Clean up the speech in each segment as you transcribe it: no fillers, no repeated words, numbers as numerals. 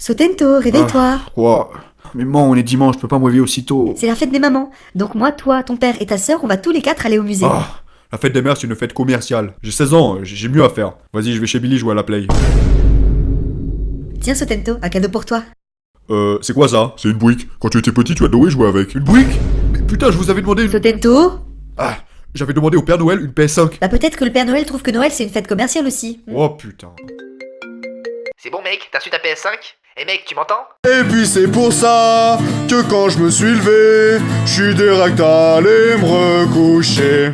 Sotento, réveille-toi. Quoi? Mais maman, on est dimanche, je peux pas me réveiller aussitôt. C'est la fête des mamans. Donc moi, toi, ton père et ta sœur, on va tous les 4 aller au musée. Ah, la fête des mères, c'est une fête commerciale. J'ai 16 ans, j'ai mieux à faire. Vas-y, je vais chez Billy jouer à la play. Tiens, Sotento, un cadeau pour toi. C'est quoi ça? C'est une brique. Quand tu étais petit, tu adoué jouer avec. Une brique? Mais putain, je vous avais demandé une... Sotento? Ah, j'avais demandé au Père Noël une PS5. Bah peut-être que le Père Noël trouve que Noël c'est une fête commerciale aussi. Oh putain. C'est bon mec, t'as reçu ta PS5? Eh mec, tu m'entends? Et puis c'est pour ça que quand je me suis levé, je suis direct allé me recoucher.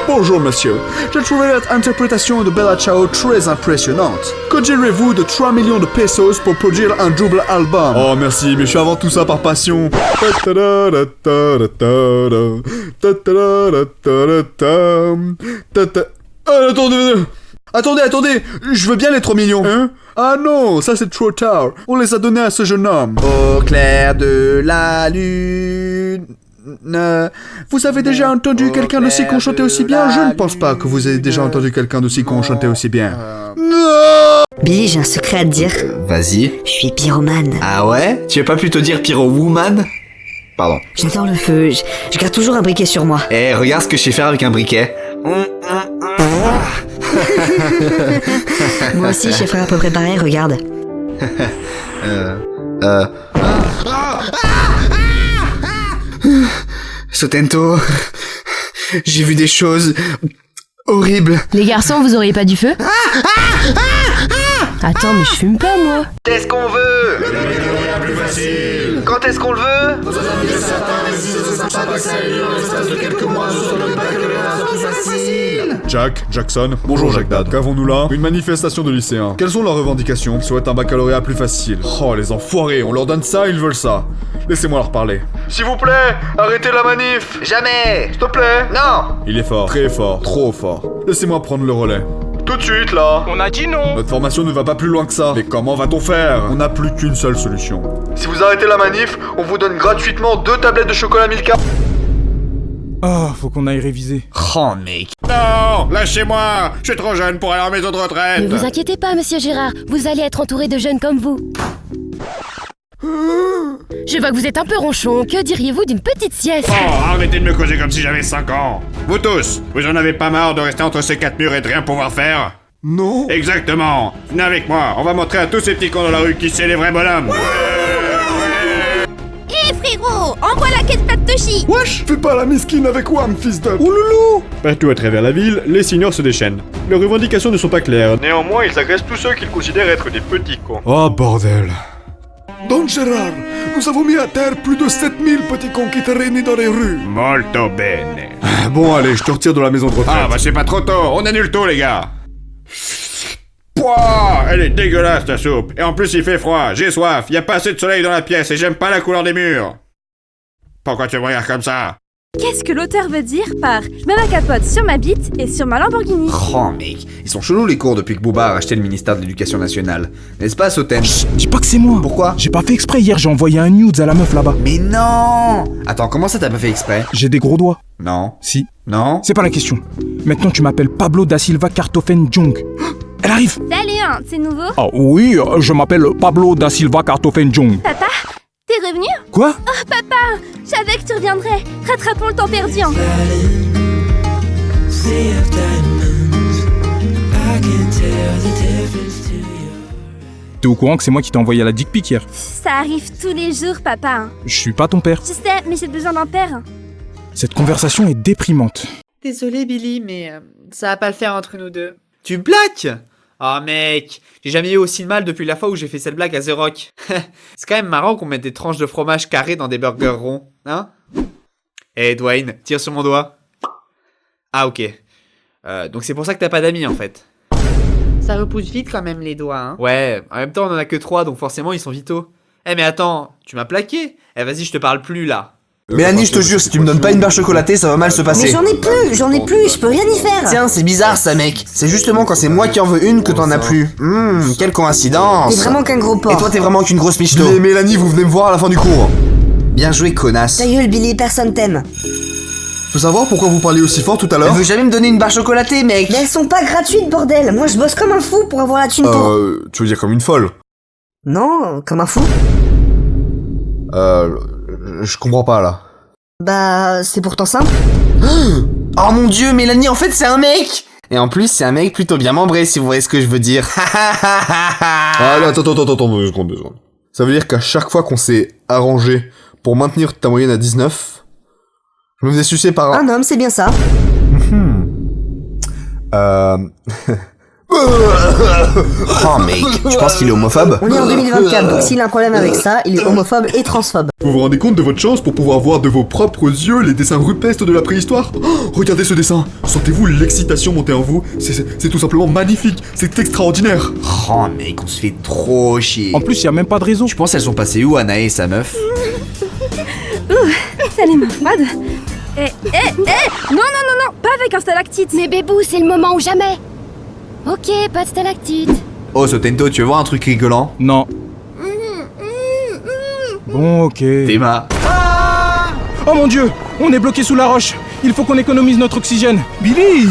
Bonjour monsieur, j'ai trouvé votre interprétation de Bella Ciao très impressionnante. Que direz-vous de 3 millions de pesos pour produire un double album? Oh merci, mais je fais avant tout ça par passion. Attendez, je veux bien les 3 millions. Hein? Ah non, ça c'est trop tard. On les a donnés à ce jeune homme. Au clair de la lune... Vous avez déjà entendu quelqu'un d'aussi con chanter aussi bien? Je ne pense pas que vous ayez déjà entendu quelqu'un d'aussi con chanter aussi bien. Billy, j'ai un secret à te dire. Vas-y. Je suis pyromane. Ah ouais? Tu veux pas plutôt dire Pyro Woman? Pardon. J'adore le feu, je garde toujours un briquet sur moi. Eh, regarde ce que je sais faire avec un briquet. Moi aussi, je sais faire à peu près pareil, regarde. Sotento, j'ai vu des choses horribles. Les garçons, vous auriez pas du feu? Attends, mais je fume pas, moi. Qu'est-ce qu'on veut? Quand est-ce qu'on le veut? Jackson. Bonjour Jacques Dad. Qu'avons-nous là? Une manifestation de lycéens. Quelles sont leurs revendications? Ils souhaitent un baccalauréat plus facile. Oh les enfoirés, on leur donne ça, ils veulent ça. Laissez-moi leur parler. S'il vous plaît, arrêtez la manif. Jamais! S'il te plaît. Non! Il est fort, très fort, trop fort. Laissez-moi prendre le relais. Tout de suite là. On a dit non. Notre formation ne va pas plus loin que ça. Mais comment va-t-on faire? On n'a plus qu'une seule solution. Si vous arrêtez la manif, on vous donne gratuitement 2 tablettes de chocolat Milka. Oh, faut qu'on aille réviser. Oh mec. Non, lâchez-moi. Je suis trop jeune pour aller en maison de retraite. Ne vous inquiétez pas, monsieur Gérard, vous allez être entouré de jeunes comme vous. Je vois que vous êtes un peu ronchon, que diriez-vous d'une petite sieste? Oh, arrêtez de me causer comme si j'avais 5 ans. Vous tous, vous en avez pas marre de rester entre ces 4 murs et de rien pouvoir faire? Non. Exactement. Venez avec moi, on va montrer à tous ces petits cons dans la rue qui c'est les vrais bonhommes. Hé frérot, envoie la quête Patoshi. Wesh, fais pas la misquine avec Wam, fils de... Oh loulou. Partout à travers la ville, les seniors se déchaînent. Leurs revendications ne sont pas claires. Néanmoins, ils agressent tous ceux qu'ils considèrent être des petits cons. Oh bordel. Don Gérard, nous avons mis à terre plus de 7000 petits cons qui traînaient dans les rues. Molto bene. Bon allez, je te retire de la maison de retraite. Ah bah c'est pas trop tôt, on annule tout les gars. Pouah, elle est dégueulasse ta soupe. Et en plus il fait froid, j'ai soif, y a pas assez de soleil dans la pièce et j'aime pas la couleur des murs. Pourquoi tu me regardes comme ça? Qu'est-ce que l'auteur veut dire par je mets ma capote sur ma bite et sur ma Lamborghini? Oh mec, ils sont chelous les cours depuis que Booba a racheté le ministère de l'Éducation nationale. N'est-ce pas Soten? Dis pas que c'est moi. Pourquoi? J'ai pas fait exprès hier, j'ai envoyé un nude à la meuf là-bas. Mais non! Attends, comment ça t'as pas fait exprès? J'ai des gros doigts. Non. Si. Non? C'est pas la question. Maintenant tu m'appelles Pablo da Silva Cartofen Jong. Elle arrive! Salut hein, c'est nouveau? Ah oui, je m'appelle Pablo da Silva Cartofen Jong. Papa? T'es revenu? Quoi? Oh papa, je savais que tu reviendrais. Rattrapons le temps perdu. Hein. T'es au courant que c'est moi qui t'ai envoyé la dick pic hier? Ça arrive tous les jours papa. Hein. Je suis pas ton père. Je sais, mais j'ai besoin d'un père. Cette conversation est déprimante. Désolé Billy, mais ça va pas le faire entre nous deux. Tu blagues? Oh mec, j'ai jamais eu aussi mal depuis la fois où j'ai fait cette blague à The Rock. C'est quand même marrant qu'on mette des tranches de fromage carré dans des burgers ronds, hein? Eh Dwayne, tire sur mon doigt. Ah ok. Donc c'est pour ça que t'as pas d'amis en fait. Ça repousse vite quand même les doigts, hein? Ouais, en même temps on en a que 3 donc forcément ils sont vitaux. Eh mais attends, tu m'as plaqué? Eh vas-y je te parle plus là. Mélanie, je te jure, si tu me donnes pas une barre chocolatée, ça va mal se passer. Mais j'en ai plus, je peux rien y faire. Tiens, c'est bizarre ça, mec. C'est justement quand c'est moi qui en veux une que t'en as plus. Quelle coïncidence. T'es vraiment qu'un gros porc. Et toi, t'es vraiment qu'une grosse michto. Billy et Mélanie, vous venez me voir à la fin du cours. Bien joué, connasse. Ta gueule Billy, personne t'aime. Faut savoir pourquoi vous parliez aussi fort tout à l'heure? Elle veut jamais me donner une barre chocolatée, mec. Mais elles sont pas gratuites bordel. Moi je bosse comme un fou pour avoir la thune pour... Tu veux dire comme une folle? Non, comme un fou. Je comprends pas, là. Bah, c'est pourtant simple. Oh mon dieu, Mélanie, en fait, c'est un mec! Et en plus, c'est un mec plutôt bien membré, si vous voyez ce que je veux dire. Allez, attends, 2 secondes. Ça veut dire qu'à chaque fois qu'on s'est arrangé pour maintenir ta moyenne à 19, je me faisais sucer par Un homme, c'est bien ça. Oh mec, tu penses qu'il est homophobe? On est en 2024, donc s'il a un problème avec ça, il est homophobe et transphobe. Vous vous rendez compte de votre chance pour pouvoir voir de vos propres yeux les dessins rupestres de la préhistoire? Oh, regardez ce dessin. Sentez-vous l'excitation monter en vous? C'est tout simplement magnifique. C'est extraordinaire. Oh mec, on se fait trop chier. En plus, y a même pas de réseau. Tu penses elles sont passées où, Anaë et sa meuf? Ça les mains froides. Non, pas avec un stalactite. Mais bébou, c'est le moment ou jamais. Ok, pas de stalactite. Oh, Sotento, tu veux voir un truc rigolant? Non. Bon, ok. Théma. Oh mon dieu, on est bloqué sous la roche. Il faut qu'on économise notre oxygène. Billy,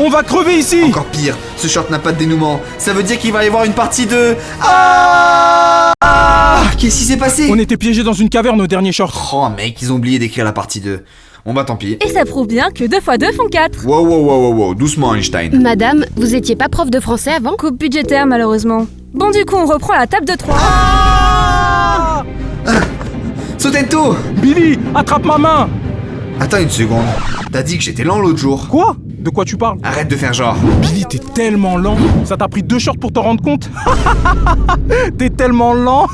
on va crever ici. Encore pire, ce short n'a pas de dénouement. Ça veut dire qu'il va y avoir une partie 2. Qu'est-ce qui s'est passé? On était piégés dans une caverne au dernier short. Oh mec, ils ont oublié d'écrire la partie 2. Bon bah tant pis. Et ça prouve bien que 2 x 2 font 4. Wow, doucement Einstein. Madame, vous étiez pas prof de français avant? Coupe budgétaire malheureusement. Bon du coup on reprend la table de 3. Sotento! Billy, attrape ma main. Attends une seconde. T'as dit que j'étais lent l'autre jour. Quoi? De quoi tu parles? Arrête de faire genre. Billy, t'es tellement lent. Ça t'a pris 2 shorts pour t'en rendre compte? T'es tellement lent.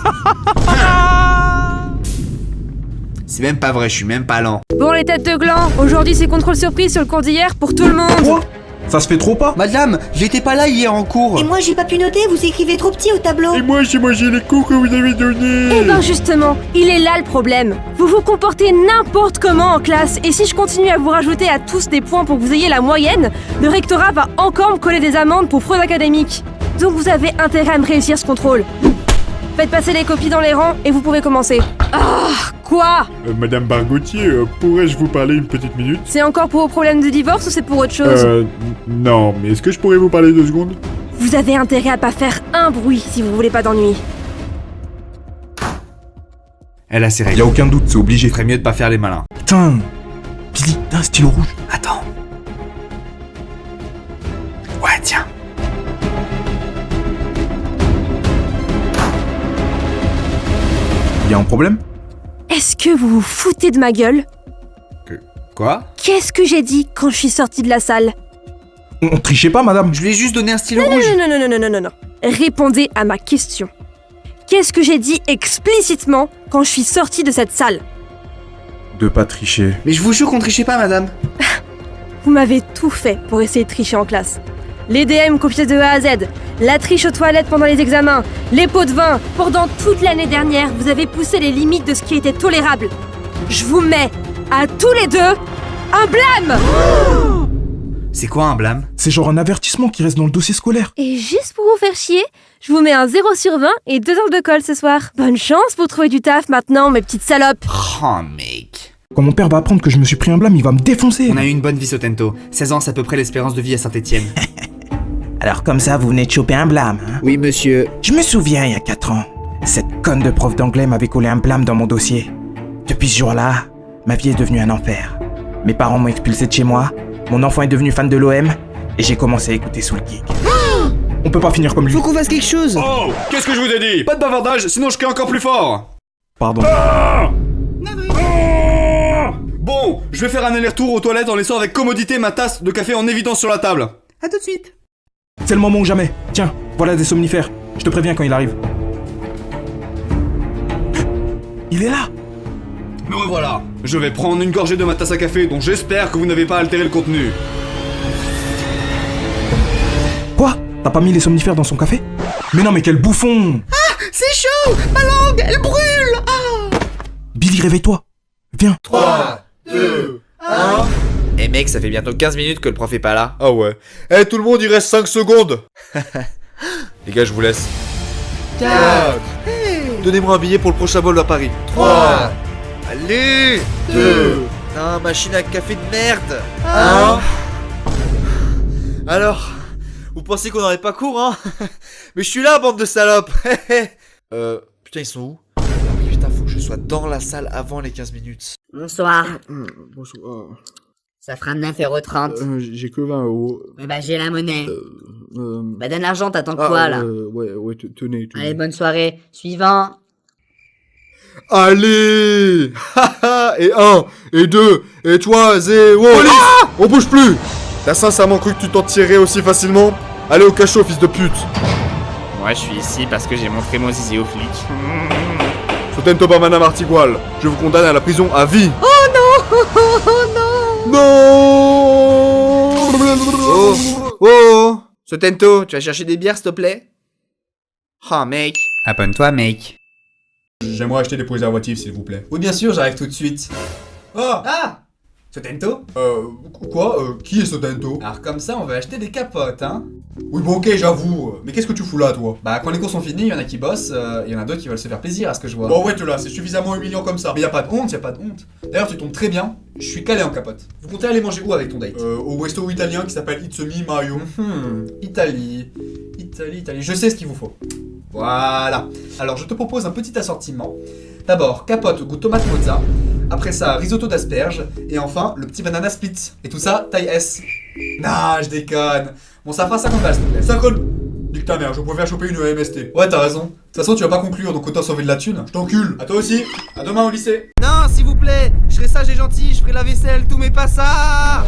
C'est même pas vrai, je suis même pas lent. Bon les têtes de gland, aujourd'hui c'est contrôle surprise sur le cours d'hier pour tout le monde. Quoi? Ça se fait trop pas? Madame, j'étais pas là hier en cours. Et moi, j'ai pas pu noter, vous écrivez trop petit au tableau. moi, j'ai mangé les cours que vous avez donnés. Eh ben justement, il est là le problème. Vous vous comportez n'importe comment en classe et si je continue à vous rajouter à tous des points pour que vous ayez la moyenne, le rectorat va encore me coller des amendes pour fraude académique. Donc vous avez intérêt à me réussir ce contrôle. Faites passer les copies dans les rangs et vous pouvez commencer. Ah, quoi? Madame Bargotier, pourrais-je vous parler une petite minute? C'est encore pour vos problèmes de divorce ou c'est pour autre chose? Non, mais est-ce que je pourrais vous parler 2 secondes? Vous avez intérêt à pas faire un bruit si vous voulez pas d'ennui. Elle a ses règles. Y a aucun doute, c'est obligé. Ferait mieux de pas faire les malins. Putain. Billy, t'as un stylo rouge. Attends. Ouais, tiens. Y a un problème? Est-ce que vous vous foutez de ma gueule? Quoi? Qu'est-ce que j'ai dit quand je suis sortie de la salle? On trichait pas, madame. Je lui ai juste donné un stylo Non, rouge. non. Répondez à ma question. Qu'est-ce que j'ai dit explicitement quand je suis sortie de cette salle? De pas tricher. Mais je vous jure qu'on trichait pas, madame. Vous m'avez tout fait pour essayer de tricher en classe. Les DM copiés de A à Z, la triche aux toilettes pendant les examens, les pots de vin. Pendant toute l'année dernière, vous avez poussé les limites de ce qui était tolérable. Je vous mets, à tous les deux, un blâme! C'est quoi un blâme? C'est genre un avertissement qui reste dans le dossier scolaire. Et juste pour vous faire chier, je vous mets un 0 sur 20 et 2 heures de colle ce soir. Bonne chance pour trouver du taf maintenant, mes petites salopes. Oh mec. Quand mon père va apprendre que je me suis pris un blâme, il va me défoncer. On a eu une bonne vie, Sotento. 16 ans, c'est à peu près l'espérance de vie à Saint-Étienne. Alors comme ça, vous venez de choper un blâme, hein? Oui, monsieur. Je me souviens, il y a 4 ans, cette conne de prof d'anglais m'avait collé un blâme dans mon dossier. Depuis ce jour-là, ma vie est devenue un enfer. Mes parents m'ont expulsé de chez moi, mon enfant est devenu fan de l'OM, et j'ai commencé à écouter Soul Geek. On peut pas finir comme lui. Faut qu'on fasse quelque chose. Oh, qu'est-ce que je vous ai dit? Pas de bavardage, sinon je crie encore plus fort. Pardon. Bon, je vais faire un aller-retour aux toilettes en laissant avec commodité ma tasse de café en évidence sur la table. À tout de suite. C'est le moment ou jamais. Tiens, voilà des somnifères. Je te préviens quand il arrive. Il est là. Me revoilà. Je vais prendre une gorgée de ma tasse à café dont j'espère que vous n'avez pas altéré le contenu. Quoi? T'as pas mis les somnifères dans son café? Mais non, mais quel bouffon! C'est chaud. Ma langue, elle brûle. Billy, réveille-toi. Viens. 3, 2, 1... Eh mec, ça fait bientôt 15 minutes que le prof est pas là. Ah ouais. Eh, tout le monde, il reste 5 secondes. Les gars, je vous laisse. 4. Donnez-moi un billet pour le prochain vol à Paris. 3, allez 2, non, machine à café de merde 1. Alors, Vous pensez qu'on n'aurait pas cours, hein? Mais je suis là, bande de salopes. Putain, ils sont où? Ah oui, putain, faut que je sois dans la salle avant les 15 minutes. Bonsoir. Bonsoir. Ça fera 9,30 €. J'ai que 20 euros. Ouais, bah, j'ai la monnaie. Bah, donne l'argent, t'attends Ah, quoi, là? Ouais, tenez. Allez, bonne soirée. Suivant. Allez. Et 1, et 2, et toi, 0. On bouge plus. T'as sincèrement cru que tu t'en tirerais aussi facilement? Allez au cachot, fils de pute. Moi, je suis ici parce que j'ai montré mon zizi aux flics. Sotento Bamana Martigual, je vous condamne à la prison à vie. Oh non! Oh non! Non. Oh! Sotento, tu vas chercher des bières, s'il te plaît? Oh, mec. Abonne-toi, mec. J'aimerais acheter des préservatifs, s'il vous plaît. Oui, bien sûr, j'arrive tout de suite. Ah! Sotento? Quoi? Qui est Sotento? Alors comme ça, on va acheter des capotes, hein? Oui, bon, ok, j'avoue. Mais qu'est-ce que tu fous là, toi? Bah, quand les cours sont finis, il y en a qui bossent, il y en a d'autres qui veulent se faire plaisir, à ce que je vois. Bon, ouais, là, c'est suffisamment humiliant comme ça. Mais y a pas de honte, y a pas de honte. D'ailleurs, tu tombes très bien, je suis calé en capote. Vous comptez aller manger où avec ton date? Au resto italien qui s'appelle It's Me Mario. Italie, je sais ce qu'il vous faut. Voilà. Alors, je te propose un petit assortiment. D'abord, capote goût tomate mozza. Après ça, risotto d'asperges. Et enfin, le petit banana split. Et tout ça, taille S. Nah, je déconne. Bon, ça fera 50 balles, s'il te plaît. 50. Nique ta mère, je préfère choper une MST. Ouais, t'as raison. De toute façon, tu vas pas conclure, donc autant sauver de la thune. Je t'encule. À toi aussi. À demain au lycée. Non, s'il vous plaît, je serai sage et gentil, je ferai la vaisselle, tout mais pas ça.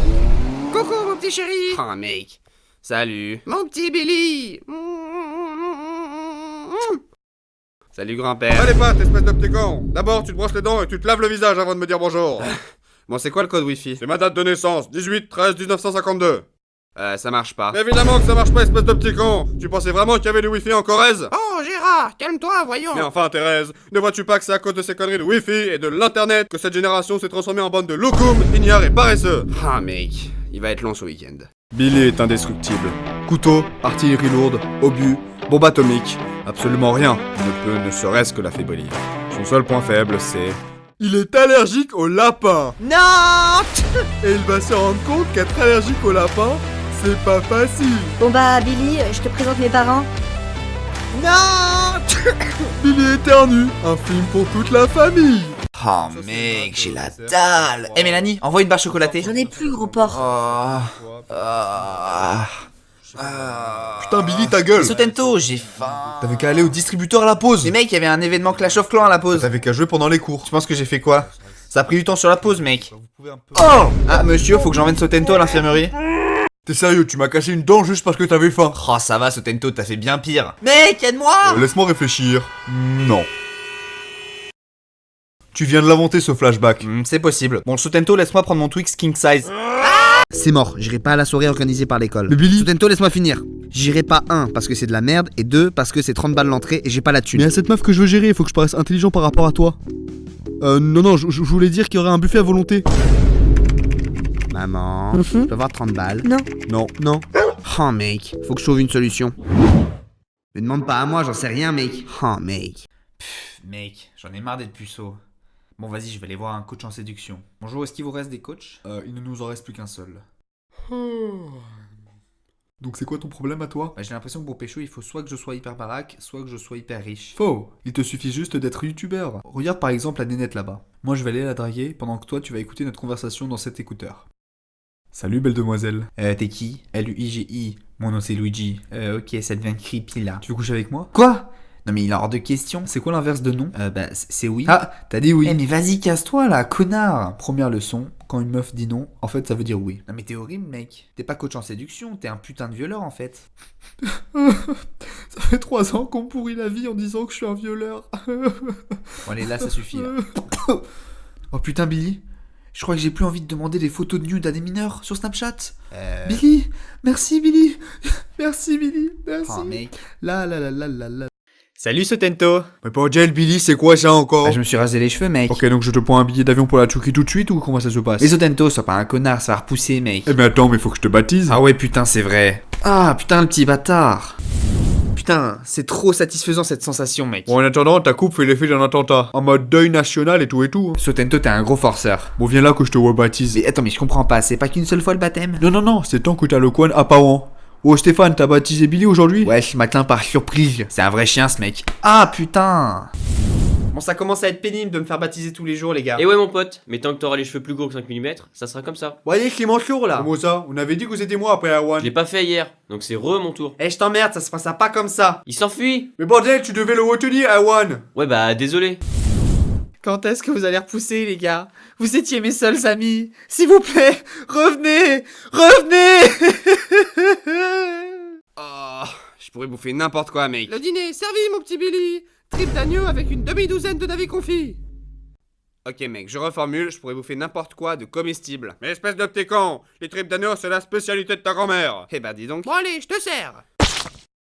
Coucou, mon petit chéri. Oh, mec. Salut. Mon petit Billy. Salut, grand-père. Allez, pattes, espèce de petit con. D'abord, tu te brosses les dents et tu te laves le visage avant de me dire bonjour. Bon, c'est quoi le code Wi-Fi? C'est ma date de naissance, 18-13-1952. Ça marche pas. Mais évidemment que ça marche pas, espèce de petit con. Tu pensais vraiment qu'il y avait du Wi-Fi en Corrèze? Oh, Gérard, calme-toi, voyons. Mais enfin, Thérèse, ne vois-tu pas que c'est à cause de ces conneries de Wi-Fi et de l'internet que cette génération s'est transformée en bande de loukoum, ignares et paresseux? Ah, mec, il va être long ce week-end. Billy est indestructible. Couteau, artillerie lourde, obus, bombe atomique. Absolument rien ne peut ne serait-ce que l'affaiblir. Son seul point faible, c'est... Il est allergique au lapin. Non. Et il va se rendre compte qu'être allergique au lapin, c'est pas facile. Bon bah, Billy, je te présente mes parents. Non. Billy éternue, un film pour toute la famille. Oh mec, j'ai la dalle. Eh Mélanie, envoie une barre chocolatée. J'en ai plus, gros porc. Putain, Billy, ta gueule. Sotento, j'ai faim. T'avais qu'à aller au distributeur à la pause. Mais mec, il y avait un événement Clash of Clans à la pause. T'avais qu'à jouer pendant les cours. Tu penses que j'ai fait quoi? Ça a pris du temps sur la pause, mec. Oh. Ah, monsieur, faut que j'emmène Sotento à l'infirmerie. T'es sérieux, tu m'as cassé une dent juste parce que t'avais faim. Oh, ça va, Sotento, t'as fait bien pire. Mec, aide-moi. Laisse-moi réfléchir. Non. Tu viens de l'inventer ce flashback. C'est possible. Bon, Sotento, laisse-moi prendre mon Twix King Size. C'est mort, j'irai pas à la soirée organisée par l'école. Mais Billy... Sotento, laisse-moi finir. J'irai pas 1 parce que c'est de la merde et 2 parce que c'est 30 balles l'entrée et j'ai pas la thune. Mais à cette meuf que je veux gérer, il faut que je paraisse intelligent par rapport à toi. Non, je voulais dire qu'il y aurait un buffet à volonté. Maman, je peux avoir 30 balles? Non. Non. Oh mec, faut que je trouve une solution. Me demande pas à moi, j'en sais rien mec. Oh mec. Mec, j'en ai marre d'être puceau. Bon vas-y, je vais aller voir un coach en séduction. Bonjour, est-ce qu'il vous reste des coachs? Il ne nous en reste plus qu'un seul. Donc c'est quoi ton problème à toi? Bah, j'ai l'impression que pour pécho, il faut soit que je sois hyper baraque, soit que je sois hyper riche. Faux. Il te suffit juste d'être youtubeur. Regarde par exemple la nénette là-bas. Moi je vais aller la draguer pendant que toi tu vas écouter notre conversation dans cet écouteur. Salut belle demoiselle. T'es qui? L-U-I-G-I. Mon nom c'est Luigi. Ok, ça devient creepy là. Tu veux coucher avec moi? Quoi? Non mais il est hors de question. C'est quoi l'inverse de non? Bah c'est oui. Ah, t'as dit oui. Eh mais vas-y, casse-toi là, connard. Première leçon, quand une meuf dit non, en fait ça veut dire oui. Non mais t'es horrible mec. T'es pas coach en séduction, t'es un putain de violeur en fait. Ça fait 3 ans qu'on me pourrit la vie en disant que je suis un violeur. Bon allez, là ça suffit là. Oh putain Billy, je crois que j'ai plus envie de demander des photos de nude à des mineurs sur Snapchat. Billy, merci Billy. Merci Billy, merci. Oh mec. La. Salut Sotento. Mais pas gel Billy, c'est quoi ça encore? Bah, je me suis rasé les cheveux mec. Ok, donc je te prends un billet d'avion pour la Tchouki tout de suite ou comment ça se passe? Mais Sotento, sois pas un connard, ça va repousser mec. Eh ben attends, mais faut que je te baptise. Ah ouais putain, c'est vrai. Ah putain le petit bâtard. Putain, c'est trop satisfaisant cette sensation mec. Bon, en attendant, ta coupe fait l'effet d'un attentat. En mode deuil national et tout. Hein. Sotento, t'es un gros forceur. Bon, viens là que je te rebaptise. Mais attends, mais je comprends pas, c'est pas qu'une seule fois le baptême? Non, c'est tant que t'as le coin apparent. Oh Stéphane, t'as baptisé Billy aujourd'hui? Ouais, ce matin par surprise. C'est un vrai chien ce mec. Ah putain. Bon, ça commence à être pénible de me faire baptiser tous les jours, les gars. Et ouais mon pote, mais tant que t'auras les cheveux plus gros que 5 mm, ça sera comme ça. Bon, allez, Clément Chour là. Comment ça? On avait dit que c'était moi après Awan. Je l'ai pas fait hier, donc c'est mon tour. Eh, je t'emmerde, ça se passera pas comme ça. Il s'enfuit. Mais bordel, tu devais le retenir, Awan. Ouais bah désolé. Quand est-ce que vous allez repousser, les gars? Vous étiez mes seuls amis. S'il vous plaît, revenez. Revenez. Oh, je pourrais bouffer n'importe quoi, mec. Le dîner est servi, mon petit Billy. Trip d'agneau avec une demi-douzaine de navets confits. Ok, mec, je reformule, je pourrais bouffer n'importe quoi de comestible. Mais espèce de petit con, les tripes d'agneau, c'est la spécialité de ta grand-mère. Eh bah, dis donc. Bon allez, je te sers.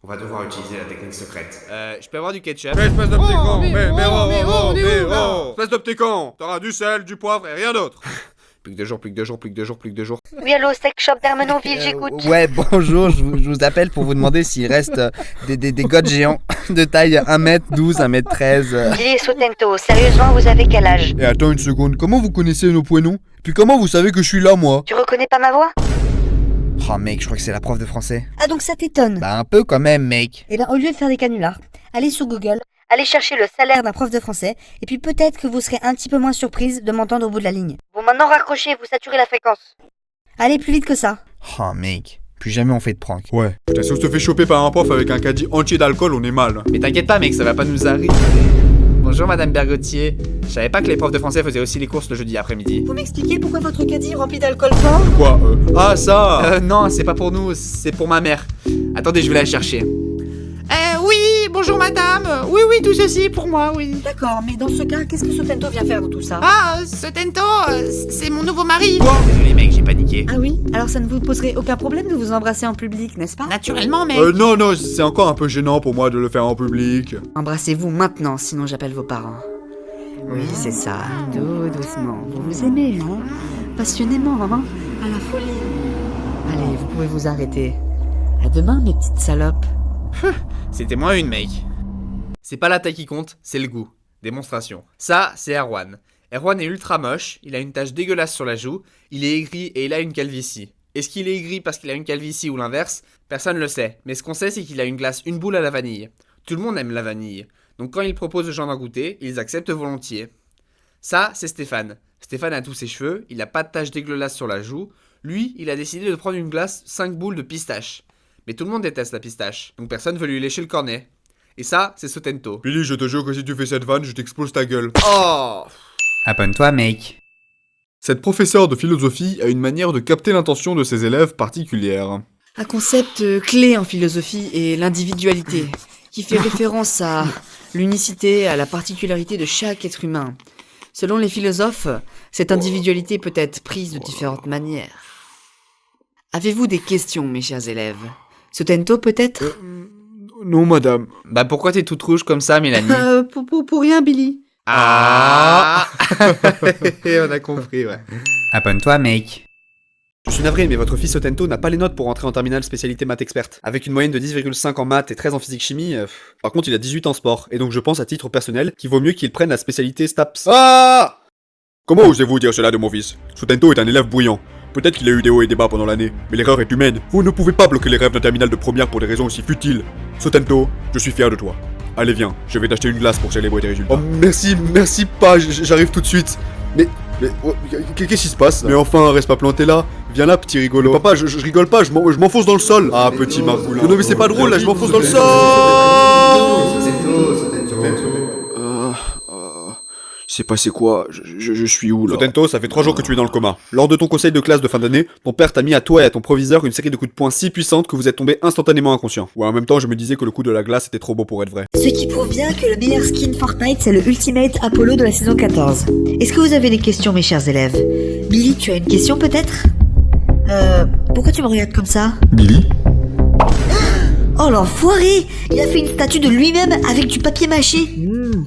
On va devoir utiliser la technique secrète. Je peux avoir du ketchup? Mais espèce de petit con, mais espèce de petit con, t'auras du sel, du poivre et rien d'autre. Plus que 2 jours, plus que 2 jours, plus que 2 jours, plus que 2 jours. Oui, allô, sex shop d'Armenonville, j'écoute. Ouais, bonjour, je vous appelle pour vous demander s'il reste des godes géants de taille 1m12, 1m13. Billy et Sotento, sérieusement, vous avez quel âge? Et attends une seconde, comment vous connaissez nos prénoms? Puis comment vous savez que je suis là, moi? Tu reconnais pas ma voix? Oh mec, je crois que c'est la prof de français. Ah, donc ça t'étonne? Bah un peu quand même, mec. Eh ben, au lieu de faire des canulars, allez sur Google, allez chercher le salaire d'un prof de français, et puis peut-être que vous serez un petit peu moins surprise de m'entendre au bout de la ligne. Bon, maintenant raccrochez, vous saturez la fréquence. Allez, plus vite que ça. Oh mec, plus jamais on fait de prank. Ouais. Putain, si on se fait choper par un prof avec un caddie entier d'alcool, on est mal. Mais t'inquiète pas, mec, ça va pas nous arriver. Bonjour, Madame Bergotier. Je savais pas que les profs de français faisaient aussi les courses le jeudi après-midi. Vous m'expliquez pourquoi votre caddie est rempli d'alcool fort? Quoi Ah, ça Non, c'est pas pour nous, c'est pour ma mère. Attendez, je vais la chercher. Oui, bonjour madame. Oui, tout ceci pour moi, oui. D'accord, mais dans ce cas, qu'est-ce que Sotento vient faire dans tout ça? Ah, ce Tento, c'est mon nouveau mari. Désolé, mec, j'ai paniqué. Ah oui? Alors ça ne vous poserait aucun problème de vous embrasser en public, n'est-ce pas? Naturellement, mec. Non, c'est encore un peu gênant pour moi de le faire en public. Embrassez-vous maintenant, sinon j'appelle vos parents. Oui, c'est ça, tout doucement. Vous vous aimez, hein? Passionnément, hein? À la folie. Allez, vous pouvez vous arrêter. À demain, mes petites salopes. C'était moins une, mec. C'est pas la taille qui compte, c'est le goût. Démonstration. Ça, c'est Erwan. Erwan est ultra moche, il a une tache dégueulasse sur la joue, il est aigri et il a une calvitie. Est-ce qu'il est aigri parce qu'il a une calvitie ou l'inverse? Personne ne le sait. Mais ce qu'on sait, c'est qu'il a une glace une boule à la vanille. Tout le monde aime la vanille. Donc quand il propose aux gens d'en goûter, ils acceptent volontiers. Ça, c'est Stéphane. Stéphane a tous ses cheveux, il a pas de tache dégueulasse sur la joue. Lui, il a décidé de prendre une glace 5 boules de pistache. Mais tout le monde déteste la pistache, donc personne veut lui lécher le cornet. Et ça, c'est Sotento. Billy, je te jure que si tu fais cette vanne, je t'explose ta gueule. Oh! Abonne-toi, mec. Cette professeure de philosophie a une manière de capter l'intention de ses élèves particulière. Un concept clé en philosophie est l'individualité, qui fait référence à l'unicité, à la particularité de chaque être humain. Selon les philosophes, cette individualité peut être prise de différentes manières. Avez-vous des questions, mes chers élèves? Sotento, peut-être? Non, madame. Bah pourquoi t'es toute rouge comme ça, Mélanie? Pour rien, Billy. Ah! On a compris, ouais. Abonne-toi, mec. Je suis navré, mais votre fils Sotento n'a pas les notes pour entrer en terminale spécialité maths experte. Avec une moyenne de 10,5 en maths et 13 en physique-chimie, par contre il a 18 en sport, et donc je pense à titre personnel qu'il vaut mieux qu'il prenne la spécialité STAPS. Ah! Comment osez-vous dire cela de mon fils? Sotento est un élève brillant. Peut-être qu'il a eu des hauts et des bas pendant l'année, mais l'erreur est humaine. Vous ne pouvez pas bloquer les rêves d'un terminal de première pour des raisons aussi futiles. Sotento, je suis fier de toi. Allez viens, je vais t'acheter une glace pour célébrer tes résultats. Oh merci pas, j'arrive tout de suite. Mais qu'est-ce qui se passe là? Mais enfin, reste pas planté là. Viens là, petit rigolo. Mais papa, je rigole pas, je m'enfonce dans le sol. Ah, petit margoulin. Non mais c'est pas drôle là, je m'enfonce dans le sol. Il s'est passé quoi? Je suis où là? Sotento, ça fait 3 jours que tu es dans le coma. Lors de ton conseil de classe de fin d'année, ton père t'a mis à toi et à ton proviseur une série de coups de poing si puissantes que vous êtes tombés instantanément inconscient. Ouais, en même temps, je me disais que le coup de la glace était trop beau pour être vrai. Ce qui prouve bien que le meilleur skin Fortnite, c'est le Ultimate Apollo de la saison 14. Est-ce que vous avez des questions, mes chers élèves? Billy, tu as une question peut-être? Pourquoi tu me regardes comme ça? Billy? Oh l'enfoiré! Il a fait une statue de lui-même avec du papier mâché.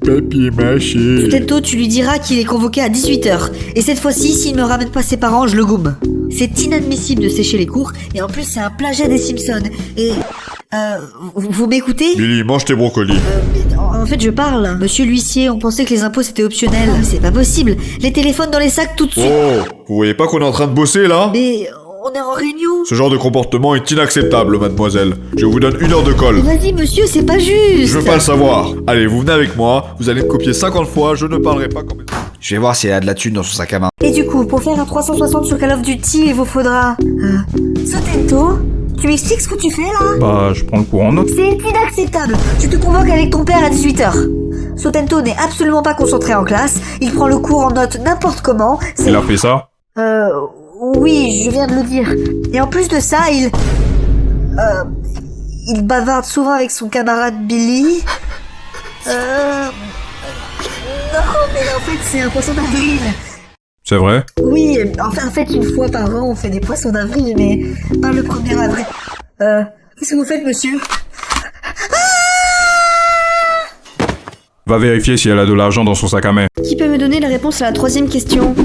Papier mâché. Sotento, tu lui diras qu'il est convoqué à 18h. Et cette fois-ci, s'il ne me ramène pas ses parents, je le goume. C'est inadmissible de sécher les cours, et en plus c'est un plagiat des Simpsons. Et... vous m'écoutez? Billy, mange tes brocolis. En fait, je parle. Monsieur l'huissier, on pensait que les impôts c'était optionnel. C'est pas possible. Les téléphones dans les sacs tout de suite. Oh, vous voyez pas qu'on est en train de bosser là? Mais on est en réunion. Ce genre de comportement est inacceptable, mademoiselle. Je vous donne 1 heure de colle. Vas-y, monsieur, c'est pas juste. Je veux pas le savoir. Allez, vous venez avec moi, vous allez me copier 50 fois, je ne parlerai pas comme... Je vais voir si elle a de la thune dans son sac à main. Et du coup, pour faire un 360 sur Call of Duty, il vous faudra... Sotento, tu m'expliques ce que tu fais là? Bah, je prends le cours en note. C'est inacceptable. Je te convoque avec ton père à 18h. Sotento n'est absolument pas concentré en classe. Il prend le cours en note n'importe comment. Il a fait ça? Oui, je viens de le dire. Et en plus de ça, il bavarde souvent avec son camarade Billy. Non, mais en fait, c'est un poisson d'avril. C'est vrai? Oui, en fait, une fois par an, on fait des poissons d'avril, mais pas le 1er avril. Qu'est-ce que vous faites, monsieur? Va vérifier si elle a de l'argent dans son sac à main. Qui peut me donner la réponse à la 3e question?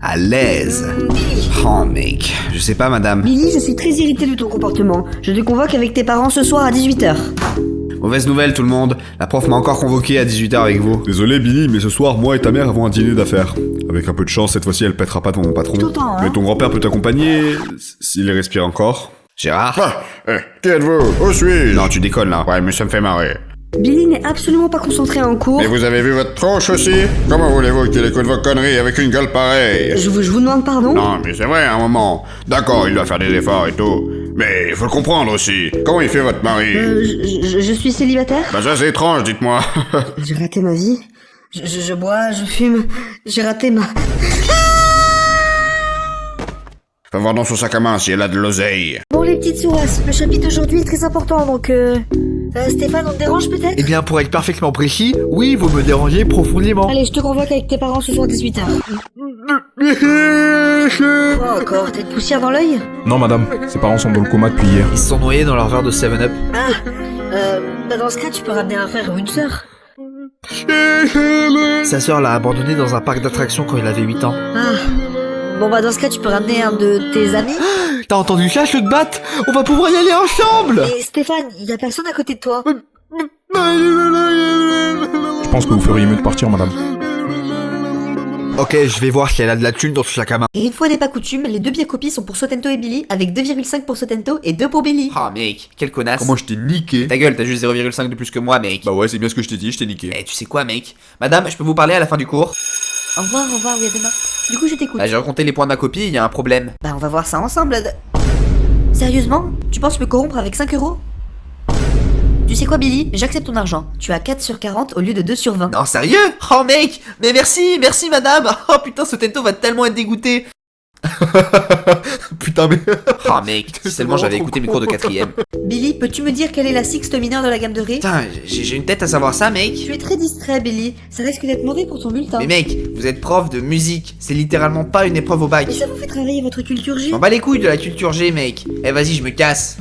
À l'aise. Oh mec, je sais pas madame. Billy, je suis très irrité de ton comportement. Je te convoque avec tes parents ce soir à 18h. Mauvaise nouvelle tout le monde, la prof m'a encore convoqué à 18h avec vous. Désolé Billy, mais ce soir, moi et ta mère avons un dîner d'affaires. Avec un peu de chance, cette fois-ci, elle pètera pas devant mon patron. T'entends, hein? Mais ton grand-père peut t'accompagner, s'il respire encore. Gérard? Qui êtes-vous? Où suis-je? Non, tu déconnes là. Ouais, mais ça me fait marrer. Billy n'est absolument pas concentré en cours. Mais vous avez vu votre tronche aussi? Comment voulez-vous qu'il écoute vos conneries avec une gueule pareille? Je vous demande pardon? Non, mais c'est vrai, à un moment. D'accord, il doit faire des efforts et tout. Mais il faut le comprendre aussi. Comment il fait votre mari? Je suis célibataire? Bah ça c'est étrange, dites-moi. J'ai raté ma vie. Je bois, je fume. J'ai raté ma... Va voir dans son sac à main si elle a de l'oseille. Bon, les petites sourasses, le chapitre d'aujourd'hui est très important, donc Stéphane, on te dérange peut-être? Eh bien, pour être parfaitement précis, oui, vous me dérangez profondément. Allez, je te convoque avec tes parents ce soir à 18h. Quoi encore? T'as une poussière dans l'œil? Non, madame, ses parents sont dans le coma depuis hier. Ils se sont noyés dans leur verre de 7-Up. Bah dans ce cas, tu peux ramener un frère ou une sœur. Sa sœur l'a abandonné dans un parc d'attractions quand il avait 8 ans. Bon bah dans ce cas, tu peux ramener un de tes amis. T'as entendu ça, je te batte? On va pouvoir y aller ensemble! Et Stéphane, y a personne à côté de toi. Je pense que vous feriez mieux de partir, madame. Ok, je vais voir si elle a de la thune dans son sac à main. Et une fois n'est pas coutume, les 2 copies sont pour Sotento et Billy, avec 2,5 pour Sotento et 2 pour Billy. Ah mec, quel connasse. Comment je t'ai niqué? Ta gueule, t'as juste 0,5 de plus que moi, mec. Bah ouais, c'est bien ce que je t'ai dit, je t'ai niqué. Eh, tu sais quoi, mec? Madame, je peux vous parler à la fin du cours? Au revoir, oui, à demain. Du coup, je t'écoute. Bah, j'ai recompté les points de ma copie, il y a un problème. Bah, on va voir ça ensemble. Sérieusement? Tu penses me corrompre avec 5 euros? Tu sais quoi, Billy? J'accepte ton argent. Tu as 4 sur 40 au lieu de 2 sur 20. Non, sérieux? Oh, mec! Mais merci madame! Oh putain, ce Tento va tellement être dégoûté! Putain, mais... Oh mec, si seulement j'avais écouté mes cours de 4ème. Billy, peux-tu me dire quelle est la sixte mineure de la gamme de Ré? Putain, j'ai une tête à savoir ça, mec. Tu es très distrait, Billy. Ça risque d'être mauvais pour ton bulletin. Mais mec, vous êtes prof de musique. C'est littéralement pas une épreuve au bac. Mais ça vous fait travailler votre culture G? Je m'en bats les couilles de la culture G, mec. Eh vas-y, je me casse.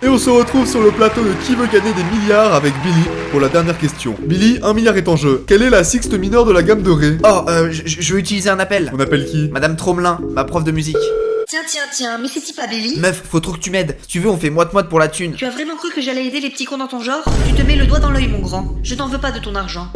Et on se retrouve sur le plateau de Qui veut gagner des milliards avec Billy pour la dernière question. Billy, 1 milliard est en jeu. Quelle est la sixte mineure de la gamme de Ré? Oh, je vais utiliser un appel. On appelle qui? Madame Tromelin, ma prof de musique. Tiens, mais c'est-tu pas Billy? Meuf, faut trop que tu m'aides. Si tu veux, on fait moite-moite pour la thune. Tu as vraiment cru que j'allais aider les petits cons dans ton genre? Tu te mets le doigt dans l'œil, mon grand. Je t'en veux pas de ton argent.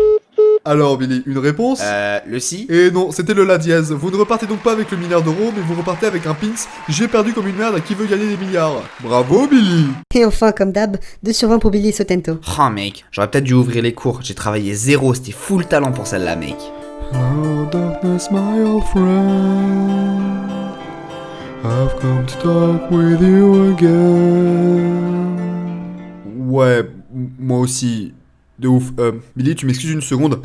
Alors Billy, une réponse? Le si? Et non, c'était le la dièse. Vous ne repartez donc pas avec le milliard d'euros, mais vous repartez avec un pins. J'ai perdu comme une merde à Qui veut gagner des milliards. Bravo Billy! Et enfin, comme d'hab, 2 sur 20 pour Billy et Sotento. Oh mec, j'aurais peut-être dû ouvrir les cours. J'ai travaillé 0, c'était full talent pour celle-là, mec. Oh darkness, my old friend, I've come to talk with you again. Ouais, moi aussi. De ouf. Billy, tu m'excuses une seconde.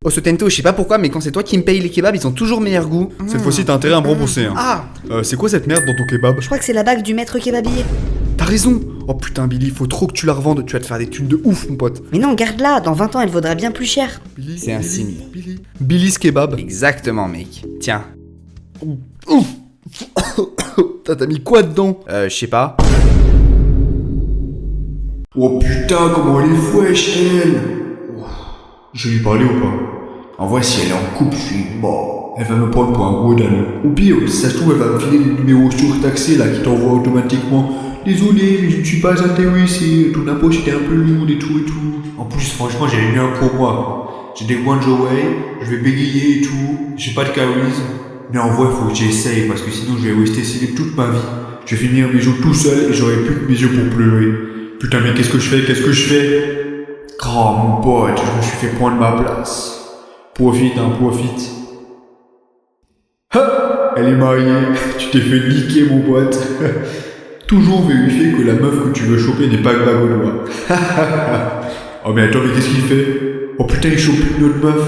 Oh, ce Tento, je sais pas pourquoi, mais quand c'est toi qui me payes les kebabs, ils ont toujours meilleur goût. Cette fois-ci, t'as intérêt à me rembourser. Hein. Ah! C'est quoi cette merde dans ton kebab? Je crois que c'est la bague du maître kebabier. T'as raison! Oh putain, Billy, faut trop que tu la revendes. Tu vas te faire des thunes de ouf, mon pote. Mais non, garde-la, dans 20 ans, elle vaudra bien plus cher. Billy, C'est un signe. Billy's kebab. Exactement, mec. Tiens. T'as mis quoi dedans? Je sais pas. Oh putain, comment elle est fraîche, elle! Je vais lui parler ou pas? En vrai, si elle est en couple, je suis mort. Elle va me prendre pour un gros dalle. Au pire, si ça se trouve, elle va me filer des numéros surtaxés là qui t'envoient automatiquement. Désolé, mais je ne suis pas intéressé. Ton impôt c'était un peu lourd et tout et tout. En plus, franchement, j'avais mieux un pour moi. J'ai des one away, je vais bégayer et tout. J'ai pas de charisme. Mais en vrai, faut que j'essaye parce que sinon je vais rester ciné toute ma vie. Je vais finir mes jours tout seul et j'aurai plus que mes yeux pour pleurer. Putain, mais qu'est-ce que je fais Oh mon pote, je me suis fait prendre ma place. Profite, profite. Ha, elle est mariée. Tu t'es fait niquer, mon pote. Toujours vérifier que la meuf que tu veux choper n'est pas gaulois. Oh mais attends, mais qu'est-ce qu'il fait? Oh putain, il chope une autre meuf.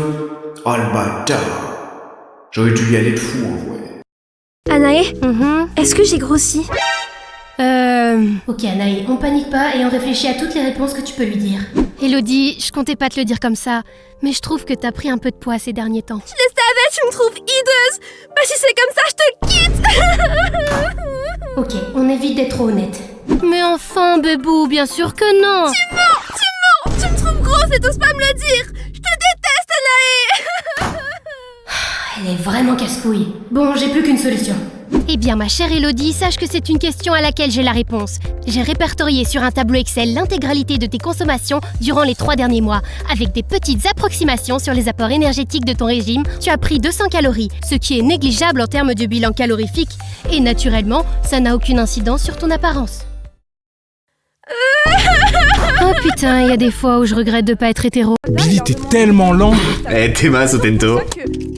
Oh le bâtard. J'aurais dû y aller de fou en vrai. Anaé, est-ce que j'ai grossi? Ok Anaï, on panique pas et on réfléchit à toutes les réponses que tu peux lui dire. Elodie, je comptais pas te le dire comme ça, mais je trouve que t'as pris un peu de poids ces derniers temps. Je le savais, tu me trouves hideuse. Bah si c'est comme ça, je te quitte. Ok, on évite d'être trop honnête. Mais enfin, bébou, bien sûr que non. Tu mens. Tu me trouves grosse et t'oses pas me le dire. Je te déteste, Anaé. Elle est vraiment casse-couille. Bon, j'ai plus qu'une solution. Eh bien, ma chère Elodie, sache que c'est une question à laquelle j'ai la réponse. J'ai répertorié sur un tableau Excel l'intégralité de tes consommations durant les 3 derniers mois, avec des petites approximations sur les apports énergétiques de ton régime. Tu as pris 200 calories, ce qui est négligeable en termes de bilan calorifique. Et naturellement, ça n'a aucune incidence sur ton apparence. Oh putain, il y a des fois où je regrette de pas être hétéro. Billy, t'es tellement lent. T'es mince, Otento.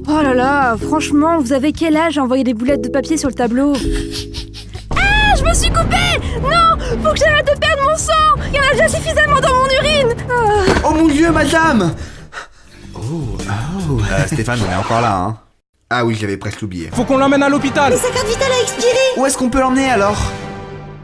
Oh là là, franchement, vous avez quel âge à envoyer des boulettes de papier sur le tableau? Ah, je me suis coupée! Non, faut que j'arrête de perdre mon sang! Il y en a déjà suffisamment dans mon urine! Oh mon dieu, madame! Stéphane, on est encore là, hein. Ah oui, j'avais presque oublié. Faut qu'on l'emmène à l'hôpital. Mais sa carte vitale a expiré. Où est-ce qu'on peut l'emmener alors?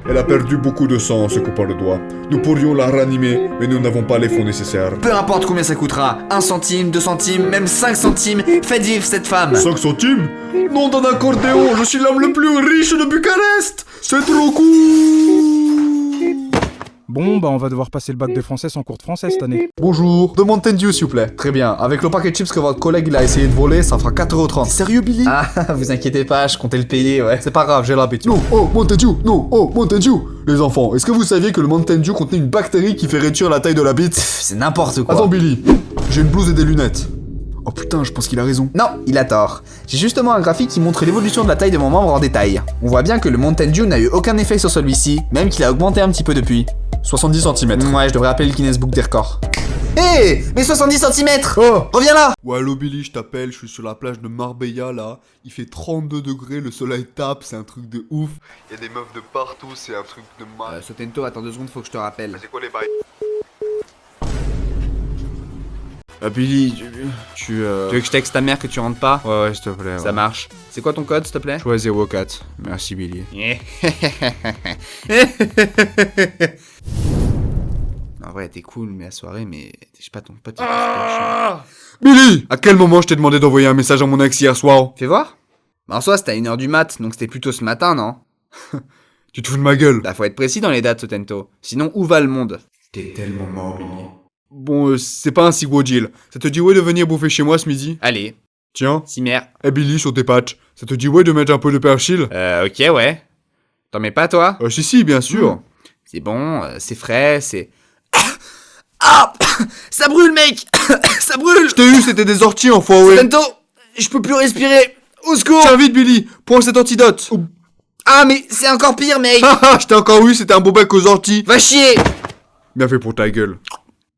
Elle a perdu beaucoup de sang en se coupant le doigt. Nous pourrions la ranimer, mais nous n'avons pas les fonds nécessaires. Peu importe combien ça coûtera. 1 centime, 2 centimes, même 5 centimes. Faites vivre cette femme. 5 centimes? Nom d'un accordéon, je suis l'homme le plus riche de Bucarest. C'est trop cool. Bon, bah on va devoir passer le bac de français sans cours de français cette année. Bonjour, de Mountain Dew s'il vous plaît. Très bien, avec le paquet de chips que votre collègue il a essayé de voler, ça fera 4,30€. Sérieux, Billy? Ah, vous inquiétez pas, je comptais le payer, ouais. C'est pas grave, j'ai l'habitude. Non, oh, Mountain Dew, non, oh, Mountain Dew. Les enfants, est-ce que vous saviez que le Mountain Dew contenait une bactérie qui fait réduire la taille de la bite? C'est n'importe quoi. Attends, Billy, j'ai une blouse et des lunettes. Oh putain, je pense qu'il a raison. Non, il a tort. J'ai justement un graphique qui montre l'évolution de la taille de mon membre en détail. On voit bien que le Mountain Dew n'a eu aucun effet sur celui-ci, même qu'il a augmenté un petit peu depuis. 70 cm. Ouais, je devrais appeler le Guinness Book des records. Hé, mais 70 cm. Oh, reviens là. Ouais, allô Billy, je t'appelle, je suis sur la plage de Marbella là. Il fait 32 degrés, le soleil tape, c'est un truc de ouf. Il y a des meufs de partout, c'est un truc de mal. Sotento, attends 2 secondes, faut que je te rappelle. C'est quoi les bails? Billy, tu veux que je texte ta mère que tu rentres pas? Ouais, s'il te plaît. Ça marche. C'est quoi ton code, s'il te plaît? Choix 04. Merci, Billy. En vrai, t'es cool, mais la soirée, mais je sais pas ton pote. Billy! À quel moment je t'ai demandé d'envoyer un message à mon ex hier soir? Fais voir. Bah, en soi, c'était à 1h du mat, donc c'était plutôt ce matin, non? Tu te fous de ma gueule? Bah, faut être précis dans les dates, Sotento. Sinon, où va le monde? T'es tellement mort, Billy. Bon, c'est pas un si gros deal. Ça te dit ouais de venir bouffer chez moi ce midi? Allez. Tiens. Cimer. Eh Billy, sur tes patchs, ça te dit ouais de mettre un peu de persil? Ok, ouais. T'en mets pas, toi? Si, bien sûr. C'est bon, c'est frais, c'est... Ah! Ça brûle, mec! Ça brûle! Je t'ai eu, c'était des orties, enfoiré! Sotento! Je peux plus respirer! Au secours! Tiens vite, Billy! Prends cet antidote! Ah, mais c'est encore pire, mec! Haha, je t'ai encore eu, c'était un beau bec aux orties! Va chier! Bien fait pour ta gueule.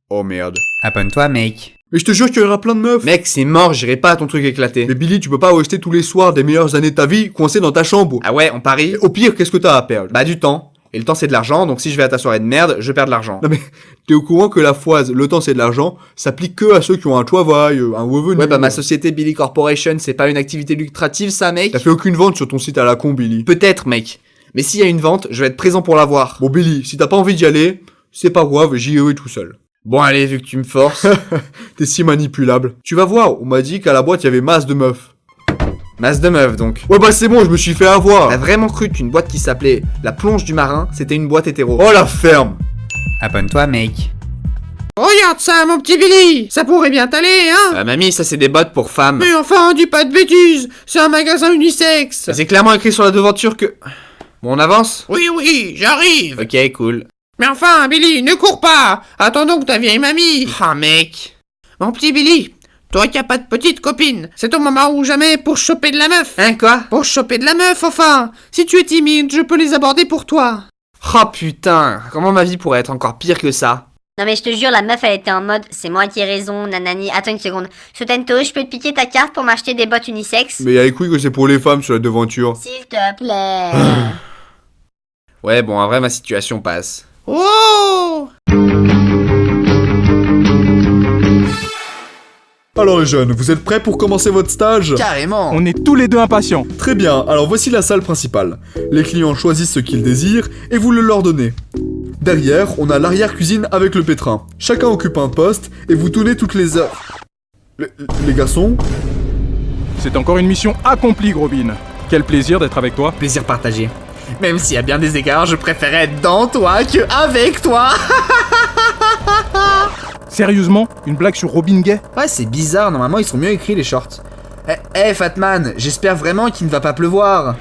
Oh merde. Abonne-toi, mec. Mais je te jure qu'il y aura plein de meufs. Mec, c'est mort, j'irai pas à ton truc éclaté. Mais Billy, tu peux pas rester tous les soirs des meilleures années de ta vie coincé dans ta chambre. Ah ouais, on parie? Au pire, qu'est-ce que t'as à perdre? Bah du temps. Et le temps c'est de l'argent, donc si je vais à ta soirée de merde, je perds de l'argent. Non mais, t'es au courant que la phrase « le temps c'est de l'argent » s'applique que à ceux qui ont un travail, un revenu. Ouais bah ma société Billy Corporation, c'est pas une activité lucrative ça, mec? T'as fait aucune vente sur ton site à la con, Billy. Peut-être, mec. Mais s'il y a une vente, je vais être présent pour la voir. Bon Billy, si t'as pas envie d'y aller, c'est pas grave, j'y irai tout seul. Bon allez, vu que tu me forces. T'es si manipulable. Tu vas voir, on m'a dit qu'à la boîte il y avait masse de meufs. Masse de meufs donc. Ouais bah c'est bon, je me suis fait avoir. T'as vraiment cru qu'une boîte qui s'appelait La Plonge du Marin, c'était une boîte hétéro? Oh la ferme. Abonne-toi, mec. Regarde ça, mon petit Billy. Ça pourrait bien t'aller, hein? Mamie, ça c'est des bottes pour femmes. Mais enfin, dis pas de bêtises. C'est un magasin unisexe. C'est clairement écrit sur la devanture que... Bon, on avance? Oui, j'arrive. Ok, cool. Mais enfin, Billy, ne cours pas. Attendons que ta vieille mamie. Ah, mec. Mon petit Billy, Toi qui as pas de petite copine, c'est ton moment ou jamais pour choper de la meuf. Hein, quoi? Pour choper de la meuf, enfin. Si tu es timide, je peux les aborder pour toi. Oh putain, comment ma vie pourrait être encore pire que ça? Non mais je te jure, la meuf elle était en mode c'est moi qui ai raison, nanani. Attends une seconde. Sotento, je peux te piquer ta carte pour m'acheter des bottes unisexes? Mais avec oui que c'est pour les femmes sur la devanture. S'il te plaît. Ouais, bon, en vrai, ma situation passe. Oh! Alors les jeunes, vous êtes prêts pour commencer votre stage? Carrément. On est tous les deux impatients. Très bien, alors voici la salle principale. Les clients choisissent ce qu'ils désirent et vous le leur donnez. Derrière, on a l'arrière-cuisine avec le pétrin. Chacun occupe un poste et vous tournez toutes les heures. Les garçons? C'est encore une mission accomplie, Grobin. Quel plaisir d'être avec toi. Plaisir partagé. Même s'il y a bien des égards, je préférais être dans toi que avec toi. Sérieusement, une blague sur Robin Gay? Ouais, c'est bizarre, normalement ils sont mieux écrits les shorts. Eh, Fatman, j'espère vraiment qu'il ne va pas pleuvoir.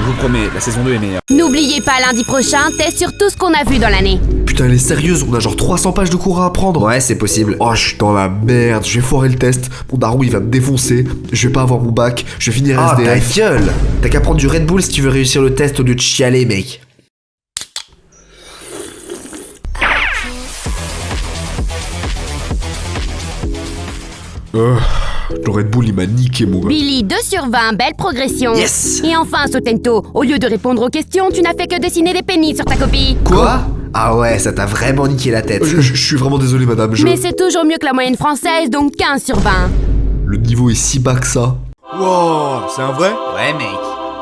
Je vous promets, la saison 2 est meilleure. N'oubliez pas, lundi prochain, test sur tout ce qu'on a vu dans l'année. Putain, elle est sérieuse, on a genre 300 pages de cours à apprendre. Ouais, c'est possible. Oh, je suis dans la merde, je vais foirer le test. Mon daron, il va me défoncer. Je vais pas avoir mon bac, je vais finir Oh, ta SDF. gueule. T'as qu'à prendre du Red Bull si tu veux réussir le test au lieu de chialer, mec. Le Red Bull, il m'a niqué, mon gars. Billy, 2 sur 20, belle progression. Yes. Et enfin, Sotento, au lieu de répondre aux questions, tu n'as fait que dessiner des pénis sur ta copie. Quoi? Ah ouais, ça t'a vraiment niqué la tête. Je suis vraiment désolé, madame, Mais c'est toujours mieux que la moyenne française, donc 15 sur 20. Le niveau est si bas que ça. Wow, c'est un vrai? Ouais, mec.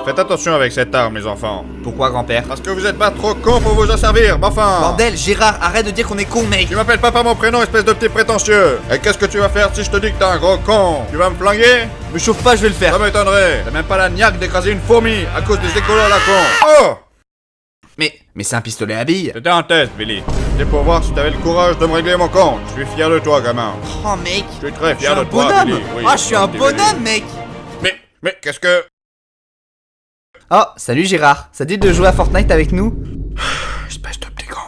Faites attention avec cette arme, les enfants. Pourquoi, grand-père? Parce que vous êtes pas trop cons pour vous en servir, mais enfin. Bordel, Gérard, arrête de dire qu'on est con, mec. Tu m'appelles pas par mon prénom, espèce de petit prétentieux. Et qu'est-ce que tu vas faire si je te dis que t'es un gros con? Tu vas me flinguer? Me chauffe pas, je vais le faire. Ça m'étonnerait. T'as même pas la niaque d'écraser une fourmi à cause des écolos à la con. Oh! Mais c'est un pistolet à billes. C'était un test, Billy. C'était pour voir si t'avais le courage de me régler mon compte. Je suis fier de toi, gamin. Oh, mec. Je suis très Je suis fier un de toi, bonhomme. Billy. Oui, Ah, je suis un petit bonhomme, Billy. mec. Mais qu'est-ce que... Oh, salut Gérard. Ça te dit de jouer à Fortnite avec nous? Espèce de petit con.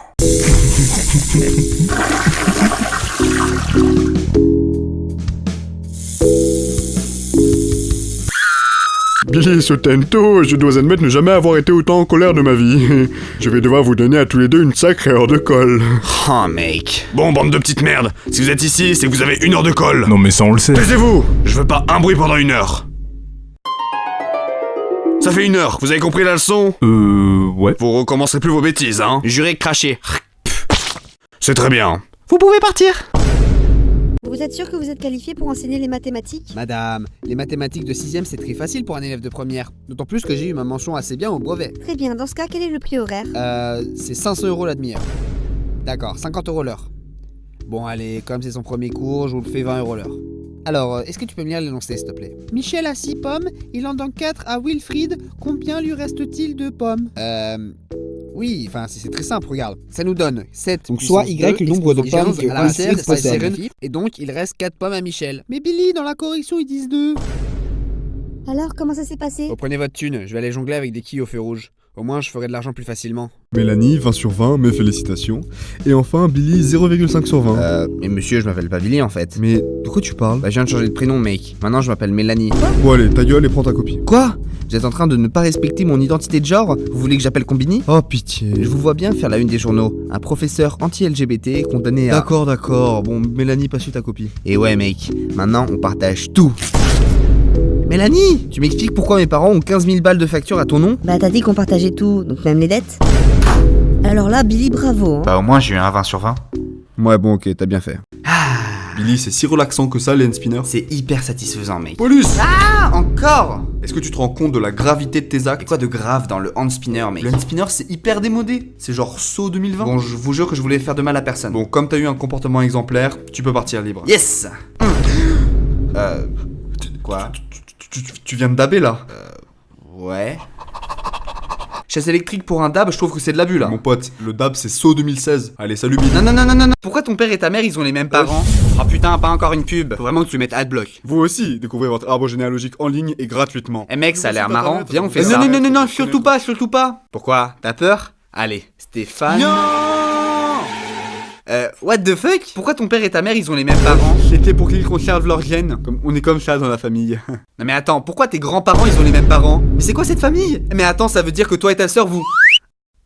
Billy Sotento, je dois admettre ne jamais avoir été autant en colère de ma vie. Je vais devoir vous donner à tous les deux une sacrée heure de colle. Oh, mec. Bon, bande de petites merdes, si vous êtes ici, c'est que vous avez 1 heure de colle. Non mais ça on le sait. Taisez-vous. Je veux pas un bruit pendant 1 heure. Ça fait 1 heure, vous avez compris la leçon? Ouais. Vous recommencerez plus vos bêtises, hein? Juré craché. C'est très bien. Vous pouvez partir. Vous êtes sûr que vous êtes qualifié pour enseigner les mathématiques? Madame, les mathématiques de 6ème c'est très facile pour un élève de première. D'autant plus que j'ai eu ma mention assez bien au brevet. Très bien, dans ce cas, quel est le prix horaire? C'est 500 € la demi-heure. D'accord, 50 € l'heure. Bon allez, comme c'est son premier cours, je vous le fais 20 € l'heure. Alors, est-ce que tu peux me lire l'énoncé s'il te plaît? Michel a 6 pommes, il en donne 4 à Wilfried, combien lui reste-t-il de pommes? Oui, enfin c'est très simple, regarde. Ça nous donne 7. Donc soit Y le nombre de pommes que Wilfried possède. Et donc il reste 4 pommes à Michel. Mais Billy, dans la correction ils disent 2. Alors, comment ça s'est passé? Reprenez votre thune, je vais aller jongler avec des quilles au feu rouge. Au moins je ferai de l'argent plus facilement. Mélanie, 20 sur 20, mes félicitations. Et enfin, Billy, 0,5 sur 20. Mais monsieur, je m'appelle pas Billy en fait. Mais de quoi tu parles? Bah je viens de changer de prénom, mec. Maintenant je m'appelle Mélanie. Bon allez, ta gueule et prends ta copie. Quoi? Vous êtes en train de ne pas respecter mon identité de genre? Vous voulez que j'appelle Combini? Oh pitié. Je vous vois bien faire la une des journaux. Un professeur anti-LGBT condamné à... D'accord. Bon, Mélanie, passe ta copie. Et ouais mec, maintenant on partage tout. Mélanie, tu m'expliques pourquoi mes parents ont 15 000 balles de facture à ton nom? Bah t'as dit qu'on partageait tout, donc même les dettes. Alors là, Billy, bravo. Hein. Bah au moins j'ai eu un 20 sur 20. Ouais bon ok, t'as bien fait. Billy, c'est si relaxant que ça, les hand spinners. C'est hyper satisfaisant, mec. Police! Ah, encore! Est-ce que tu te rends compte de la gravité de tes actes? Et quoi de grave dans le hand spinner, mec? Le hand spinner, c'est hyper démodé. C'est genre saut 2020. Bon, je vous jure que je voulais faire de mal à personne. Bon, comme t'as eu un comportement exemplaire, tu peux partir libre. Yes! Quoi? Tu viens de daber là? Ouais. Chaise électrique pour un dab, je trouve que c'est de l'abus là. Mon pote, le dab c'est saut 2016. Allez, salut Billy. Non. Pourquoi ton père et ta mère ils ont les mêmes parents? Oh putain, pas encore une pub. Faut vraiment que tu mettes adblock. Vous aussi, découvrez votre arbre généalogique en ligne et gratuitement. Eh mec, ça a l'air marrant. Viens, on fait ça. Non, surtout pas. Pourquoi? T'as peur? Allez, Stéphane. Non! What the fuck? Pourquoi ton père et ta mère, ils ont les mêmes parents? C'était pour qu'ils conservent leur gène. On est comme ça dans la famille. Non mais attends, pourquoi tes grands-parents, ils ont les mêmes parents? Mais c'est quoi cette famille? Mais attends, ça veut dire que toi et ta sœur, vous...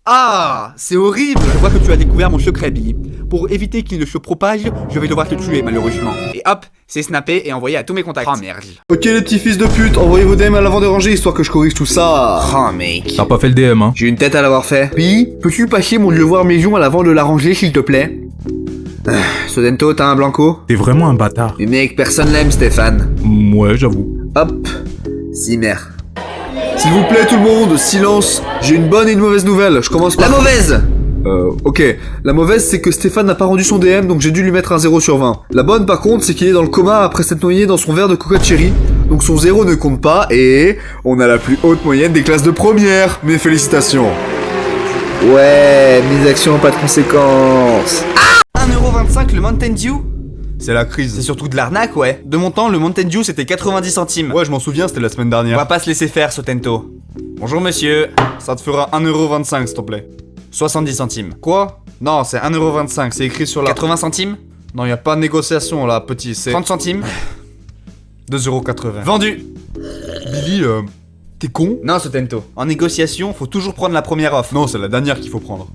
Ah, c'est horrible! Je vois que tu as découvert mon secret, Billy. Pour éviter qu'il ne se propage, je vais devoir te tuer, malheureusement. Et hop, c'est snappé et envoyé à tous mes contacts. Oh merde. Ok les petits fils de pute, envoyez vos DM à l'avant de rangée histoire que je corrige tout ça. Oh mec. T'as pas fait le DM, hein? J'ai une tête à l'avoir fait. Puis, peux-tu passer mon devoir maison à l'avant de la rangée s'il te plaît? Sodento, t'as un blanco? T'es vraiment un bâtard. Mais mec, personne l'aime, Stéphane. Ouais, j'avoue. Hop. Zimmer. S'il vous plaît tout le monde, silence. J'ai une bonne et une mauvaise nouvelle. Je commence par... La mauvaise! Ok. La mauvaise, c'est que Stéphane n'a pas rendu son DM, donc j'ai dû lui mettre un 0 sur 20. La bonne, par contre, c'est qu'il est dans le coma après s'être noyé dans son verre de coca cherry. Donc son 0 ne compte pas, et... on a la plus haute moyenne des classes de première. Mes félicitations. Ouais, mes actions ont pas de conséquences. Ah! 1,25€ le Mountain Dew? C'est la crise. C'est surtout de l'arnaque, ouais. De mon temps, le Mountain Dew c'était 90 centimes. Ouais, je m'en souviens, c'était la semaine On dernière. va pas se laisser faire, Sotento. Bonjour monsieur. Ça te fera 1,25€, s'il te plaît. 70 centimes. Quoi? Non, c'est 1,25€, c'est écrit sur la... 80 centimes? Non, y a pas de négociation là, petit, c'est... 30 centimes? 2,80€. Vendu! Billy, t'es con? Non, Sotento. En négociation, faut toujours prendre la première offre. Non, c'est la dernière qu'il faut prendre.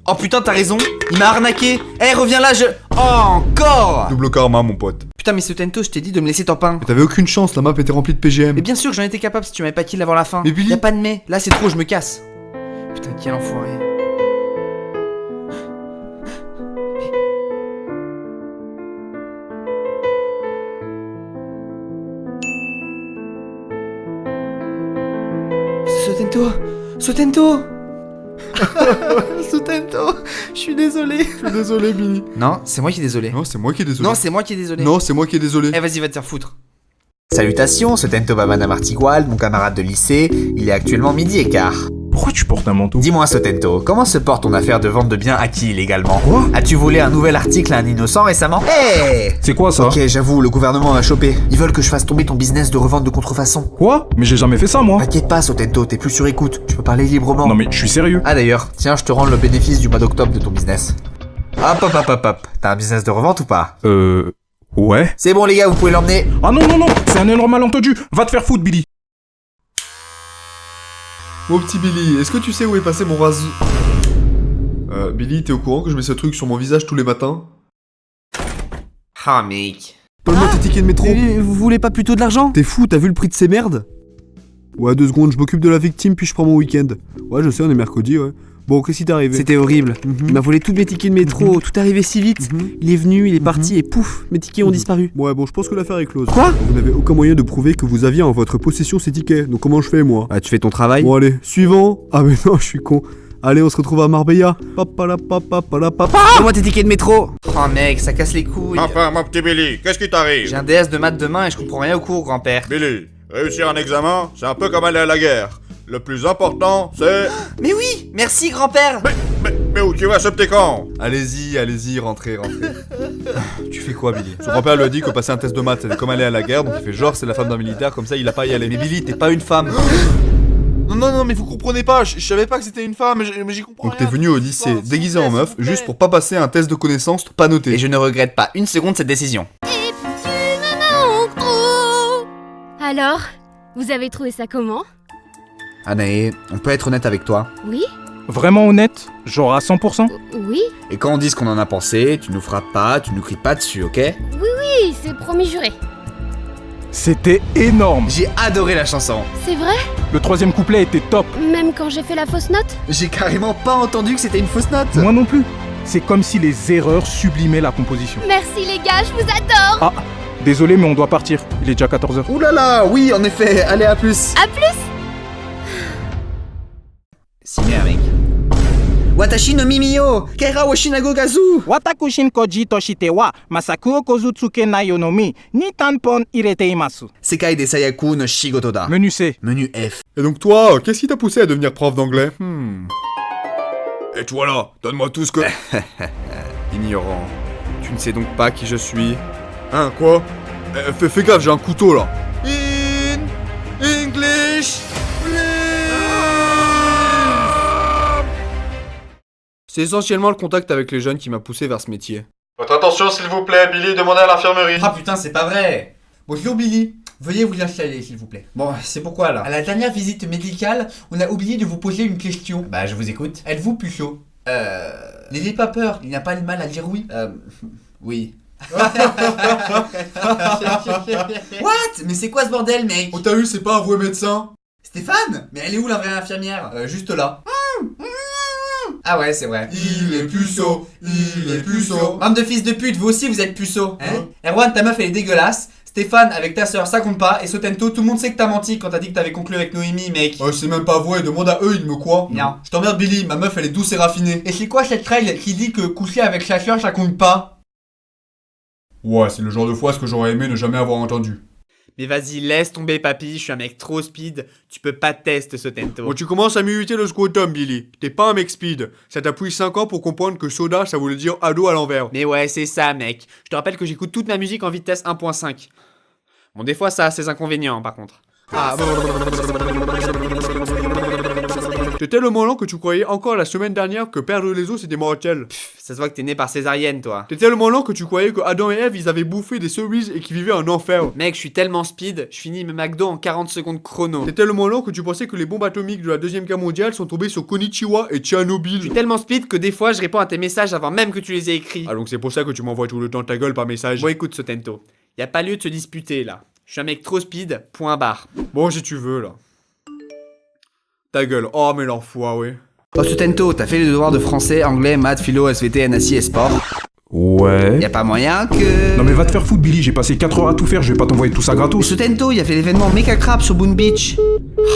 Oh putain, t'as raison, il m'a arnaqué. Eh, reviens là, je... Oh, encore! Double karma, mon pote. Putain, mais Sotento, je t'ai dit de me laisser ton pain. Mais t'avais aucune chance, la map était remplie de PGM. Mais bien sûr, j'en étais capable si tu m'avais pas kill avant la fin. Mais Billy... Y'a pas de mais, là c'est trop, je me casse. Putain, quel enfoiré. Sotento! Sotento! Je suis désolé. Je suis désolé, Billy. Non, c'est moi qui est désolé. Non, c'est moi qui est désolé. Non, c'est moi qui est désolé. Non, c'est moi qui est désolé. Eh, vas-y, va te faire foutre. Salutations, Sotento Babana Martigual, mon camarade de lycée. Il est actuellement 12h15. Pourquoi tu portes un manteau? Dis-moi Sotento, comment se porte ton affaire de vente de biens acquis illégalement? Quoi? As-tu volé un nouvel article à un innocent récemment? Hey! C'est quoi ça? Ok, j'avoue, le gouvernement m'a chopé. Ils veulent que je fasse tomber ton business de revente de contrefaçon. Quoi? Mais j'ai jamais fait ça, moi. T'inquiète pas Sotento, t'es plus sur écoute, tu peux parler librement. Non mais je suis sérieux. Ah d'ailleurs, tiens, je te rends le bénéfice du mois d'octobre de ton business. Hop. T'as un business de revente ou pas? Ouais. C'est bon les gars, vous pouvez l'emmener. Ah non, c'est un énorme malentendu. Va te faire foutre, Billy. Mon petit Billy, est-ce que tu sais où est passé mon rasoir? Billy, t'es au courant que je mets ce truc sur mon visage tous les matins? Ah, mec. Donne-moi tes tickets de métro. Vous voulez pas plutôt de l'argent? T'es fou, t'as vu le prix de ces merdes? Ouais, 2 secondes, je m'occupe de la victime puis je prends mon week-end. Ouais, je sais, on est mercredi, ouais. Bon, qu'est-ce qui t'est arrivé? C'était horrible. Il m'a volé tous mes tickets de métro, tout est arrivé si vite. Il est venu, il est parti et pouf, mes tickets ont disparu. Ouais, bon, je pense que l'affaire est close. Quoi? Vous n'avez aucun moyen de prouver que vous aviez en votre possession ces tickets, donc comment je fais, moi? Ah, tu fais ton travail? Bon, allez, suivant. Ah, mais non, je suis con. Allez, on se retrouve à Marbella. Papa. Donne-moi tes tickets de métro! Oh mec, ça casse les couilles. Enfin, mon petit Billy, qu'est-ce qui t'arrive? J'ai un DS de maths demain et je comprends rien au cours, grand-père. Billy, réussir un examen, c'est un peu comme aller à la guerre. Le plus important, c'est... Mais oui! Merci, grand-père! Mais où tu vas, ce petit con? Allez-y, rentrez. Tu fais quoi, Billy? Son grand-père lui a dit que passer un test de maths, c'était comme aller à la guerre, donc il fait genre c'est la femme d'un militaire, comme ça il a pas à y aller. Mais Billy, t'es pas une femme. Non, mais vous comprenez pas, je savais pas que c'était une femme, mais j'y comprends rien. Donc t'es venu au lycée déguisé en meuf, juste pour pas passer un test de connaissances pas noté. Et je ne regrette pas une seconde cette décision. Alors, vous avez trouvé ça comment? Anae, on peut être honnête avec toi? Oui? Vraiment honnête? Genre à 100%? Oui? Et quand on dit ce qu'on en a pensé, tu nous frappes pas, tu nous cries pas dessus, ok? Oui, c'est promis juré. C'était énorme. J'ai adoré la chanson. C'est vrai? Le 3e couplet était top. Même quand j'ai fait la fausse note? J'ai carrément pas entendu que c'était une fausse note. Moi non plus. C'est comme si les erreurs sublimaient la composition. Merci les gars, je vous adore! Ah, désolé mais on doit partir. Il est déjà 14h. Ouh là là, oui en effet, allez à plus. À plus! Si bien, mec. Watashi no mimiyo, keira wo shinago gazu. Watakushin koji toshite wa masaku kozutsuke nayonomi ni tanpon ireteimasu. Sekai de Sayaku no shigoto da. Menu C. Menu F. Et donc toi, qu'est-ce qui t'a poussé à devenir prof d'anglais? Et toi là, donne-moi tout ce que... Ignorant. Tu ne sais donc pas qui je suis? Hein, quoi? Fais gaffe, j'ai un couteau là. In English, please. C'est essentiellement le contact avec les jeunes qui m'a poussé vers ce métier. Votre attention s'il vous plaît, Billy, demandez à l'infirmerie. Ah putain, c'est pas vrai. Bonjour Billy, veuillez vous installer s'il vous plaît. Bon, c'est pourquoi là? À la dernière visite médicale, on a oublié de vous poser une question. Bah je vous écoute. Êtes-vous puceau? N'ayez pas peur, il n'y a pas de mal à dire oui. Oui. What? Mais c'est quoi ce bordel, mec? Oh t'as eu, c'est pas un vrai médecin? Stéphane? Mais elle est où la vraie infirmière? Juste là. Ah ouais, c'est vrai. Il est puceau, il est puceau. Bande de fils de pute, vous aussi vous êtes puceau. Hein? Erwan, ta meuf elle est dégueulasse. Stéphane, avec ta soeur, ça compte pas. Et Sotento, tout le monde sait que t'as menti quand t'as dit que t'avais conclu avec Noémie, mec. C'est même pas vrai, demande à eux, ils me croient. Non. Je t'emmerde, Billy, ma meuf elle est douce et raffinée. Et c'est quoi cette règle qui dit que coucher avec sa soeur, ça compte pas? Ouais, c'est le genre de phrase que j'aurais aimé ne jamais avoir entendu. Mais vas-y, laisse tomber papy, je suis un mec trop speed, tu peux pas tester ce Tento. Bon, tu commences à m'imiter le scrotum, Billy. T'es pas un mec speed. Ça t'a pris 5 ans pour comprendre que soda, ça voulait dire ado à l'envers. Mais ouais, c'est ça, mec. Je te rappelle que j'écoute toute ma musique en vitesse 1.5. Bon, des fois, ça a ses inconvénients, par contre. Ah, T'es tellement lent que tu croyais encore la semaine dernière que perdre les os c'était mortel. Ça se voit que t'es né par césarienne, toi. T'es tellement lent que tu croyais que Adam et Ève ils avaient bouffé des cerises et qu'ils vivaient en enfer. Mec, je suis tellement speed, je finis mes McDo en 40 secondes chrono. T'es tellement lent que tu pensais que les bombes atomiques de la Deuxième Guerre mondiale sont tombées sur Konichiwa et Tchernobyl. Je suis tellement speed que des fois je réponds à tes messages avant même que tu les aies écrits. Ah donc c'est pour ça que tu m'envoies tout le temps ta gueule par message. Bon écoute Sotento, y a pas lieu de se disputer là. Je suis un mec trop speed, point barre. Bon si tu veux là. Ta gueule, oh mais l'enfoiré. Oh Sotento, t'as fait les devoirs de français, anglais, maths, philo, SVT, NSI et sport? Ouais. Y a pas moyen que... Non mais va te faire foutre Billy, j'ai passé 4 heures à tout faire, je vais pas t'envoyer tout ça gratos. Sotento, il a fait l'événement Mecha Crab sur Boone Beach.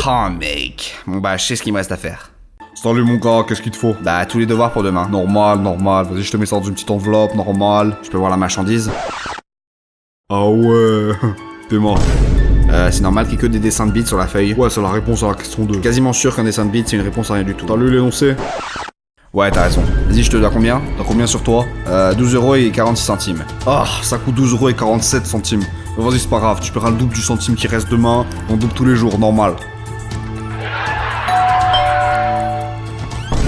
Oh mec. Bon bah je sais ce qu'il me reste à faire. Salut mon gars, qu'est-ce qu'il te faut? Bah tous les devoirs pour demain. Normal, vas-y je te mets ça dans une petite enveloppe, normal. Je peux voir la marchandise? Ah ouais, t'es mort. C'est normal qu'il y ait que des dessins de bits sur la feuille. Ouais, c'est la réponse à la question 2. Quasiment sûr qu'un dessin de bits c'est une réponse à rien du tout. T'as lu l'énoncé? Ouais, t'as raison. Vas-y, je te dois combien? T'as combien sur toi? 12,46 €. Ah, ça coûte 12,47 €. Vas-y, c'est pas grave, tu paieras le double du centime qui reste demain, on double tous les jours, normal.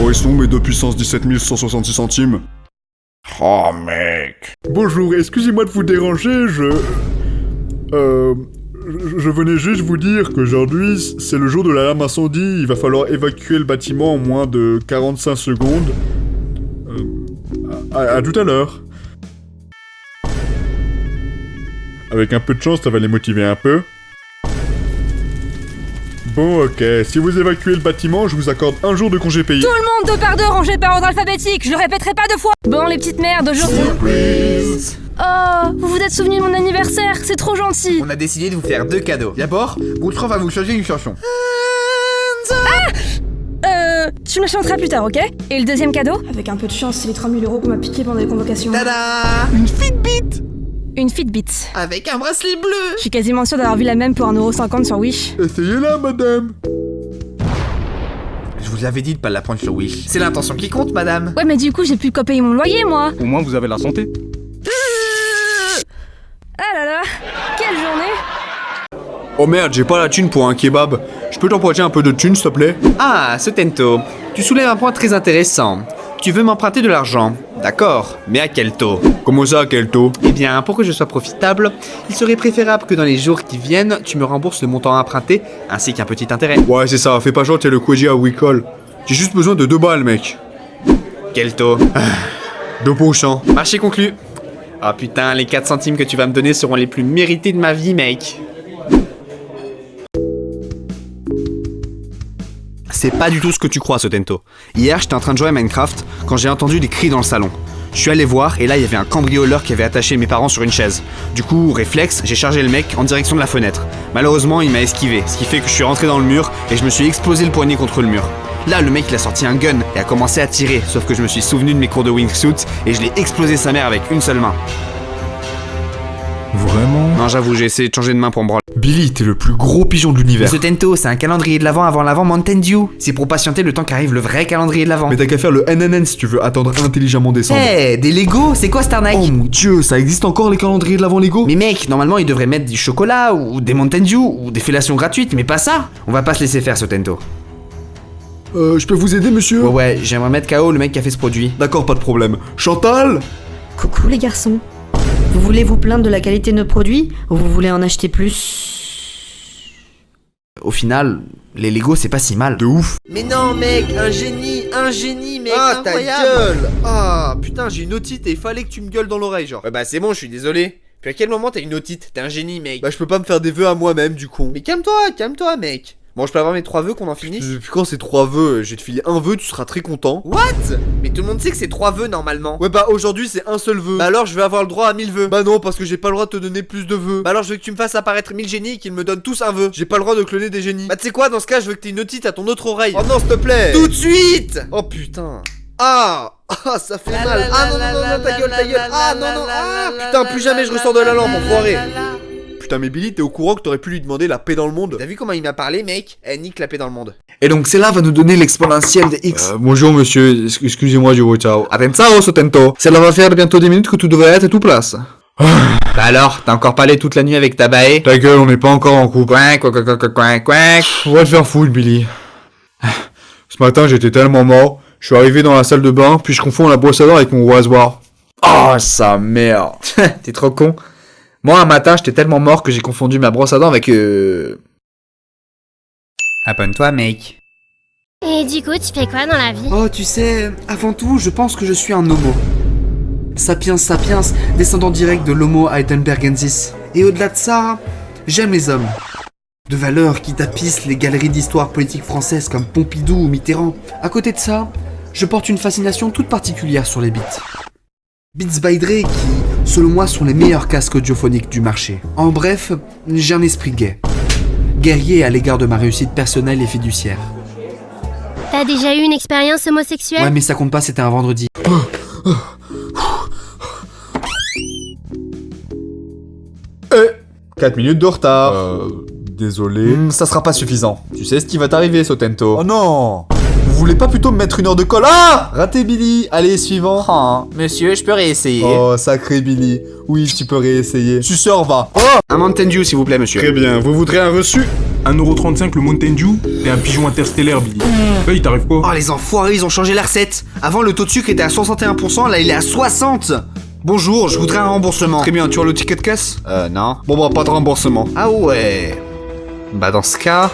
Oh, ils sont mes 2 puissance 17 166 centimes. Oh, mec. Bonjour, excusez-moi de vous déranger, je venais juste vous dire qu'aujourd'hui, c'est le jour de l'alarme incendie, il va falloir évacuer le bâtiment en moins de 45 secondes. À tout à l'heure. Avec un peu de chance, ça va les motiver un peu. Bon, ok, si vous évacuez le bâtiment, je vous accorde 1 jour de congé payé. Tout le monde 2 par 2 rangé par ordre alphabétique, je le répéterai pas 2 fois. Bon, les petites merdes, aujourd'hui... Oh, vous vous êtes souvenu de mon anniversaire, c'est trop gentil. On a décidé de vous faire 2 cadeaux. D'abord, Goutran va vous changer une chanson. Tu me chanteras plus tard, ok? Et le deuxième cadeau? Avec un peu de chance, c'est les 3000 € qu'on m'a piqué pendant les convocations. Tada! Une Fitbit! Une Fitbit. Avec un bracelet bleu. Je suis quasiment sûre d'avoir vu la même pour 1,50 € sur Wish. Essayez-la, madame. Je vous avais dit de pas la prendre sur Wish. C'est l'intention qui compte, madame. Ouais, mais du coup, j'ai plus de quoi payer mon loyer, moi. Au moins, vous avez la santé. Ah là là, quelle journée! Oh merde, j'ai pas la thune pour un kebab. Je peux t'emprunter un peu de thune, s'il te plaît? Ah, Sotento, tu soulèves un point très intéressant. Tu veux m'emprunter de l'argent, d'accord, mais à quel taux? Comment ça, à quel taux? Eh bien, pour que je sois profitable, il serait préférable que dans les jours qui viennent, tu me rembourses le montant emprunté, ainsi qu'un petit intérêt. Ouais, c'est ça, fais pas genre t'es le Koji à Wicol. J'ai juste besoin de 2 balles, mec. Quel taux? 2%. Marché conclu. Ah putain, les 4 centimes que tu vas me donner seront les plus mérités de ma vie, mec. C'est pas du tout ce que tu crois, Sotento. Hier, j'étais en train de jouer à Minecraft quand j'ai entendu des cris dans le salon. Je suis allé voir et là, il y avait un cambrioleur qui avait attaché mes parents sur une chaise. Du coup, réflexe, j'ai chargé le mec en direction de la fenêtre. Malheureusement, il m'a esquivé, ce qui fait que je suis rentré dans le mur et je me suis explosé le poignet contre le mur. Là, le mec, il a sorti un gun et a commencé à tirer, sauf que je me suis souvenu de mes cours de wingsuit et je l'ai explosé sa mère avec une seule main. Vraiment? Non, j'avoue, j'ai essayé de changer de main pour me branler. Billy, t'es le plus gros pigeon de l'univers. Sotento, c'est un calendrier de l'avant avant l'avant Mountain Dew. C'est pour patienter le temps qu'arrive le vrai calendrier de l'avant. Mais t'as qu'à faire le NNN si tu veux attendre intelligemment décembre. Eh, des Lego, c'est quoi cette arnaque? Oh mon dieu, ça existe encore les calendriers de l'avant Lego? Mais mec, normalement ils devraient mettre du chocolat ou des Mountain Dew ou des fellations gratuites, mais pas ça. On va pas se laisser faire, Sotento. Je peux vous aider, monsieur? Ouais, j'aimerais mettre KO le mec qui a fait ce produit. D'accord, pas de problème. Chantal? Coucou les garçons. Vous voulez vous plaindre de la qualité de nos produits ou vous voulez en acheter plus? Au final, les Lego c'est pas si mal. De ouf. Mais non, mec, un génie, mec, Ah, incroyable. ta gueule! Ah, putain, j'ai une otite et il fallait que tu me gueules dans l'oreille, genre. Ouais, bah c'est bon, je suis désolé. Puis à quel moment t'as une otite? T'es un génie, mec. Bah, je peux pas me faire des vœux à moi-même, du con. Mais calme-toi, mec. Bon, je peux avoir mes 3 vœux qu'on en finisse? Depuis quand c'est 3 vœux? Je vais te filer un vœu, tu seras très content. What? Mais tout le monde sait que c'est 3 vœux normalement. Ouais, bah aujourd'hui c'est un seul vœu. Bah alors je vais avoir le droit à 1000 vœux. Bah non, parce que j'ai pas le droit de te donner plus de vœux. Bah alors je veux que tu me fasses apparaître 1000 génies et qu'ils me donnent tous un vœu. J'ai pas le droit de cloner des génies. Bah tu sais quoi, dans ce cas, je veux que t'aies une otite à ton autre oreille. Oh non, s'il te plaît! Tout de suite! Oh putain! Ah! Ah, ça fait mal! Ah non, ta gueule! Ah non! Ah! Putain, plus jamais je ressors de la lampe, enfoiré! Putain, mais Billy, t'es au courant que t'aurais pu lui demander la paix dans le monde? T'as vu comment il m'a parlé, mec? Elle nique la paix dans le monde. Et donc celle-là va nous donner l'exponentielle de X. Bonjour monsieur, excusez-moi du retard. Attention, Sotento. Cela va faire bientôt 10 minutes que tout devrait être tout place. Bah alors, t'as encore parlé toute la nuit avec ta bae? Ta gueule, on n'est pas encore en couple. Coin. On va te faire foutre, Billy. Ce matin, j'étais tellement mort, je suis arrivé dans la salle de bain, puis je confonds la brosse à dents avec mon rasoir. Oh, sa mère. T'es trop con. Moi, un matin, j'étais tellement mort que j'ai confondu ma brosse à dents avec Abonne-toi, mec. Et du coup, tu fais quoi dans la vie? Oh, tu sais, avant tout, je pense que je suis un homo. Sapiens sapiens, descendant direct de l'homo heidelbergensis. Et au-delà de ça, j'aime les hommes. De valeurs qui tapissent les galeries d'histoire politique française comme Pompidou ou Mitterrand. À côté de ça, je porte une fascination toute particulière sur les beats. Beats by Dre qui, selon moi, sont les meilleurs casques audiophoniques du marché. En bref, j'ai un esprit gay. Guerrier à l'égard de ma réussite personnelle et fiduciaire. T'as déjà eu une expérience homosexuelle? Ouais, mais ça compte pas, c'était un vendredi. 4 minutes de retard. Désolé. Ça sera pas suffisant. Tu sais ce qui va t'arriver, Sotento. Oh non! Vous voulez pas plutôt me mettre une heure de colle? Ah! Raté, Billy. Allez, suivant. Oh, monsieur, je peux réessayer. Oh, sacré Billy. Oui, tu peux réessayer. Suceur, va. Oh! Un Mountain Dew, s'il vous plaît, monsieur. Très bien, vous voudrez un reçu? 1,35€ le Mountain Dew? T'es un pigeon interstellaire, Billy. Il t'arrive quoi? Oh, les enfoirés, ils ont changé la recette. Avant, le taux de sucre était à 61%, là, il est à 60%. Bonjour, je voudrais un remboursement. Très bien, tu as le ticket de caisse? Non. Bon, bah, pas de remboursement. Ah ouais. Bah, dans ce cas,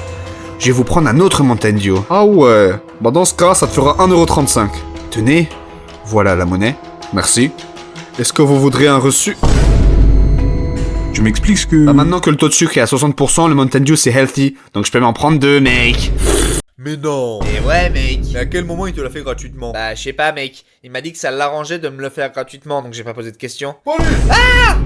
je vais vous prendre un autre Mountain Dew. Ah ouais. Bah, dans ce cas, ça te fera 1,35€. Tenez, voilà la monnaie. Merci. Est-ce que vous voudrez un reçu? Tu m'expliques ce que... Bah, maintenant que le taux de sucre est à 60%, le Mountain Dew c'est healthy, donc je peux m'en prendre 2, mec. Mais non! Et ouais, mec. Mais à quel moment il te l'a fait gratuitement? Bah, je sais pas, mec. Il m'a dit que ça l'arrangeait de me le faire gratuitement, donc j'ai pas posé de questions. Police! Ah!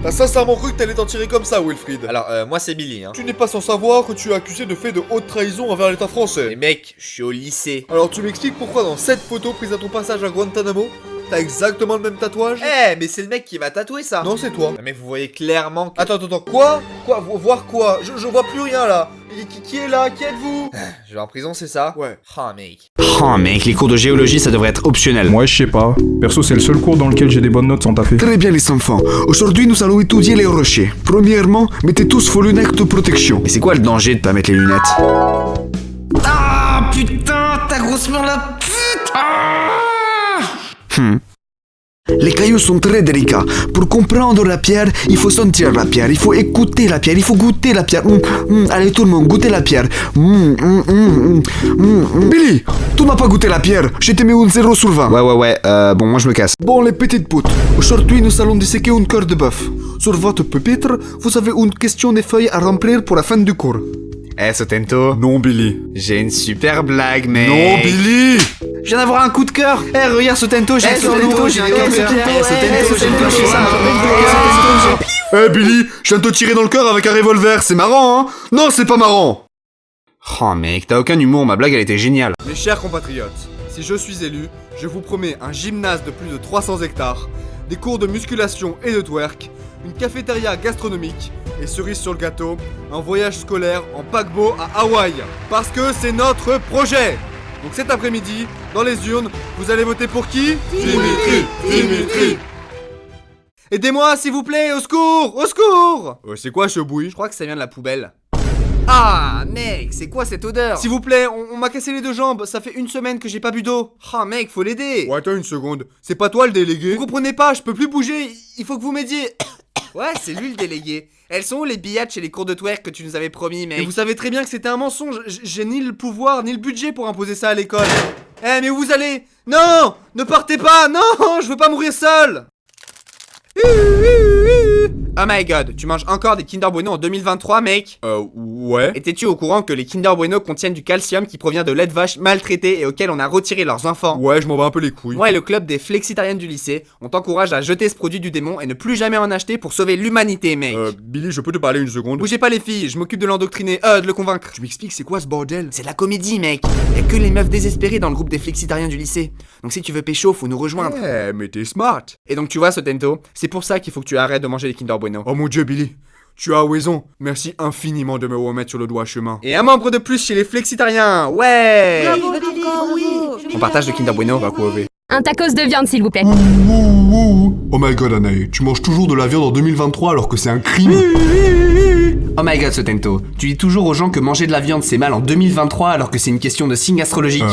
T'as sincèrement cru que t'allais t'en tirer comme ça, Wilfried? Alors, moi c'est Billy, hein. Tu n'es pas sans savoir que tu es accusé de fait de haute trahison envers l'État français. Mais mec, je suis au lycée. Alors tu m'expliques pourquoi dans cette photo prise à ton passage à Guantanamo, t'as exactement le même tatouage? Mais c'est le mec qui m'a tatoué ça. Non, c'est toi. Mais vous voyez clairement que... Attends, quoi? Voir quoi? Je vois plus rien là. Qui est là? Qui êtes-vous? Je vais en prison, c'est ça? Ouais. Oh, mec. Oh, mec, les cours de géologie, ça devrait être optionnel. Moi, je sais pas. Perso, c'est le seul cours dans lequel j'ai des bonnes notes sans taffer. Très bien les enfants, aujourd'hui nous allons étudier les rochers. Premièrement, mettez tous vos lunettes de protection. Mais c'est quoi le danger de pas mettre les lunettes? Ah, putain, ta grosse mère la pute! Les cailloux sont très délicats. Pour comprendre la pierre, il faut sentir la pierre, il faut écouter la pierre, il faut goûter la pierre. Allez tout le monde, goûtez la pierre. Billy, tu n'as pas goûté la pierre, je t'ai mis un 0 sur 20. Ouais, bon, moi je me casse. Bon, les petites poutes, aujourd'hui nous allons disséquer une cœur de bœuf. Sur votre pupitre, vous avez une question des feuilles à remplir pour la fin du cours. Sotento. Non, Billy. J'ai une super blague, mec. Non, Billy! Je viens d'avoir un coup de cœur. Regarde Sotento, j'ai un coup de cœur. J'ai un coup de cœur. Billy, je viens de te tirer dans le cœur avec un revolver, c'est marrant, hein? Non, c'est pas marrant! Oh, mec, t'as aucun humour, ma blague elle était géniale. Mes chers compatriotes, si je suis élu, je vous promets un gymnase de plus de 300 hectares, des cours de musculation et de twerk, une cafétéria gastronomique et cerise sur le gâteau, un voyage scolaire en paquebot à Hawaï. Parce que c'est notre projet. Donc cet après-midi, dans les urnes, vous allez voter pour qui? Dimitri. Aidez-moi s'il vous plaît, au secours! Au secours! C'est quoi ce bruit? Je crois que ça vient de la poubelle. Ah, mec, c'est quoi cette odeur? S'il vous plaît, on m'a cassé les 2 jambes, ça fait 1 semaine que j'ai pas bu d'eau. Ah, mec, faut l'aider. Ouais, attends une seconde. C'est pas toi le délégué? Vous comprenez pas, je peux plus bouger, il faut que vous m'aidiez. Ouais, c'est lui le délégué. Elles sont où les billets chez les cours de twerk que tu nous avais promis, mec? Et vous savez très bien que c'était un mensonge, j'ai ni le pouvoir ni le budget pour imposer ça à l'école. Eh, mais où vous allez? Non! Ne partez pas! Non! Je veux pas mourir seul! Oh my god, tu manges encore des Kinder Bueno en 2023, mec? Ouais. Étais-tu au courant que les Kinder Bueno contiennent du calcium qui provient de lait de vache maltraité et auquel on a retiré leurs enfants? Ouais, je m'en bats un peu les couilles. Moi et le club des flexitariennes du lycée, on t'encourage à jeter ce produit du démon et ne plus jamais en acheter pour sauver l'humanité, mec. Billy, je peux te parler 1 seconde? Bougez pas les filles, je m'occupe de l'endoctriner, de le convaincre. Tu m'expliques c'est quoi ce bordel? C'est de la comédie, mec. Y'a que les meufs désespérées dans le groupe des flexitariens du lycée. Donc si tu veux pécho, faut nous rejoindre. Eh, mais t'es smart. Et donc tu vois, Sotento, c'est pour ça qu'il faut que tu arrêtes de manger les Kinder Bueno. Oh mon dieu, Billy. Tu as raison. Merci infiniment de me remettre sur le droit chemin. Et un membre de plus chez les flexitariens. Ouais. Bravo, Billy, bravo. On partage le Kinder Bueno, va couver. Un tacos de viande, s'il vous plaît. Oh my god, Anaï, tu manges toujours de la viande en 2023 alors que c'est un crime. Oh my god, Sotento, tu dis toujours aux gens que manger de la viande c'est mal en 2023 alors que c'est une question de signe astrologique.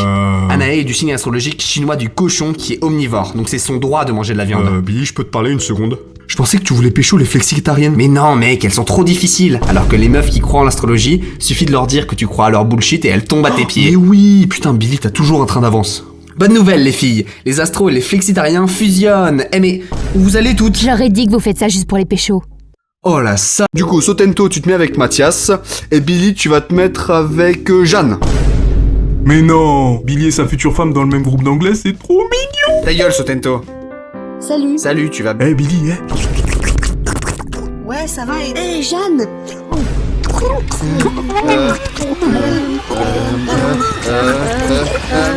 Anae est du signe astrologique chinois du cochon qui est omnivore, donc c'est son droit de manger de la viande. Billy, je peux te parler 1 seconde? Je pensais que tu voulais pécho les flexitariennes. Mais non, mec, elles sont trop difficiles. Alors que les meufs qui croient en l'astrologie, suffit de leur dire que tu crois à leur bullshit et elles tombent à tes pieds. Mais oui, putain, Billy, t'as toujours un train d'avance. Bonne nouvelle, les filles. Les astros et les flexitariens fusionnent. Eh mais, où vous allez toutes? Je leur ai dit que vous faites ça juste pour les péchos. Oh là ça. Du coup, Sotento, tu te mets avec Mathias. Et Billy, tu vas te mettre avec Jeanne. Mais non, Billy et sa future femme dans le même groupe d'anglais, c'est trop mignon. Ta gueule, Sotento. Salut. Salut, tu vas bien? Eh Billy, Ouais, ça va. Eh, Jeanne.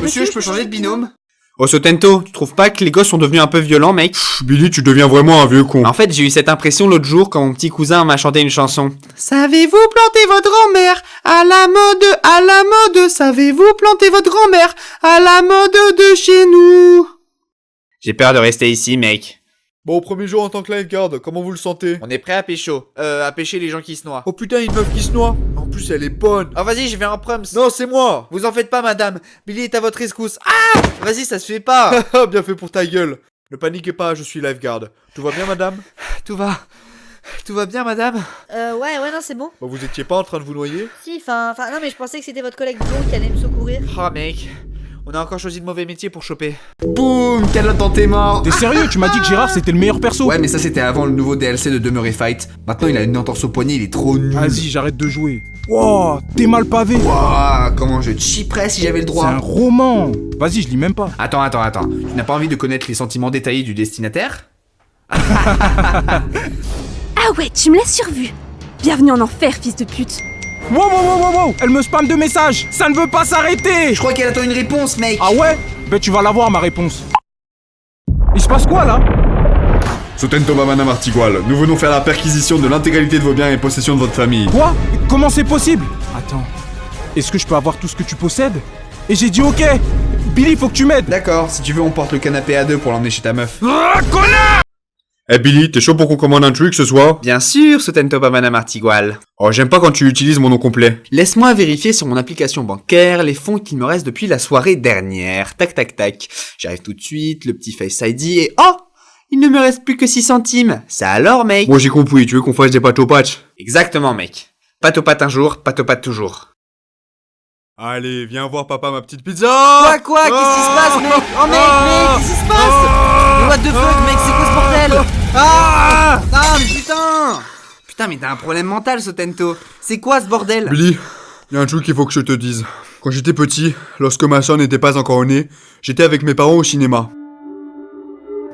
Monsieur, je peux changer de binôme? Oh Sotento, tu trouves pas que les gosses sont devenus un peu violents, mec? Billy, tu deviens vraiment un vieux con. En fait, j'ai eu cette impression l'autre jour quand mon petit cousin m'a chanté une chanson. Savez-vous planter votre grand-mère à la mode, savez-vous planter votre grand-mère à la mode de chez nous? J'ai peur de rester ici, mec. Bon, premier jour en tant que lifeguard, comment vous le sentez? On est prêt à pécho. À pêcher les gens qui se noient. Oh putain, une meuf qui se noie. En plus, elle est bonne. Ah vas-y, je vais en prums. Non, c'est moi. Vous en faites pas, madame. Billy est à votre rescousse. Ah! Vas-y, ça se fait pas. Bien fait pour ta gueule. Ne paniquez pas, je suis lifeguard. Tout va bien, madame? Tout va bien, madame? Ouais, non, c'est bon. Bah, vous étiez pas en train de vous noyer? Si, enfin, non, mais je pensais que c'était votre collègue blond qui allait me secourir. Oh, mec. On a encore choisi de mauvais métier pour choper. Boum, calotte dans tes morts. T'es sérieux? Tu m'as dit que Gérard c'était le meilleur perso. Ouais, mais ça c'était avant le nouveau DLC de Demeurer Fight. Maintenant il a une entorse au poignet, il est trop nul. Vas-y, j'arrête de jouer. Wow, t'es mal pavé. Wow, comment je chipperais si j'avais le droit. C'est un roman. Vas-y, je lis même pas. Attends. Tu n'as pas envie de connaître les sentiments détaillés du destinataire? Ah ouais, tu me l'as survu. Bienvenue en enfer, fils de pute. Wow, elle me spamme de messages. Ça ne veut pas s'arrêter. Je crois qu'elle attend une réponse, mec. Ah ouais? Ben tu vas l'avoir, ma réponse. Il se passe quoi, là? Sotento Mamana Martigual, nous venons faire la perquisition de l'intégralité de vos biens et possessions de votre famille. Quoi? Comment c'est possible? Attends, est-ce que je peux avoir tout ce que tu possèdes? Et j'ai dit ok. Billy, faut que tu m'aides. D'accord, si tu veux on porte le canapé à 2 pour l'emmener chez ta meuf. Ah, connard! Eh Billy, t'es chaud pour qu'on commande un truc ce soir? Bien sûr, Sotento Mamana Martigual. Oh, j'aime pas quand tu utilises mon nom complet. Laisse-moi vérifier sur mon application bancaire les fonds qu'il me reste depuis la soirée dernière. Tac. J'arrive tout de suite, le petit Face ID et... Oh! Il ne me reste plus que 6 centimes. Ça alors, mec? Moi j'ai compris, tu veux qu'on fasse des pâtes aux pâtes? Exactement, mec. Pâte aux pâtes un jour, pâte aux pâtes toujours. Allez, viens voir papa ma petite pizza. Quoi? Qu'est-ce qui se passe, mec? Oh mec, qu'est-ce qui se passe? What the fuck, mec, c'est quoi ce bordel? Ah, mais putain! Putain, mais t'as un problème mental, Sotento. C'est quoi ce bordel? Billy, y a un truc qu'il faut que je te dise. Quand j'étais petit, lorsque ma soeur n'était pas encore née, j'étais avec mes parents au cinéma.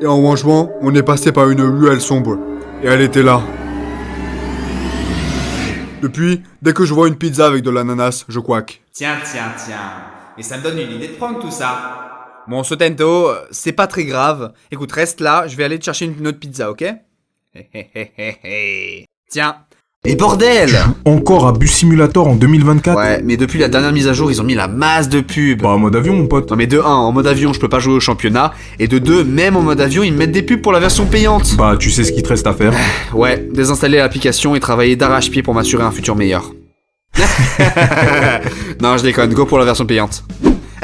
Et en mangeant, on est passé par une ruelle sombre. Et elle était là. Depuis, dès que je vois une pizza avec de l'ananas, je quack. Tiens. Et ça me donne une idée de prendre tout ça. Bon, Sotento, c'est pas très grave. Écoute, reste là, je vais aller te chercher une autre pizza, ok? Tiens. Et bordel! Encore à Bus Simulator en 2024? Ouais, mais depuis la dernière mise à jour, ils ont mis la masse de pubs. Bah, en mode avion, mon pote. Non, mais de 1, en mode avion, je peux pas jouer au championnat. Et de 2, même en mode avion, ils mettent des pubs pour la version payante. Bah, tu sais ce qu'il te reste à faire. Ouais, désinstaller l'application et travailler d'arrache-pied pour m'assurer un futur meilleur. Non, je déconne, go pour la version payante.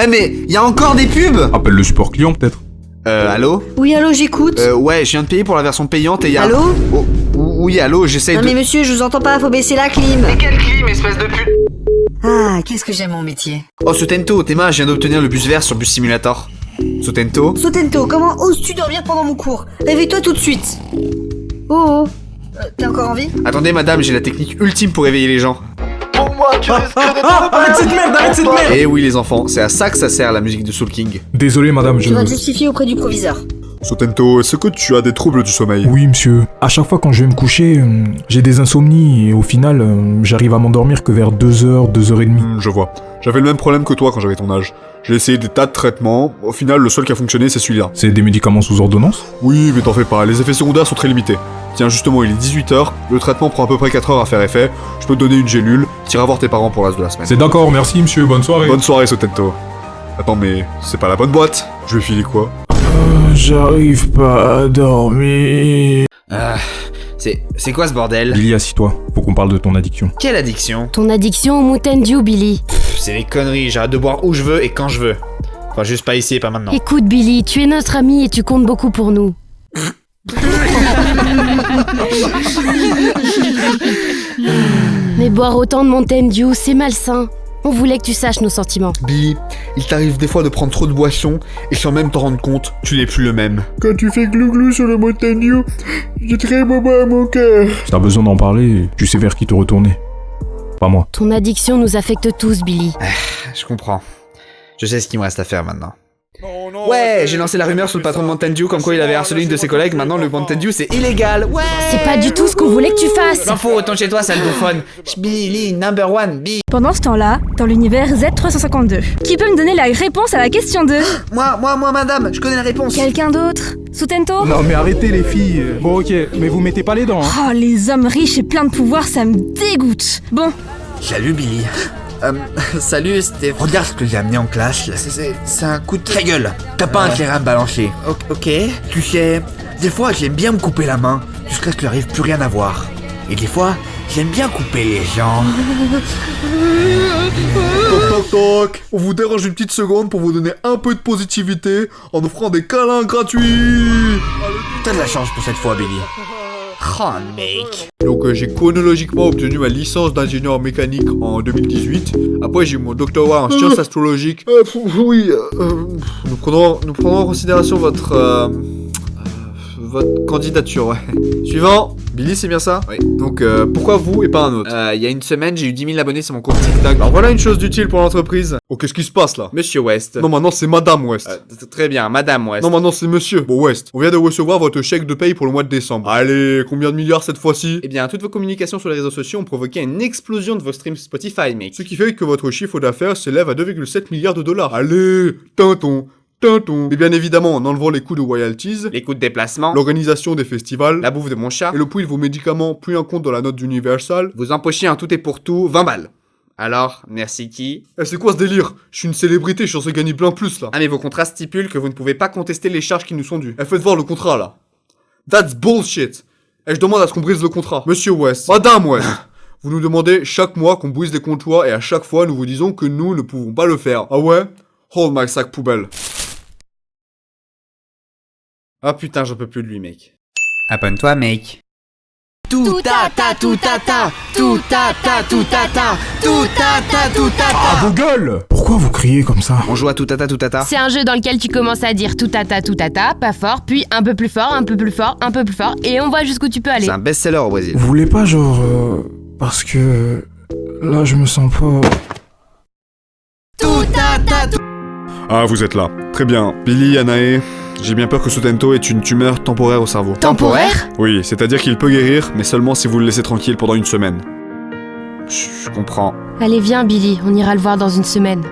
Eh mais, y a encore des pubs? Appelle le support client peut-être. Allô? Oui, allô, j'écoute. Ouais, je viens de payer pour la version payante et y a... Allô? Oh, oui, allô, j'essaye Non de... mais monsieur, je vous entends pas, faut baisser la clim. Mais quelle clim, espèce de pute? Ah, qu'est-ce que j'aime mon métier. Oh, Sotento, Théma, je viens d'obtenir le bus vert sur Bus Simulator. Sotento? Sotento, comment oses-tu dormir pendant mon cours? Réveille-toi tout de suite. Oh, t'as encore envie? Attendez, madame, j'ai la technique ultime pour réveiller les gens. Pour moi, tu risques de... Arrête cette merde, arrête cette merde! Eh oui, les enfants, c'est à ça que ça sert la musique de Soul King. Désolé, madame, je... Tu vas te justifier auprès du proviseur. Sotento, est-ce que tu as des troubles du sommeil? Oui, monsieur. À chaque fois quand je vais me coucher, j'ai des insomnies et au final, j'arrive à m'endormir que vers 2h, 2h30. Je vois. J'avais le même problème que toi quand j'avais ton âge. J'ai essayé des tas de traitements, au final le seul qui a fonctionné c'est celui-là. C'est des médicaments sous ordonnance? Oui, mais t'en fais pas, les effets secondaires sont très limités. Tiens, justement, il est 18h, le traitement prend à peu près 4 heures à faire effet, je peux te donner une gélule, t'iras voir tes parents pour le reste de la semaine. C'est d'accord, merci monsieur, bonne soirée. Bonne soirée, Sotento. Attends, mais c'est pas la bonne boîte. Je vais filer quoi? J'arrive pas à dormir. C'est quoi ce bordel? Billy, assis-toi, faut qu'on parle de ton addiction. Quelle addiction? Ton addiction au Mountain Dew, Billy. C'est des conneries, j'arrête de boire où je veux et quand je veux. Enfin, juste pas ici et pas maintenant. Écoute, Billy, tu es notre ami et tu comptes beaucoup pour nous. Mais boire autant de Mountain Dew, c'est malsain. On voulait que tu saches nos sentiments. Billy, il t'arrive des fois de prendre trop de boissons et sans même t'en rendre compte, tu n'es plus le même. Quand tu fais glouglou sur le Mountain Dew, j'ai très boba à mon cœur. Si t'as besoin d'en parler, tu sais vers qui te retourner. Pas moi. Ton addiction nous affecte tous, Billy. Je comprends. Je sais ce qu'il me reste à faire maintenant. Ouais, j'ai lancé la rumeur sur le patron de Mountain Dew comme quoi il avait harcelé une de ses collègues, maintenant le Mountain Dew c'est illégal. Ouais. C'est pas du tout ce qu'on voulait que tu fasses. L'info, retourne chez toi, sale bouffonne. Billy, number one, B. Pendant ce temps-là, dans l'univers Z352, qui peut me donner la réponse à la question 2? Moi, madame, je connais la réponse. Quelqu'un d'autre? Soutento? Non mais arrêtez les filles. Bon ok, mais vous mettez pas les dents. Hein. Oh, les hommes riches et pleins de pouvoir, ça me dégoûte. Bon. Salut Billy. Salut Steph. Regarde ce que j'ai amené en classe. Là. C'est un coup de ta gueule. T'as pas intérêt à me balancer. Ok. Tu sais, des fois j'aime bien me couper la main jusqu'à ce qu'il n'arrive plus rien à voir. Et des fois, j'aime bien couper les gens. Toc toc toc. On vous dérange une petite seconde pour vous donner un peu de positivité en offrant des câlins gratuits. T'as de la chance pour cette fois, Billy. Oh mec. Donc j'ai chronologiquement obtenu ma licence d'ingénieur mécanique en 2018. Après j'ai eu mon doctorat en sciences astrologiques. Nous prendrons en considération votre candidature, ouais. Suivant. Billy, c'est bien ça? Oui. Donc pourquoi vous et pas un autre? Il y a une semaine, j'ai eu 10 000 abonnés sur mon compte TikTok. Alors voilà une chose d'utile pour l'entreprise. Oh, qu'est-ce qui se passe là? Monsieur West. Non, maintenant c'est Madame West. Très bien, Madame West. Non, maintenant c'est Monsieur. Bon, West, on vient de recevoir votre chèque de paye pour le mois de décembre. Allez, combien de milliards cette fois-ci? Eh bien, toutes vos communications sur les réseaux sociaux ont provoqué une explosion de vos streams Spotify, mec. Ce qui fait que votre chiffre d'affaires s'élève à 2,7 milliards de dollars. Allez, tinton. Mais bien évidemment, en enlevant les coûts de royalties, les coûts de déplacement, l'organisation des festivals, la bouffe de mon chat, et le prix de vos médicaments pris en compte dans la note d'Universal, vous empochez un tout et pour tout 20 balles. Alors, merci qui? C'est quoi ce délire? Je suis une célébrité, je suis censé gagner plein plus là. Ah mais vos contrats stipulent que vous ne pouvez pas contester les charges qui nous sont dues. Faites voir le contrat là. That's bullshit. Je demande à ce qu'on brise le contrat. Monsieur West, Madame West. Vous nous demandez chaque mois qu'on brise des contrats et à chaque fois nous vous disons que nous ne pouvons pas le faire. Ah ouais? Hold my sac poubelle. Ah putain, j'en peux plus de lui, mec. Abonne-toi, mec. Tout tata, tout tata, tout tata, tout tata, tout tata, tout tata. Ah, vos gueules! Pourquoi vous criez comme ça? On joue à tout tata, tout tata. C'est un jeu dans lequel tu commences à dire tout tata, pas fort, puis un peu plus fort, un peu plus fort, un peu plus fort, et on voit jusqu'où tu peux aller. C'est un best-seller au Brésil. Vous voulez pas genre... parce que... là je me sens pas... Tout tata, tout... Ah, vous êtes là. Très bien. Billy, Anae... J'ai bien peur que Sotento ait une tumeur temporaire au cerveau. Temporaire? Oui, c'est-à-dire qu'il peut guérir, mais seulement si vous le laissez tranquille pendant une semaine. Je comprends. Allez, viens, Billy, on ira le voir dans une semaine.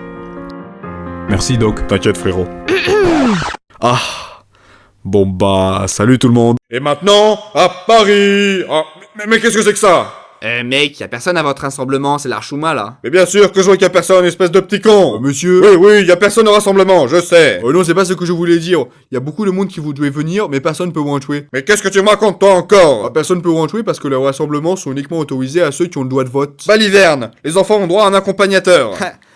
Merci, Doc. T'inquiète, frérot. Ah. Bon bah, salut tout le monde. Et maintenant, à Paris. Ah, mais qu'est-ce que c'est que ça? Mec, y a personne à votre rassemblement, c'est l'Archouma là. Mais bien sûr que je vois qu'il y a personne, espèce de petit con. Monsieur... Oui, y a personne au rassemblement, je sais. Oh non, c'est pas ce que je voulais dire. Il y a beaucoup de monde qui voudrait venir, mais personne peut en jouer. Mais qu'est-ce que tu me racontes toi encore? Personne peut en jouer parce que les rassemblements sont uniquement autorisés à ceux qui ont le droit de vote. Baliverne, les enfants ont droit à un accompagnateur.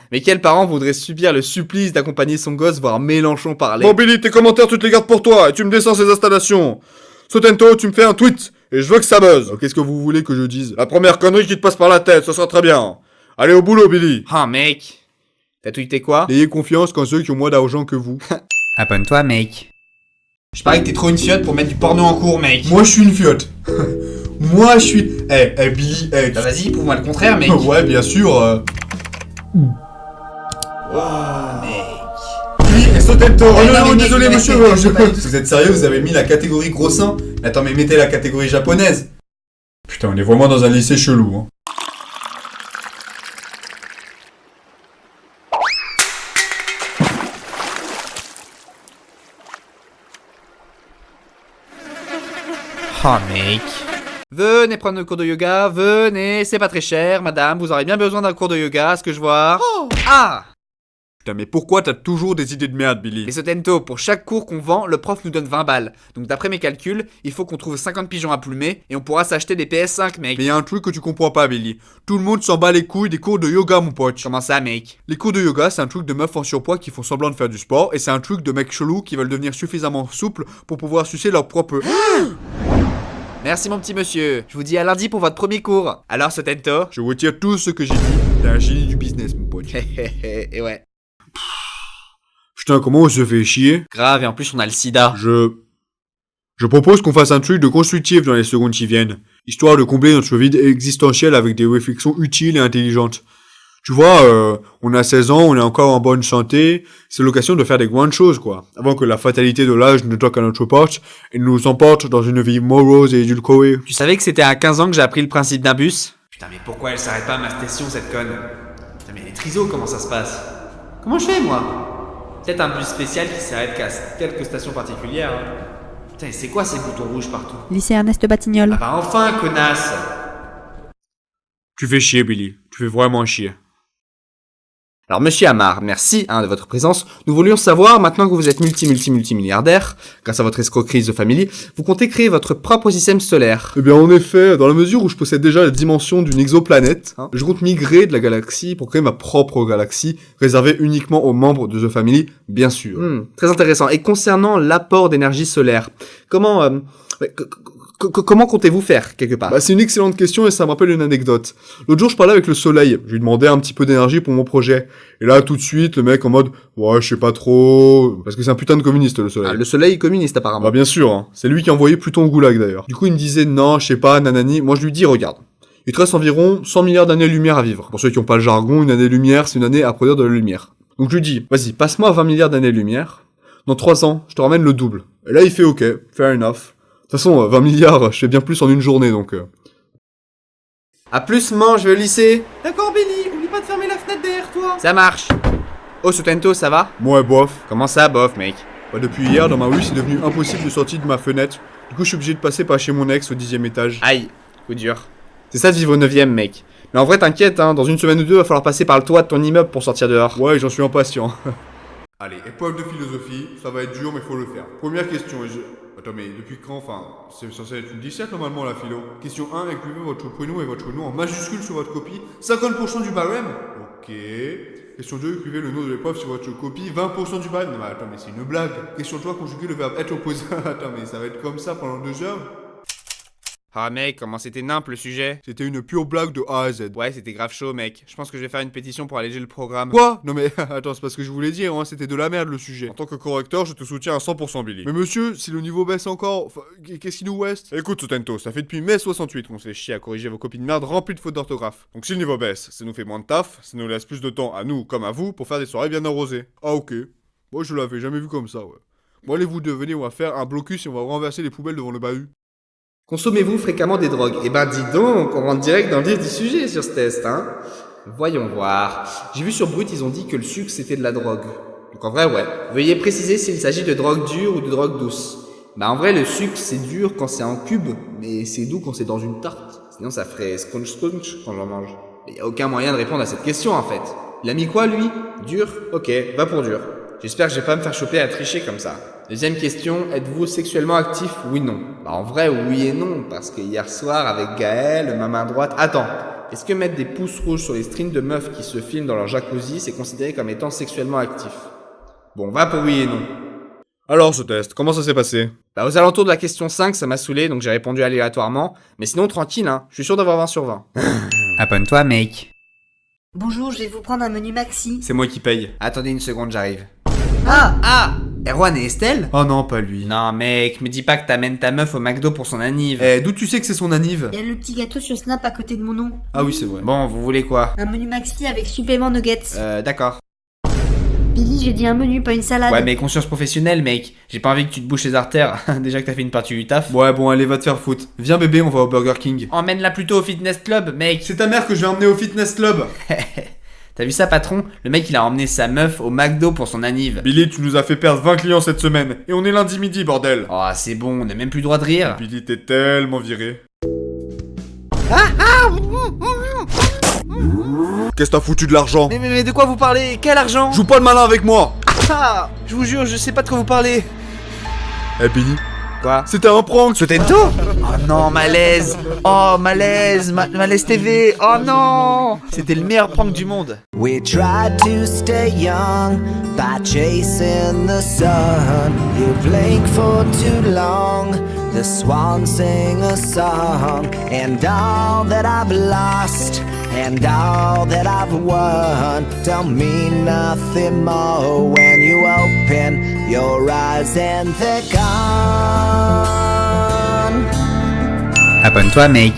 Mais quel parent voudrait subir le supplice d'accompagner son gosse voir Mélenchon parler? Bon Billy, tes commentaires tu te les gardes pour toi et tu me descends ces installations. Sotento, tu me fais un tweet et je veux que ça buzz. Qu'est-ce que vous voulez que je dise? La première connerie qui te passe par la tête, ce sera très bien. Allez au boulot Billy. Ah mec, t'as tweeté quoi? Ayez confiance qu'en ceux qui ont moins d'argent que vous. Abonne-toi mec. Je parie que t'es trop une fiotte pour mettre du porno en cours mec. Moi je suis une fiotte. Moi je suis... Billy, Bah vas-y, prouve-moi le contraire mec. Ouais, bien sûr. Mec. Billy, Sotento, non, désolé mec, monsieur. mec, Vous êtes sérieux, vous avez mis la catégorie gros seins? Attends, mais mettez la catégorie japonaise. Putain, on est vraiment dans un lycée chelou, hein. Oh mec. Venez prendre le cours de yoga, venez, c'est pas très cher, madame, vous aurez bien besoin d'un cours de yoga, à ce que je vois. Oh. Ah! Putain, mais pourquoi t'as toujours des idées de merde, Billy? Mais Sotento, pour chaque cours qu'on vend, le prof nous donne 20 balles. Donc d'après mes calculs, il faut qu'on trouve 50 pigeons à plumer et on pourra s'acheter des PS5, mec. Mais y a un truc que tu comprends pas, Billy. Tout le monde s'en bat les couilles des cours de yoga, mon pote. Comment ça, mec? Les cours de yoga, c'est un truc de meufs en surpoids qui font semblant de faire du sport, et c'est un truc de mecs chelous qui veulent devenir suffisamment souples pour pouvoir sucer leur propre... Merci mon petit monsieur. Je vous dis à lundi pour votre premier cours. Alors Sotento? Je retire tout ce que j'ai dit. T'es un génie du business, mon pote. Et ouais. Putain, comment on se fait chier? Grave, et en plus on a le sida. Je propose qu'on fasse un truc de constructif dans les secondes qui viennent, histoire de combler notre vide existentiel avec des réflexions utiles et intelligentes. Tu vois, on a 16 ans, on est encore en bonne santé, c'est l'occasion de faire des grandes choses, quoi. Avant que la fatalité de l'âge ne toque à notre porte et nous emporte dans une vie morose et édulcorée. Tu savais que c'était à 15 ans que j'ai appris le principe d'un bus? Putain, mais pourquoi elle s'arrête pas à ma station, cette conne? Putain, mais les trisos, comment ça se passe? Comment je fais, moi? Peut-être un bus spécial qui s'arrête qu'à quelques stations particulières. Hein. Putain, et c'est quoi ces boutons rouges partout? Lycée Ernest Batignolles. Ah bah enfin, connasse! Tu fais chier, Billy. Tu fais vraiment chier. Alors monsieur Amar, merci de votre présence. Nous voulions savoir, maintenant que vous êtes multimilliardaire, grâce à votre escroquerie de famille, vous comptez créer votre propre système solaire. Eh bien en effet, dans la mesure où je possède déjà la dimension d'une exoplanète, je compte migrer de la galaxie pour créer ma propre galaxie, réservée uniquement aux membres de The Family, bien sûr. Très intéressant. Et concernant l'apport d'énergie solaire, comment comptez-vous faire, quelque part? Bah, c'est une excellente question et ça me rappelle une anecdote. L'autre jour, je parlais avec le soleil. Je lui demandais un petit peu d'énergie pour mon projet. Et là, tout de suite, le mec en mode, ouais, je sais pas trop. Parce que c'est un putain de communiste, le soleil. Ah, le soleil communiste, apparemment. Bah, bien sûr, hein. C'est lui qui a envoyé Pluton au goulag, d'ailleurs. Du coup, il me disait, non, je sais pas, nanani. Moi, je lui dis, regarde. Il te reste environ 100 milliards d'années-lumière à vivre. Pour ceux qui ont pas le jargon, une année-lumière, c'est une année à produire de la lumière. Donc, je lui dis, vas-y, passe-moi 20 milliards d'années-lumière. Dans 3 ans, je te ramène le double. Et là, il fait, ok, fair enough. De toute façon, 20 milliards, je fais bien plus en une journée, donc... À plus, man, je vais au lycée. D'accord, Billy, oublie pas de fermer la fenêtre derrière toi. Ça marche. Oh, Sotento, ça va? Ouais, bof. Comment ça, bof, mec? Bah, depuis hier, dans ma rue, c'est devenu impossible de sortir de ma fenêtre. Du coup, je suis obligé de passer par chez mon ex au 10e étage. Aïe, coup dur. C'est ça de vivre au 9e, mec. Mais en vrai, t'inquiète, hein, dans une semaine ou deux, va falloir passer par le toit de ton immeuble pour sortir dehors. Ouais, j'en suis impatient. Allez, épreuve de philosophie, ça va être dur, mais faut le faire. Première question, Attends, mais depuis quand, enfin, c'est censé être une 17 normalement la philo. Question 1, écrivez votre prénom et votre nom en majuscule sur votre copie, 50% du barème. Ok. Question 2, écrivez le nom de l'épreuve sur votre copie, 20% du barème. Non mais attends, mais c'est une blague. Question 3, conjuguez le verbe être au présent. Attends, mais ça va être comme ça pendant 2 heures. Ah mec, comment c'était nimp le sujet? C'était une pure blague de A à Z. Ouais, c'était grave chaud mec. Je pense que je vais faire une pétition pour alléger le programme. Quoi? Non mais attends, c'est pas ce que je voulais dire, hein, c'était de la merde le sujet. En tant que correcteur, je te soutiens à 100% Billy. Mais monsieur, si le niveau baisse encore, qu'est-ce qui nous reste? Écoute Sotento, ça fait depuis mai 68 qu'on se fait chier à corriger vos copies de merde remplies de fautes d'orthographe. Donc si le niveau baisse, ça nous fait moins de taf, ça nous laisse plus de temps à nous comme à vous pour faire des soirées bien arrosées. Ah ok. Moi je l'avais jamais vu comme ça, ouais. Bon allez vous deux, venez, on va faire un blocus et on va renverser les poubelles devant le bahut. Consommez-vous fréquemment des drogues? Eh ben dis donc, on rentre direct dans le vif du sujet sur ce test, hein. Voyons voir. J'ai vu sur Brut, ils ont dit que le sucre c'était de la drogue. Donc en vrai, ouais. Veuillez préciser s'il s'agit de drogue dure ou de drogue douce. Bah en vrai, le sucre c'est dur quand c'est en cube, mais c'est doux quand c'est dans une tarte. Ce Sinon ça ferait scrunch quand j'en mange. Mais y a aucun moyen de répondre à cette question en fait. Il a mis quoi lui? Dur? Ok, va pour dur. J'espère que je vais pas me faire choper à tricher comme ça. Deuxième question, êtes-vous sexuellement actif? Oui, non. Bah en vrai, oui et non, parce que hier soir avec Gaël, ma main droite... Attends, est-ce que mettre des pouces rouges sur les strings de meufs qui se filment dans leur jacuzzi, c'est considéré comme étant sexuellement actif? Bon, va pour oui et non. Alors ce test, comment ça s'est passé? Bah aux alentours de la question 5, ça m'a saoulé, donc j'ai répondu aléatoirement. Mais sinon, tranquille, hein, je suis sûr d'avoir 20 sur 20. Abonne-toi, mec. Bonjour, je vais vous prendre un menu maxi. C'est moi qui paye. Attendez une seconde, j'arrive. Ah Erwan et Estelle? Oh non, pas lui. Non mec, me dis pas que t'amènes ta meuf au McDo pour son anniv. D'où tu sais que c'est son anniv? Il y a le petit gâteau sur Snap à côté de mon nom. Ah oui, c'est vrai. Bon, vous voulez quoi? Un menu maxi avec supplément nuggets. D'accord. Billy, j'ai dit un menu, pas une salade. Ouais, mais conscience professionnelle, mec. J'ai pas envie que tu te bouches les artères. Déjà que t'as fait une partie du taf. Ouais, bon, allez, va te faire foutre. Viens bébé, on va au Burger King. Emmène-la plutôt au fitness club, mec. C'est ta mère que je vais emmener au fitness club. T'as vu ça, patron? Le mec, il a emmené sa meuf au McDo pour son anniv. Billy, tu nous as fait perdre 20 clients cette semaine. Et on est lundi midi, bordel. Oh, c'est bon, on a même plus le droit de rire. Billy, t'es tellement viré. Qu'est-ce que t'as foutu de l'argent? Mais de quoi vous parlez? Quel argent? Joue pas le malin avec moi. Ah, je vous jure, je sais pas de quoi vous parlez. Eh Billy. Quoi? C'était un prank. Ce Tento? Oh non, malaise. Oh, malaise. Malaise TV. Oh non. C'était le meilleur prank du monde. We tried to stay young by chasing the sun. You blink for too long. The swans sing a song. And all that I've lost and all that I've won don't mean nothing more when you open your eyes and they're gone. Abonne-toi, mec.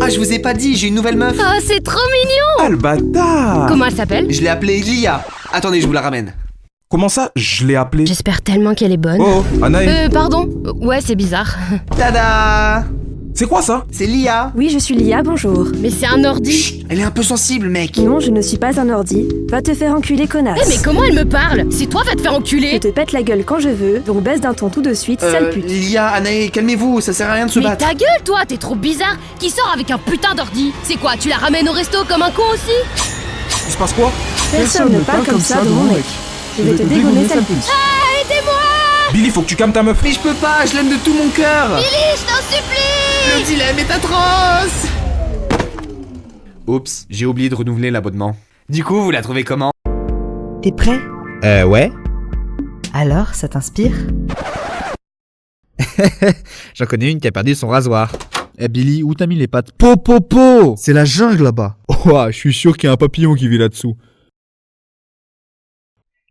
Ah, je vous ai pas dit, j'ai une nouvelle meuf. Oh, c'est trop mignon! Ah, le bâtard! Comment elle s'appelle? Je l'ai appelée Lia. Attendez, je vous la ramène. Comment ça, je l'ai appelée? J'espère tellement qu'elle est bonne. Oh, Anaï. Pardon? Ouais, c'est bizarre. Tada! C'est quoi ça? C'est Lia. Oui, je suis Lia, bonjour. Mais c'est un ordi. Chut, elle est un peu sensible, mec. Non, je ne suis pas un ordi. Va te faire enculer, connasse. Mais comment elle me parle? C'est toi, va te faire enculer. Je te pète la gueule quand je veux, donc baisse d'un ton tout de suite, sale pute. Lia, Anaï, calmez-vous, ça sert à rien de se battre. Mais ta gueule, toi, t'es trop bizarre. Qui sort avec un putain d'ordi? C'est quoi, tu la ramènes au resto comme un con aussi? Il se passe quoi? Personne ne parle comme ça de mon mec. Je vais te dégonner, sale pute. Ah, aidez-moi! Billy, faut que tu calmes ta meuf. Mais je peux pas, je l'aime de tout mon cœur. Billy, je t'en supplie! Le dilemme est atroce. Oups, j'ai oublié de renouveler l'abonnement. Du coup, vous la trouvez comment? T'es prêt? Ouais. Alors, ça t'inspire? J'en connais une qui a perdu son rasoir. Eh Billy, où t'as mis les pattes? Po! C'est la jungle là-bas. Oh, je suis sûr qu'il y a un papillon qui vit là-dessous.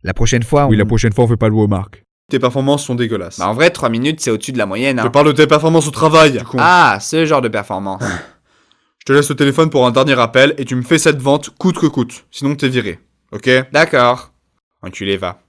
La prochaine fois, Oui, la prochaine fois, on fait pas le remarque. Tes performances sont dégueulasses. Bah en vrai, 3 minutes, c'est au-dessus de la moyenne, hein. Je parle de tes performances au travail. Ah, ce genre de performance. Je te laisse le téléphone pour un dernier appel et tu me fais cette vente coûte que coûte. Sinon t'es viré. Ok? D'accord. Enculé, va.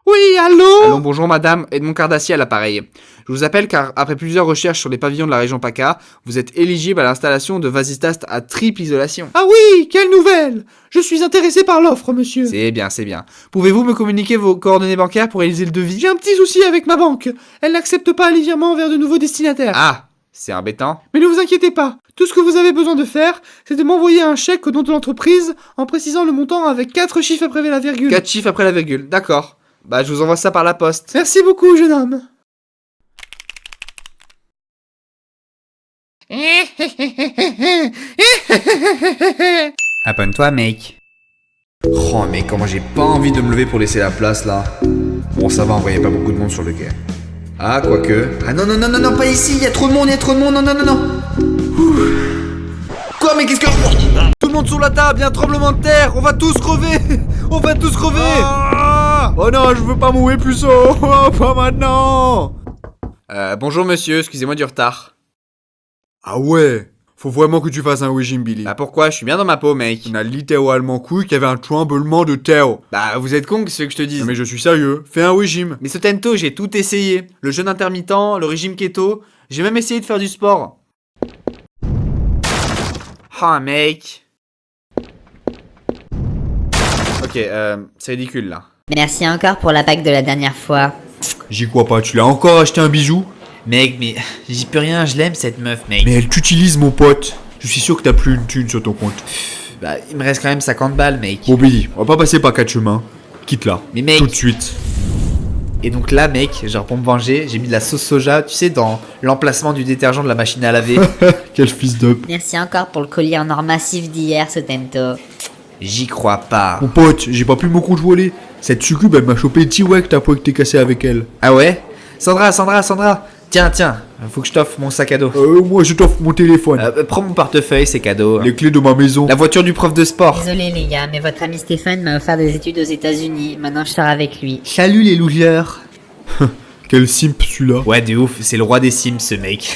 Oui, allô? Allô, bonjour madame, Edmond Cardassier à l'appareil. Je vous appelle car, après plusieurs recherches sur les pavillons de la région PACA, vous êtes éligible à l'installation de vasistas à triple isolation. Ah oui, quelle nouvelle! Je suis intéressé par l'offre, monsieur. C'est bien, c'est bien. Pouvez-vous me communiquer vos coordonnées bancaires pour réaliser le devis? J'ai un petit souci avec ma banque. Elle n'accepte pas les virements vers de nouveaux destinataires. Ah, c'est embêtant. Mais ne vous inquiétez pas. Tout ce que vous avez besoin de faire, c'est de m'envoyer un chèque au nom de l'entreprise en précisant le montant avec 4 chiffres après la virgule. 4 chiffres après la virgule, d'accord. Bah, je vous envoie ça par la poste. Merci beaucoup, jeune homme. Abonne-toi, mec. Oh, mais comment j'ai pas envie de me lever pour laisser la place, là. Bon, ça va, on voyait pas beaucoup de monde sur le quai. Ah, quoique... Ah non, pas ici, il y a trop de monde, non. Quoi, mais qu'est-ce que... Tout le monde sur la table, il y a un tremblement de terre, on va tous crever. Oh non, je veux pas mourir plus haut. Pas maintenant. Bonjour monsieur, excusez-moi du retard. Ah ouais, faut vraiment que tu fasses un régime, Billy. Bah pourquoi? Je suis bien dans ma peau, mec. On a littéralement cru qu'il y avait un tremblement de terre. Bah vous êtes con, qu'est-ce que je te dis? Non, mais je suis sérieux, fais un régime. Mais ce Tento, j'ai tout essayé. Le jeûne intermittent, le régime keto, j'ai même essayé de faire du sport. Ah mec. Ok, c'est ridicule là. Merci encore pour la bague de la dernière fois. J'y crois pas, tu l'as encore acheté un bijou? Mec, mais j'y peux rien, je l'aime cette meuf, mec. Mais elle t'utilise, mon pote. Je suis sûr que t'as plus une thune sur ton compte. Bah, il me reste quand même 50 balles, mec. Bon, Billy, on va pas passer par 4 chemins. Quitte-la. Mais mec... Tout de suite. Et donc là, mec, genre pour me venger, j'ai mis de la sauce soja, tu sais, dans l'emplacement du détergent de la machine à laver. Quel fils d'up. Merci encore pour le collier en or massif d'hier, ce Tento. J'y crois pas. Mon pote, j'ai pas pu mon compte voler. Cette succube, elle m'a chopé T-Wack, t'as pas que t'es cassé avec elle. Ah ouais? Sandra, tiens, faut que je t'offre mon sac à dos. Moi je t'offre mon téléphone. Prends mon portefeuille, c'est cadeau. Les clés de ma maison. La voiture du prof de sport. Désolé les gars, mais votre ami Stéphane m'a offert des études aux États-Unis. Maintenant je sors avec lui. Salut les losers. Quel simp celui-là. Ouais, de ouf, c'est le roi des Sims ce mec.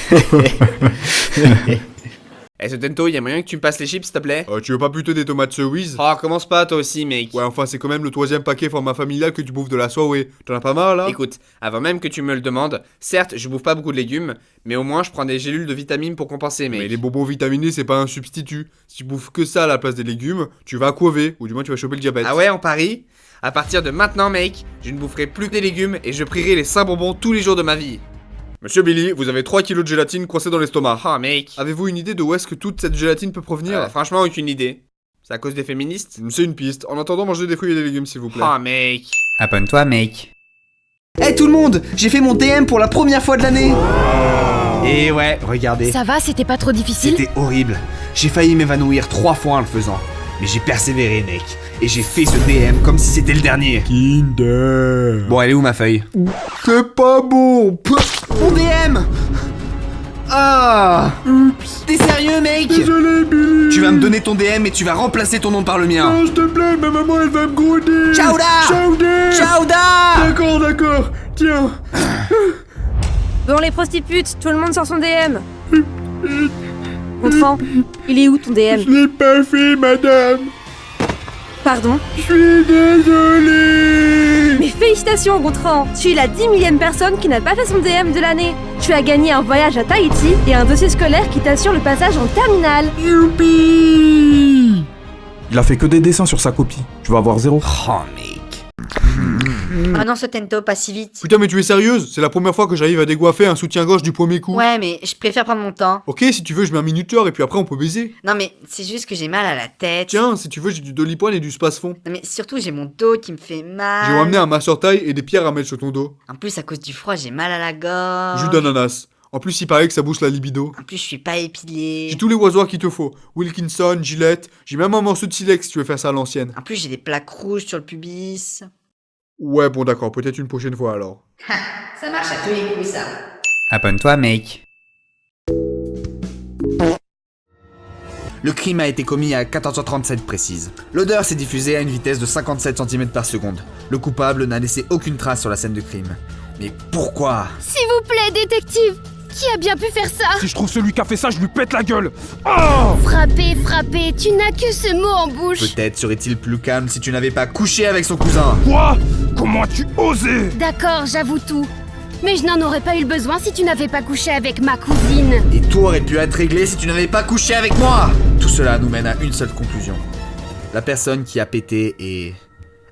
Eh, ce Tento, y'a moyen que tu me passes les chips, s'il te plaît? Tu veux pas plutôt des tomates cerises? Oh, commence pas toi aussi, mec. Ouais, enfin, c'est quand même le 3ème paquet format familial que tu bouffes de la soirée. T'en as pas marre, là? Écoute, avant même que tu me le demandes, certes, je bouffe pas beaucoup de légumes, mais au moins je prends des gélules de vitamines pour compenser, mec. Mais les bonbons vitaminés, c'est pas un substitut. Si tu bouffes que ça à la place des légumes, tu vas couver, ou du moins tu vas choper le diabète. Ah ouais, on parie? À partir de maintenant, mec, je ne boufferai plus que des légumes et je prierai les saints bonbons tous les jours de ma vie. Monsieur Billy, vous avez 3 kilos de gélatine coincée dans l'estomac. Oh mec. Avez-vous une idée de où est-ce que toute cette gélatine peut provenir? Franchement, aucune idée. C'est à cause des féministes? C'est une piste. En attendant, mangez des fruits et des légumes, s'il vous plaît. Oh mec. Abonne-toi, mec. Hey tout le monde, j'ai fait mon DM pour la première fois de l'année. Et ouais, regardez. Ça va, c'était pas trop difficile? C'était horrible. J'ai failli m'évanouir 3 fois en le faisant. Mais j'ai persévéré, mec. Et j'ai fait ce DM comme si c'était le dernier. Kinder. Bon, elle est où ma feuille? C'est pas bon. Mon DM. Ah. T'es sérieux, mec? Désolé, Billy. Tu vas me donner ton DM et tu vas remplacer ton nom par le mien. Non, s'il te plaît, ma maman, elle va me gronder. Chauda. D'accord. Tiens. Bon les prostitutes, tout le monde sort son DM. Gontran, il est où ton DM? Je l'ai pas fait, madame. Pardon? Je suis désolé. Mais félicitations Gontran, tu es la 10 000e personne qui n'a pas fait son DM de l'année. Tu as gagné un voyage à Tahiti et un dossier scolaire qui t'assure le passage en terminale. Youpi. Il a fait que des dessins sur sa copie. Tu vas avoir 0. Oh mec. Ah non, ce Tento, pas si vite. Putain, mais tu es sérieuse? C'est la première fois que j'arrive à dégoiffer un soutien-gorge du premier coup. Ouais, mais je préfère prendre mon temps. Ok, si tu veux, je mets un minuteur et puis après on peut baiser. Non, mais c'est juste que j'ai mal à la tête. Tiens, si tu veux, j'ai du doliprane et du spasfon. Non, mais surtout, j'ai mon dos qui me fait mal. J'ai ramené un masseur-taille et des pierres à mettre sur ton dos. En plus, à cause du froid, j'ai mal à la gorge. Jus d'ananas. En plus, il paraît que ça booste la libido. En plus, je suis pas épilée. J'ai tous les oiseaux qu'il te faut. Wilkinson, Gillette. J'ai même un morceau de silex si tu veux faire ça à l'ancienne. En plus, j'ai des plaques rouges sur le pubis. Ouais, bon d'accord, peut-être une prochaine fois alors. Ça marche à tous les coups, ça. Abonne-toi, mec. Le crime a été commis à 14h37 précise. L'odeur s'est diffusée à une vitesse de 57 cm par seconde. Le coupable n'a laissé aucune trace sur la scène de crime. Mais pourquoi? S'il vous plaît, détective! Qui a bien pu faire ça? Si je trouve celui qui a fait ça, je lui pète la gueule. Oh! Frapper, tu n'as que ce mot en bouche. Peut-être serait-il plus calme si tu n'avais pas couché avec son cousin. Quoi? Comment as-tu osé? D'accord, j'avoue tout. Mais je n'en aurais pas eu le besoin si tu n'avais pas couché avec ma cousine. Et tout aurait pu être réglé si tu n'avais pas couché avec moi. Tout cela nous mène à une seule conclusion. La personne qui a pété est...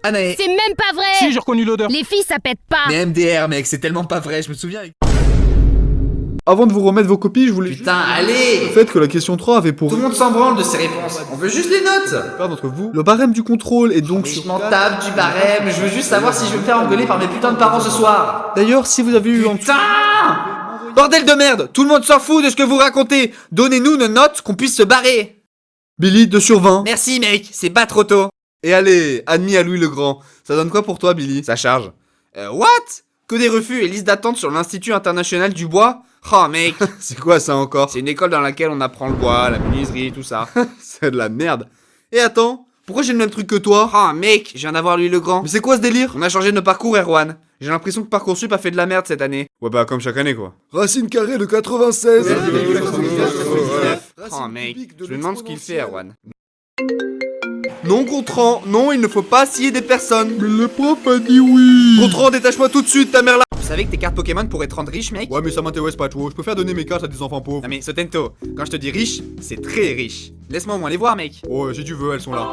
Anaé. C'est même pas vrai! Si, j'ai reconnu l'odeur. Les filles, ça pète pas! Mais MDR, mec, c'est tellement pas vrai, je me souviens... Avant de vous remettre vos copies, je voulais... Putain, allez! Le fait que la question 3 avait pour... Tout le monde s'en branle de ces réponses. On veut juste les notes! Père d'entre vous, le barème du contrôle est donc... Mais je m'en tape du barème, je veux juste savoir si je vais me faire engueuler par mes putains de parents ce soir! D'ailleurs, si vous avez eu... Putain! Bordel de merde! Tout le monde s'en fout de ce que vous racontez! Donnez-nous nos notes qu'on puisse se barrer! Billy, 2 sur 20. Merci mec, c'est pas trop tôt! Et allez, admis à Louis le Grand. Ça donne quoi pour toi, Billy? Ça charge. What? Que des refus et listes d'attente sur l'Institut International du Bois? Oh mec! C'est quoi ça encore? C'est une école dans laquelle on apprend le bois, la menuiserie, tout ça. C'est de la merde. Et attends, pourquoi j'ai le même truc que toi? Oh mec, je viens d'avoir Louis le Grand. Mais c'est quoi ce délire? On a changé de parcours, Erwan. J'ai l'impression que Parcoursup a fait de la merde cette année. Ouais bah comme chaque année quoi. Racine carrée de 96. Oh mec, je me demande ce qu'il fait, Erwan. Non, Gontran, non, il ne faut pas scier des personnes. Mais le prof a dit oui. Gontran, détache-moi tout de suite, ta mère là. Tu savais que tes cartes Pokémon pourraient te rendre riche, mec? Ouais, mais ça m'intéresse pas trop. Je préfère donner mes cartes à des enfants pauvres. Non mais Sotento, quand je te dis riche, c'est très riche. Laisse-moi au moins les voir, mec. Oh, si tu veux, elles sont là.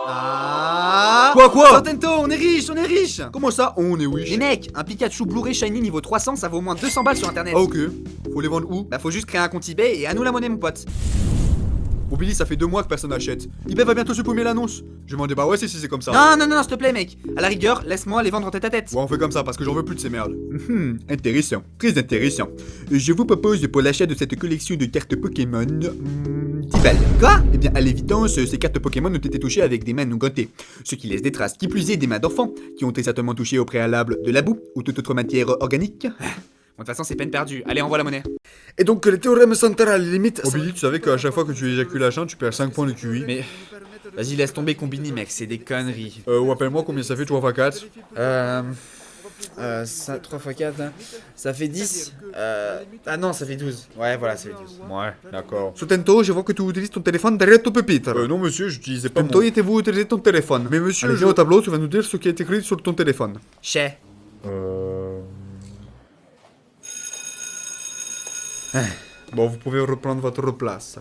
Ah. Ah. Quoi Sotento, on est riche. Comment ça, on est wish? Les mecs, un Pikachu Blu-ray Shiny niveau 300, ça vaut au moins 200 balles sur internet. Ah ok. Faut les vendre où? Bah faut juste créer un compte eBay et à nous la monnaie mon pote. Bon Billy, ça fait 2 mois que personne n'achète. eBay va bientôt supprimer l'annonce. Je m'en débarrasser si c'est comme ça. Non, s'il te plaît mec. À la rigueur, laisse-moi les vendre en tête à tête. Ouais, on fait comme ça parce que j'en veux plus de ces merdes. Intéressant, très intéressant. Je vous propose pour l'achat de cette collection de cartes Pokémon 10 balles. Quoi? Eh bien, à l'évidence, ces cartes Pokémon ont été touchées avec des mains non gantées, ce qui laisse des traces, qui plus est des mains d'enfants, qui ont très certainement touché au préalable de la boue ou toute autre matière organique. Bon, de toute façon, c'est peine perdue. Allez, envoie la monnaie. Et donc, le théorème central, limite. Oh Billy, tu savais qu'à chaque fois que tu éjacules à chien, tu perds 5 points de QI. Mais. Vas-y, laisse tomber Combini, mec, c'est des conneries. Ou appelle-moi combien ça fait 3 x 4. 3 x 4, hein. Ça fait 10. Ah non, ça fait 12. Ouais, voilà, ça fait 12. Ouais, d'accord. Sotento, je vois que tu utilises ton téléphone derrière ton pupitre. Non monsieur, j'utilisais pas Sotento, vous utiliser ton téléphone. Mais monsieur, allez, viens au tableau, tu vas nous dire ce qui est écrit sur ton téléphone. Chez. Bon, vous pouvez reprendre votre place.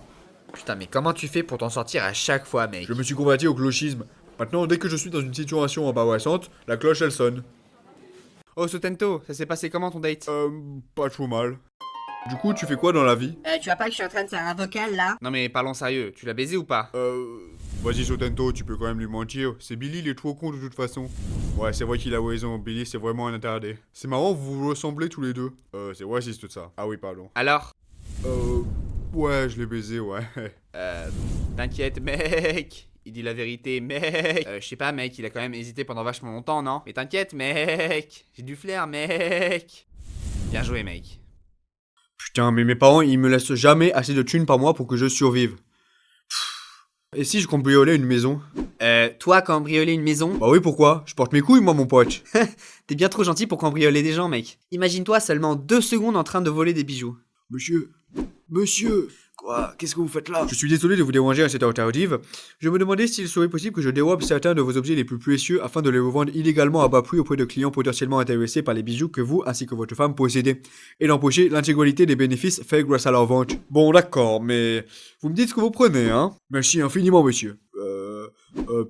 Putain, mais comment tu fais pour t'en sortir à chaque fois, mec? Je me suis converti au clochisme. Maintenant, dès que je suis dans une situation embarrassante, la cloche elle sonne. Oh, Sotento, ça s'est passé comment ton date? Pas trop mal. Du coup, tu fais quoi dans la vie? Tu vois pas que je suis en train de faire un vocal là? Non mais parlons sérieux, tu l'as baisé ou pas? Vas-y Sotento, tu peux quand même lui mentir. C'est Billy, il est trop con de toute façon. Ouais, c'est vrai qu'il a raison, Billy c'est vraiment un attardé. C'est marrant, vous vous ressemblez tous les deux. C'est vrai, c'est tout ça. Ah oui, pardon. Alors? Ouais, je l'ai baisé, ouais. T'inquiète, mec. Il dit la vérité, mec. Je sais pas, mec, il a quand même hésité pendant vachement longtemps, non? Mais t'inquiète, mec. J'ai du flair, mec. Bien joué, mec. Putain, mais mes parents, ils me laissent jamais assez de thunes par mois pour que je survive. Et si je cambriolais une maison? Toi, cambrioler une maison? Bah oui, pourquoi? Je porte mes couilles, moi, mon pote. T'es bien trop gentil pour cambrioler des gens, mec. Imagine-toi seulement 2 secondes en train de voler des bijoux. Monsieur. Quoi? Qu'est-ce que vous faites là? Je suis désolé de vous déranger à cette heure tardive. Je me demandais s'il serait possible que je dérobe certains de vos objets les plus précieux afin de les revendre illégalement à bas prix auprès de clients potentiellement intéressés par les bijoux que vous ainsi que votre femme possédez, et d'empocher l'intégralité des bénéfices faits grâce à leur vente. Bon, d'accord, mais vous me dites ce que vous prenez, hein? Merci infiniment, monsieur.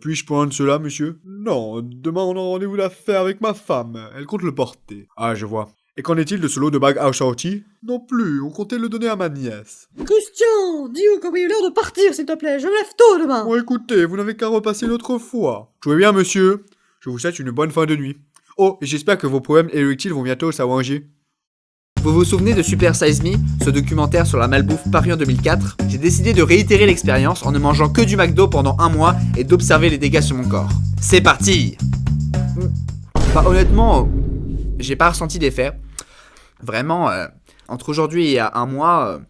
Puis-je prendre cela, monsieur? Non, demain on a rendez-vous d'affaires avec ma femme. Elle compte le porter. Ah, je vois. Et qu'en est-il de ce lot de bagues assorties? Non plus, on comptait le donner à ma nièce. Christian, dis au cambrioleur de partir, s'il te plaît, je me lève tôt demain. Bon, écoutez, vous n'avez qu'à repasser l'autre fois. Jouez bien, monsieur. Je vous souhaite une bonne fin de nuit. Oh, et j'espère que vos problèmes érectiles vont bientôt s'arranger. Vous vous souvenez de Super Size Me, ce documentaire sur la malbouffe paru en 2004? J'ai décidé de réitérer l'expérience en ne mangeant que du McDo pendant 1 mois et d'observer les dégâts sur mon corps. C'est parti! Bah honnêtement, j'ai pas ressenti d'effet. Vraiment, entre aujourd'hui et il y a 1 mois,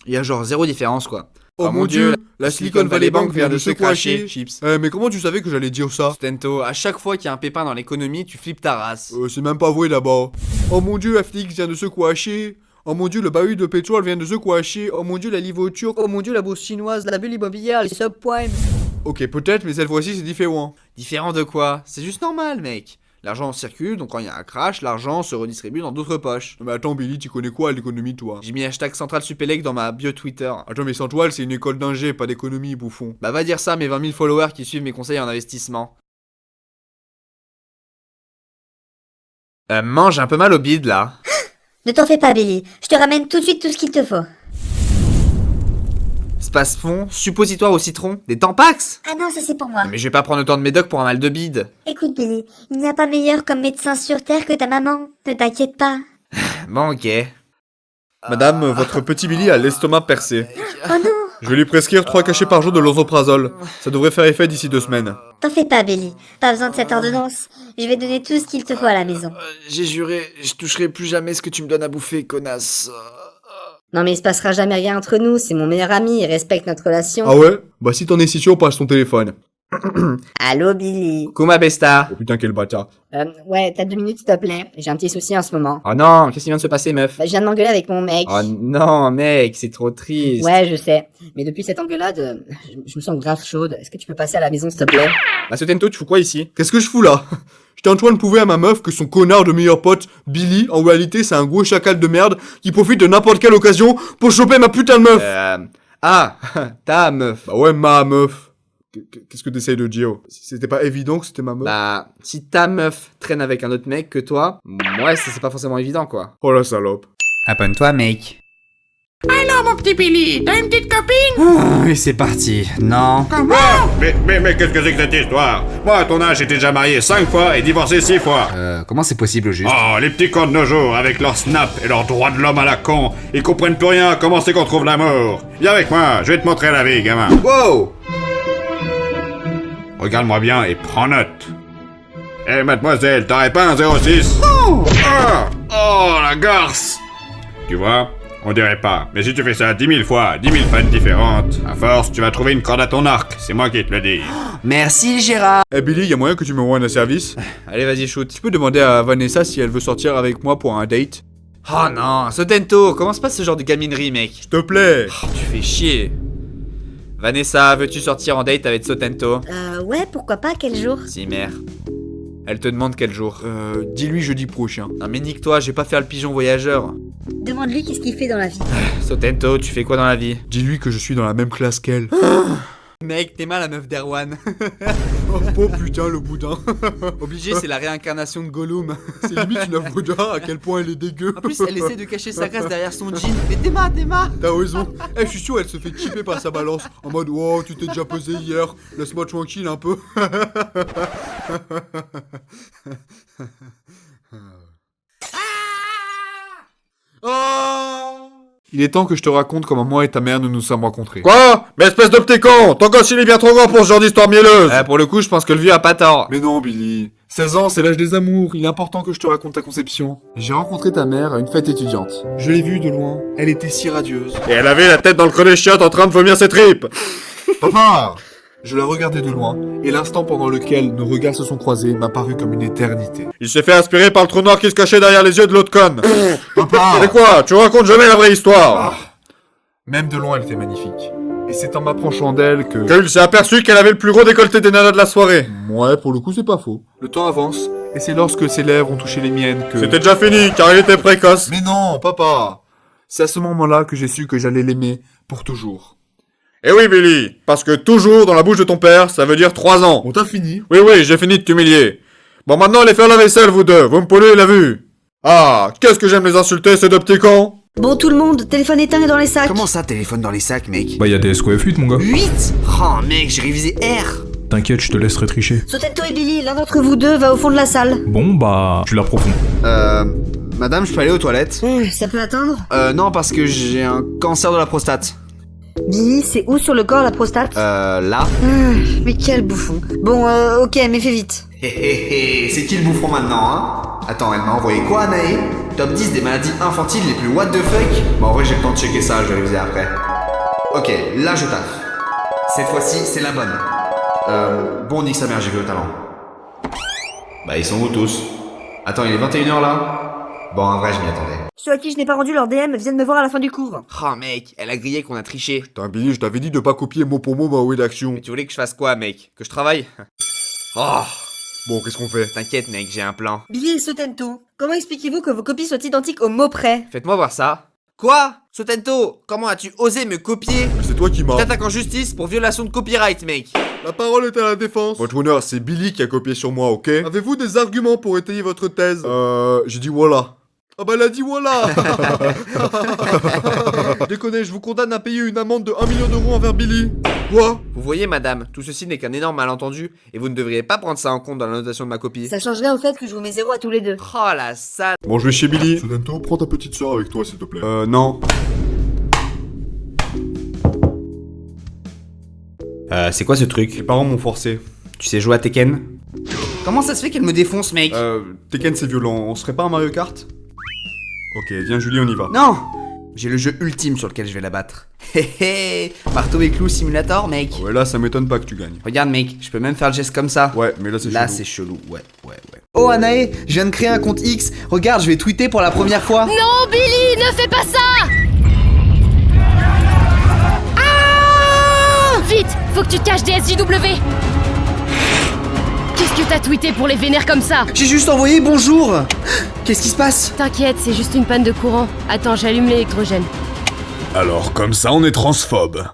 il y a genre 0 différence quoi. Oh mon dieu, la Silicon Valley Bank vient de se cracher. Chips. Mais comment tu savais que j'allais dire ça? Stento, à chaque fois qu'il y a un pépin dans l'économie, tu flippes ta race. C'est même pas vrai d'abord. Oh mon dieu, FTX vient de se cracher. Oh mon dieu, le baril de pétrole vient de se cracher. Oh mon dieu, la livre turque. Oh mon dieu, la bourse chinoise, la bulle immobilière, les subprimes. Ok, peut-être, mais cette fois-ci c'est différent. Différent de quoi? C'est juste normal, mec. L'argent circule, donc quand il y a un crash, l'argent se redistribue dans d'autres poches. Mais attends Billy, tu connais quoi à l'économie toi? J'ai mis hashtag Central Supélec dans ma bio Twitter. Attends mais Central c'est une école d'ingé, pas d'économie, bouffon. Bah va dire ça à mes 20 000 followers qui suivent mes conseils en investissement. Mange un peu mal au bide là. Ne t'en fais pas Billy, je te ramène tout de suite tout ce qu'il te faut. Space-fond, suppositoire au citron, des Tampax? Ah non, ça c'est pour moi. Mais je vais pas prendre autant de médoc pour un mal de bide. Écoute Billy, il n'y a pas meilleur comme médecin sur Terre que ta maman, ne t'inquiète pas. Bon ok. Madame, votre petit Billy a l'estomac percé. Oh non! Je vais lui prescrire 3 cachets par jour de losoprazole. Ça devrait faire effet d'ici 2 semaines. T'en fais pas Billy, pas besoin de cette ordonnance. Je vais donner tout ce qu'il te faut à la maison. J'ai juré, je toucherai plus jamais ce que tu me donnes à bouffer, connasse. Non mais il se passera jamais rien entre nous, c'est mon meilleur ami, il respecte notre relation. Ah ouais? Bah si t'en es si sûr, passe ton téléphone. Allô Billy. Kuma Besta. Oh putain quel bâtard. Ouais, t'as 2 minutes s'il te plaît, j'ai un petit souci en ce moment. Oh non, qu'est-ce qui vient de se passer meuf? Bah, je viens de m'engueuler avec mon mec. Oh non mec, c'est trop triste. Ouais je sais, mais depuis cette engueulade, je me sens grave chaude, est-ce que tu peux passer à la maison s'il te plaît? Bah Sotento, tu fous quoi ici? Qu'est-ce que je fous là? J'étais en train de prouver à ma meuf que son connard de meilleur pote, Billy, en réalité c'est un gros chacal de merde qui profite de n'importe quelle occasion pour choper ma putain de meuf. Ah, ta meuf. Bah ouais, ma meuf. Qu'est-ce que t'essayes de dire? C'était pas évident que c'était ma meuf? Bah, si ta meuf traîne avec un autre mec que toi, ouais, c'est pas forcément évident, quoi. Oh la salope. Abonne-toi, mec. Alors, mon petit Billy, t'as une petite copine? Et c'est parti. Non. Comment? Mais qu'est-ce que c'est que cette histoire? Moi, à ton âge, j'étais déjà marié 5 fois et divorcé 6 fois. Comment c'est possible au juste? Oh, les petits cons de nos jours, avec leur snap et leurs droits de l'homme à la con, ils comprennent plus rien à comment c'est qu'on trouve l'amour. Viens avec moi, je vais te montrer la vie, gamin. Wow! Regarde-moi bien et prends note. Eh, mademoiselle, t'aurais pas un 06? Oh, la garce! Tu vois? On dirait pas, mais si tu fais ça 10 000 fois, 10 000 fans différentes, à force, tu vas trouver une corde à ton arc, c'est moi qui te le dis. Merci Gérard. Eh Billy, y'a moyen que tu me rendes un service? Allez, vas-y, shoot. Tu peux demander à Vanessa si elle veut sortir avec moi pour un date? Oh non, Sotento, commence pas ce genre de gaminerie, mec. S'il te plaît. Oh, tu fais chier. Vanessa, veux-tu sortir en date avec Sotento? Ouais, pourquoi pas, quel jour? Si, mère. Elle te demande quel jour. Dis-lui jeudi prochain. Non mais nique-toi, j'ai pas fait le pigeon voyageur. Demande-lui qu'est-ce qu'il fait dans la vie. Sotento, tu fais quoi dans la vie? Dis-lui que je suis dans la même classe qu'elle. Mec, t'es mal la meuf d'Erwan. Oh putain, le boudin. Obligé, c'est la réincarnation de Gollum. C'est limite une œuvre d'art à quel point elle est dégueu. En plus, elle essaie de cacher sa graisse derrière son jean. Mais Théma. T'as raison. Je suis sûr, elle se fait chipper par sa balance. En mode, wow, tu t'es déjà pesé hier. Laisse-moi tranquille un peu. Il est temps que je te raconte comment moi et ta mère nous nous sommes rencontrés. Quoi? Mais espèce de petit con! Ton gosse il est bien trop grand pour ce genre d'histoire mielleuse! Pour le coup, je pense que le vieux a pas tort. Mais non, Billy. 16 ans, c'est l'âge des amours. Il est important que je te raconte ta conception. J'ai rencontré ta mère à une fête étudiante. Je l'ai vue de loin. Elle était si radieuse. Et elle avait la tête dans le creux des chiottes en train de vomir ses tripes! Papa! Je la regardais de loin, et l'instant pendant lequel nos regards se sont croisés m'a paru comme une éternité. Il s'est fait aspirer par le trou noir qui se cachait derrière les yeux de l'autre conne. Papa! C'est quoi? Tu racontes jamais la vraie histoire! Même de loin, elle était magnifique. Et c'est en m'approchant d'elle que... il s'est aperçu qu'elle avait le plus gros décolleté des nanas de la soirée. Ouais, pour le coup, c'est pas faux. Le temps avance, et c'est lorsque ses lèvres ont touché les miennes que... C'était déjà fini, car il était précoce. Mais non, papa! C'est à ce moment-là que j'ai su que j'allais l'aimer pour toujours. Eh oui, Billy, parce que toujours dans la bouche de ton père, ça veut dire 3 ans. On t'a fini? Oui, j'ai fini de t'humilier. Bon, maintenant, allez faire la vaisselle, vous deux. Vous me polluez la vue. Ah, qu'est-ce que j'aime les insulter, ces deux petits cons. Bon, tout le monde, téléphone éteint et dans les sacs. Comment ça, téléphone dans les sacs, mec? Bah, y'a des SQF8, mon gars. 8? Oh, mec, j'ai révisé R. T'inquiète, je te laisserai tricher. Sotento et Billy, l'un d'entre vous deux va au fond de la salle. Bon, bah, tu l'approfonds. Madame, je peux aller aux toilettes? Ça peut attendre? Non, parce que j'ai un cancer de la prostate. Billy, c'est où sur le corps la prostate? Là. Mais quel bouffon. Bon, ok, mais fais vite. C'est qui le bouffon maintenant, hein? Attends, elle m'a envoyé quoi, Anaï? Top 10 des maladies infantiles les plus what the fuck? Bon, en vrai, j'ai le temps de checker ça, je vais réviser après. Ok, là, je taffe. Cette fois-ci, c'est la bonne. Bon, nique sa mère, j'ai vu au talent. Bah, ils sont où tous? Attends, il est 21h là? Bon, en vrai, je m'y attendais. Ceux à qui je n'ai pas rendu leur DM viennent me voir à la fin du cours. Oh mec, elle a grillé qu'on a triché. Putain, Billy, je t'avais dit de pas copier mot pour mot ma rédaction. Mais tu voulais que je fasse quoi, mec? Que je travaille? Oh. Bon, qu'est-ce qu'on fait? T'inquiète, mec, j'ai un plan. Billy et Sotento, comment expliquez-vous que vos copies soient identiques au mot près? Faites-moi voir ça. Quoi? Sotento, comment as-tu osé me copier? C'est toi qui m'as... T'attaques en justice pour violation de copyright, mec. La parole est à la défense. Votre honneur, c'est Billy qui a copié sur moi, ok? Avez-vous des arguments pour étayer votre thèse? J'ai dit voilà. Ah bah elle a dit voilà. Déconnez, je vous condamne à payer une amende de 1 million d'euros envers Billy. Quoi? Vous voyez, madame, tout ceci n'est qu'un énorme malentendu, et vous ne devriez pas prendre ça en compte dans la notation de ma copie. Ça change rien au fait que je vous mets 0 à tous les deux. Oh la sale. Bon, je vais chez Billy. Sotento, prends ta petite soeur avec toi, s'il te plaît. Non. C'est quoi ce truc? Mes parents m'ont forcé. Tu sais jouer à Tekken? Comment ça se fait qu'elle me défonce, mec? Tekken c'est violent, on serait pas un Mario Kart? Ok, viens Julie, on y va. Non! J'ai le jeu ultime sur lequel je vais la battre. Hé marteau et clou simulator, mec. Ouais, là ça m'étonne pas que tu gagnes. Regarde, mec, je peux même faire le geste comme ça. Ouais, mais là c'est chelou. Là c'est chelou, ouais. Oh Anae, je viens de créer un compte X. Regarde, je vais tweeter pour la première fois. Non, Billy, ne fais pas ça! Vite, faut que tu te caches des SJW. Qu'est-ce que t'as tweeté pour les vénères comme ça? J'ai juste envoyé bonjour. Qu'est-ce qui se passe? T'inquiète, c'est juste une panne de courant. Attends, j'allume l'électrogène. Alors, comme ça, on est transphobe.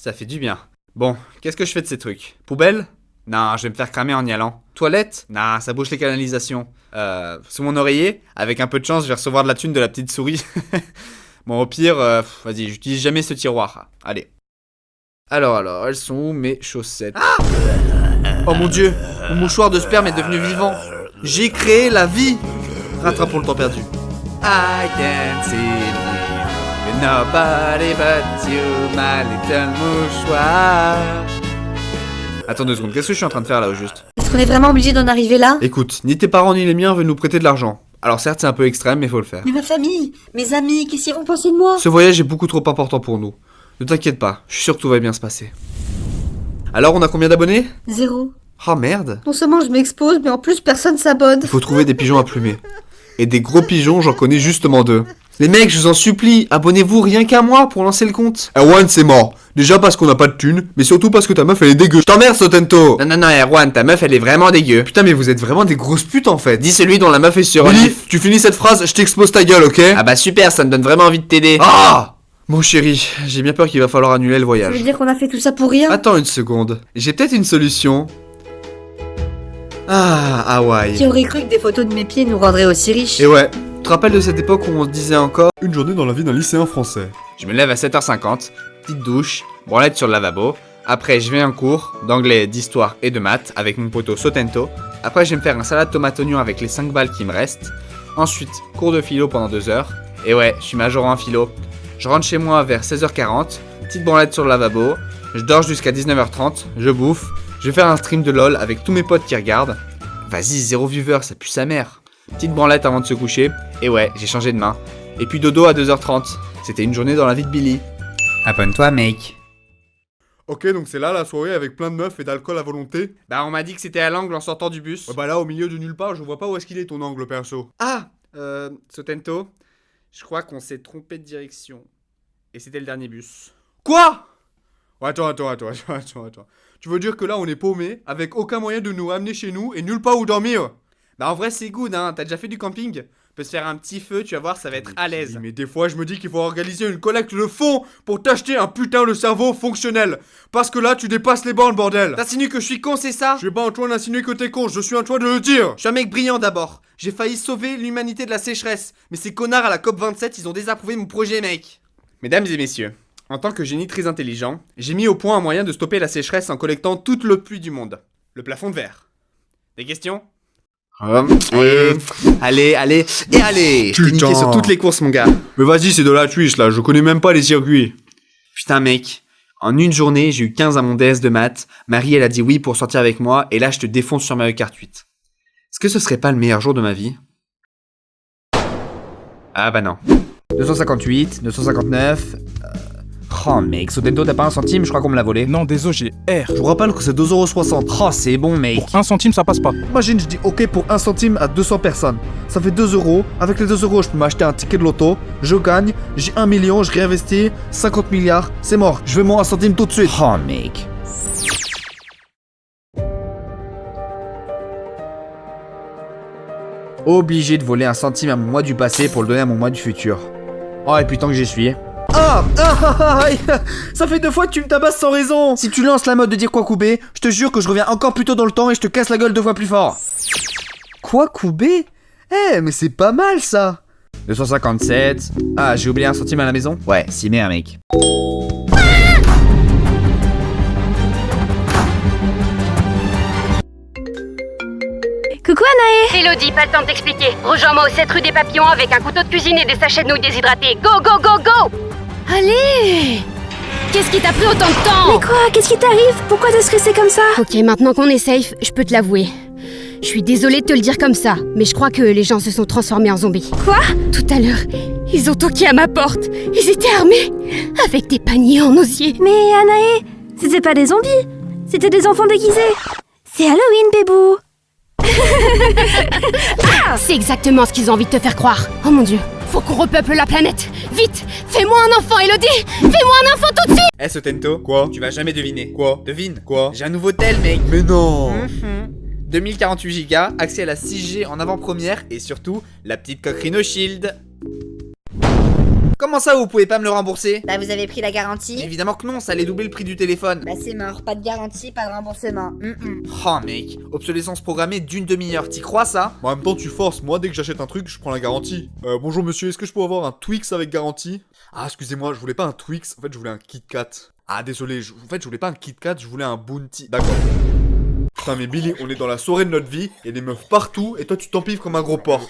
Ça fait du bien. Bon, qu'est-ce que je fais de ces trucs? Poubelle? Non, je vais me faire cramer en y allant. Toilette? Non, ça bouche les canalisations. Sous mon oreiller? Avec un peu de chance, je vais recevoir de la thune de la petite souris. Bon, au pire, vas-y, j'utilise jamais ce tiroir. Allez. Alors, elles sont où mes chaussettes? Ah! Oh mon dieu, mon mouchoir de sperme est devenu vivant. J'ai créé la vie. Rattrapons le temps perdu. I can see you, nobody but you, my little mouchoir. Attends 2 secondes, qu'est-ce que je suis en train de faire là au juste? Est-ce qu'on est vraiment obligé d'en arriver là? Écoute, ni tes parents ni les miens veulent nous prêter de l'argent. Alors certes c'est un peu extrême mais faut le faire. Mais ma famille, mes amis, qu'est-ce qu'ils vont penser de moi? Ce voyage est beaucoup trop important pour nous. Ne t'inquiète pas, je suis sûr que tout va bien se passer. Alors on a combien d'abonnés? 0. Oh merde. Non seulement je m'expose, mais en plus personne s'abonne. Il faut trouver des pigeons à plumer. Et des gros pigeons, j'en connais justement 2. Les mecs, je vous en supplie, abonnez-vous rien qu'à moi pour lancer le compte. Erwan, c'est mort. Déjà parce qu'on n'a pas de thunes, mais surtout parce que ta meuf elle est dégueu. Je t'emmerde, Sotento. Non, Erwan, ta meuf elle est vraiment dégueu. Putain, mais vous êtes vraiment des grosses putes en fait. Dis celui dont la meuf est sur... Billy, tu finis cette phrase, je t'expose ta gueule, ok? Ah bah super, ça me donne vraiment envie de t'aider. Ah! Mon chéri, j'ai bien peur qu'il va falloir annuler le Ça voyage. veut dire qu'on a fait tout ça pour rien? Attends une seconde, j'ai peut-être une solution. Ah, Hawaï. Qui aurait cru que des photos de mes pieds nous rendraient aussi riches? Et ouais, tu te rappelles de cette époque où on se disait encore une journée dans la vie d'un lycéen français. Je me lève à 7h50, petite douche, branlette sur le lavabo. Après, je vais en cours d'anglais, d'histoire et de maths avec mon poteau Sotento. Après, je vais me faire un salade tomate-oignon avec les 5 balles qui me restent. Ensuite, cours de philo pendant 2 heures. Et ouais, je suis majorant en philo. Je rentre chez moi vers 16h40, petite branlette sur le lavabo. Je dors jusqu'à 19h30, je bouffe. Je vais faire un stream de LOL avec tous mes potes qui regardent. Vas-y, 0 viewer, ça pue sa mère. Petite branlette avant de se coucher. Et ouais, j'ai changé de main. Et puis dodo à 2h30. C'était une journée dans la vie de Billy. Abonne-toi, mec. Ok, donc c'est là la soirée avec plein de meufs et d'alcool à volonté. Bah, on m'a dit que c'était à l'angle en sortant du bus. Ouais, bah là, au milieu de nulle part, je vois pas où est-ce qu'il est ton angle, perso. Ah, Sotento, je crois qu'on s'est trompé de direction. Et c'était le dernier bus. Quoi? Attends. Tu veux dire que là, on est paumé, avec aucun moyen de nous ramener chez nous et nulle part où dormir? Bah en vrai c'est good hein, t'as déjà fait du camping? On peut se faire un petit feu, tu vas voir, ça va être à l'aise. Mais des fois je me dis qu'il faut organiser une collecte de fonds pour t'acheter un putain de cerveau fonctionnel. Parce que là tu dépasses les bornes, bordel. T'insinues que je suis con, c'est ça? Je suis pas en train d'insinuer que t'es con, je suis en train de le dire. Je suis un mec brillant d'abord. J'ai failli sauver l'humanité de la sécheresse. Mais ces connards à la COP27, ils ont désapprouvé mon projet, mec. Mesdames et messieurs, en tant que génie très intelligent, j'ai mis au point un moyen de stopper la sécheresse en collectant toute l'eau de pluie du monde. Le plafond de verre. Des questions? Allez, je t'ai niqué sur toutes les courses, mon gars. Mais vas-y, c'est de la Twitch, là, je connais même pas les circuits. Putain, mec, en une journée, j'ai eu 15 à mon DS de maths, Marie, elle a dit oui pour sortir avec moi, et là, je te défonce sur Mario Kart 8. Est-ce que ce serait pas le meilleur jour de ma vie? Ah bah non. 258, 259... Oh mec, Sotento, t'as pas 1 centime? Je crois qu'on me l'a volé. Non, désolé, j'ai R. Je vous rappelle que c'est 2,60€. Oh, c'est bon, mec. Pour 1 centime, ça passe pas. Imagine, je dis ok pour 1 centime à 200 personnes. Ça fait 2€. Avec les 2€, je peux m'acheter un ticket de loto. Je gagne. J'ai 1 million, je réinvestis. 50 milliards. C'est mort. Je veux mon 1 centime tout de suite. Oh mec. Obligé de voler 1 centime à mon moi du passé pour le donner à mon moi du futur. Oh, et puis tant que j'y suis. Ça fait 2 fois que tu me tabasses sans raison. Si tu lances la mode de dire Kwakubé, je te jure que je reviens encore plus tôt dans le temps et je te casse la gueule 2 fois plus fort. Kwakubé? Mais c'est pas mal ça. 257. Ah, j'ai oublié 1 centime à la maison? Ouais, si merde, mec. Coucou Anaë! Elodie, pas le temps de t'expliquer. Rejoins-moi au 7 rue des Papillons avec un couteau de cuisine et des sachets de nouilles déshydratées. Go, go, go, go! Allez! Qu'est-ce qui t'a pris autant de temps? Mais quoi? Qu'est-ce qui t'arrive? Pourquoi t'es stressée comme ça? Ok, maintenant qu'on est safe, je peux te l'avouer. Je suis désolée de te le dire comme ça, mais je crois que les gens se sont transformés en zombies. Quoi? Tout à l'heure, ils ont toqué à ma porte. Ils étaient armés, avec des paniers en osier. Mais Anaë, c'était pas des zombies, c'était des enfants déguisés. C'est Halloween, bébou. C'est exactement ce qu'ils ont envie de te faire croire. Oh mon dieu, faut qu'on repeuple la planète. Vite, fais-moi un enfant, Elodie. Fais-moi un enfant tout de suite. Sotento. Quoi? Tu vas jamais deviner. Quoi? Devine. Quoi? J'ai un nouveau tel, mec. Mais non. 2048 Go, accès à la 6G en avant-première et surtout la petite coquerine au shield. Comment ça, vous pouvez pas me le rembourser? Bah vous avez pris la garantie. Évidemment que non, ça allait doubler le prix du téléphone. Bah c'est mort, pas de garantie, pas de remboursement. Oh mec, obsolescence programmée d'une demi-heure, t'y crois ça? En même temps, tu forces. Moi, dès que j'achète un truc, je prends la garantie. Bonjour monsieur, est-ce que je peux avoir un Twix avec garantie? Ah, excusez-moi, je voulais pas un Twix, en fait, je voulais un Kit Kat. Ah, désolé, en fait, je voulais pas un Kit Kat, je voulais un Bounty. D'accord. Putain, mais Billy, on est dans la soirée de notre vie, et des meufs partout, et toi, tu t'empives comme un gros porc.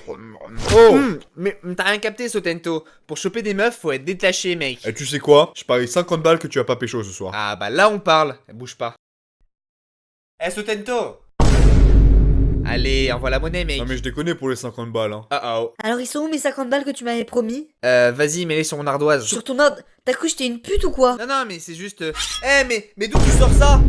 Oh Mais t'as rien capté, Sotento. Pour choper des meufs, faut être détaché, mec. Et tu sais quoi? Je parie 50 balles que tu as pas pécho ce soir. Ah bah là, on parle. Bouge pas. Eh, Sotento! Allez, envoie la monnaie, mec. Non mais je déconne pour les 50 balles, hein. Oh. Alors ils sont où mes 50 balles que tu m'avais promis? Vas-y, mets-les sur mon ardoise. Sur ton ordre. T'as cru que j'étais une pute ou quoi? Non, mais c'est juste... mais d'où tu sors ça?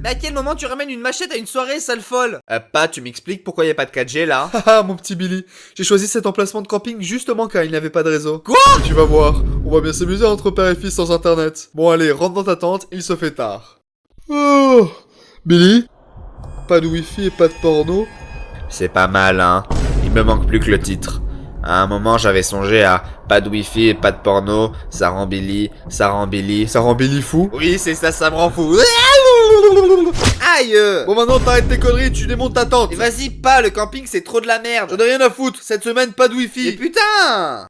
Mais à quel moment tu ramènes une machette à une soirée, sale folle? Pas, tu m'expliques pourquoi y a pas de 4G, là? Haha, mon petit Billy. J'ai choisi cet emplacement de camping justement car il n'y avait pas de réseau. Quoi? Tu vas voir, on va bien s'amuser entre père et fils sans internet. Bon allez, rentre dans ta tente, il se fait tard. Oh Billy? Pas de wifi et pas de porno? C'est pas mal, hein. Il me manque plus que le titre. À un moment, j'avais songé à pas de wifi et pas de porno, ça rend Billy. Ça rend Billy fou? Oui, c'est ça, ça me rend fou. Aïe! Bon maintenant t'arrêtes tes conneries, tu démontes ta tente. Et vas-y, pas, le camping c'est trop de la merde. J'en ai rien à foutre, cette semaine pas de wifi. Mais putain!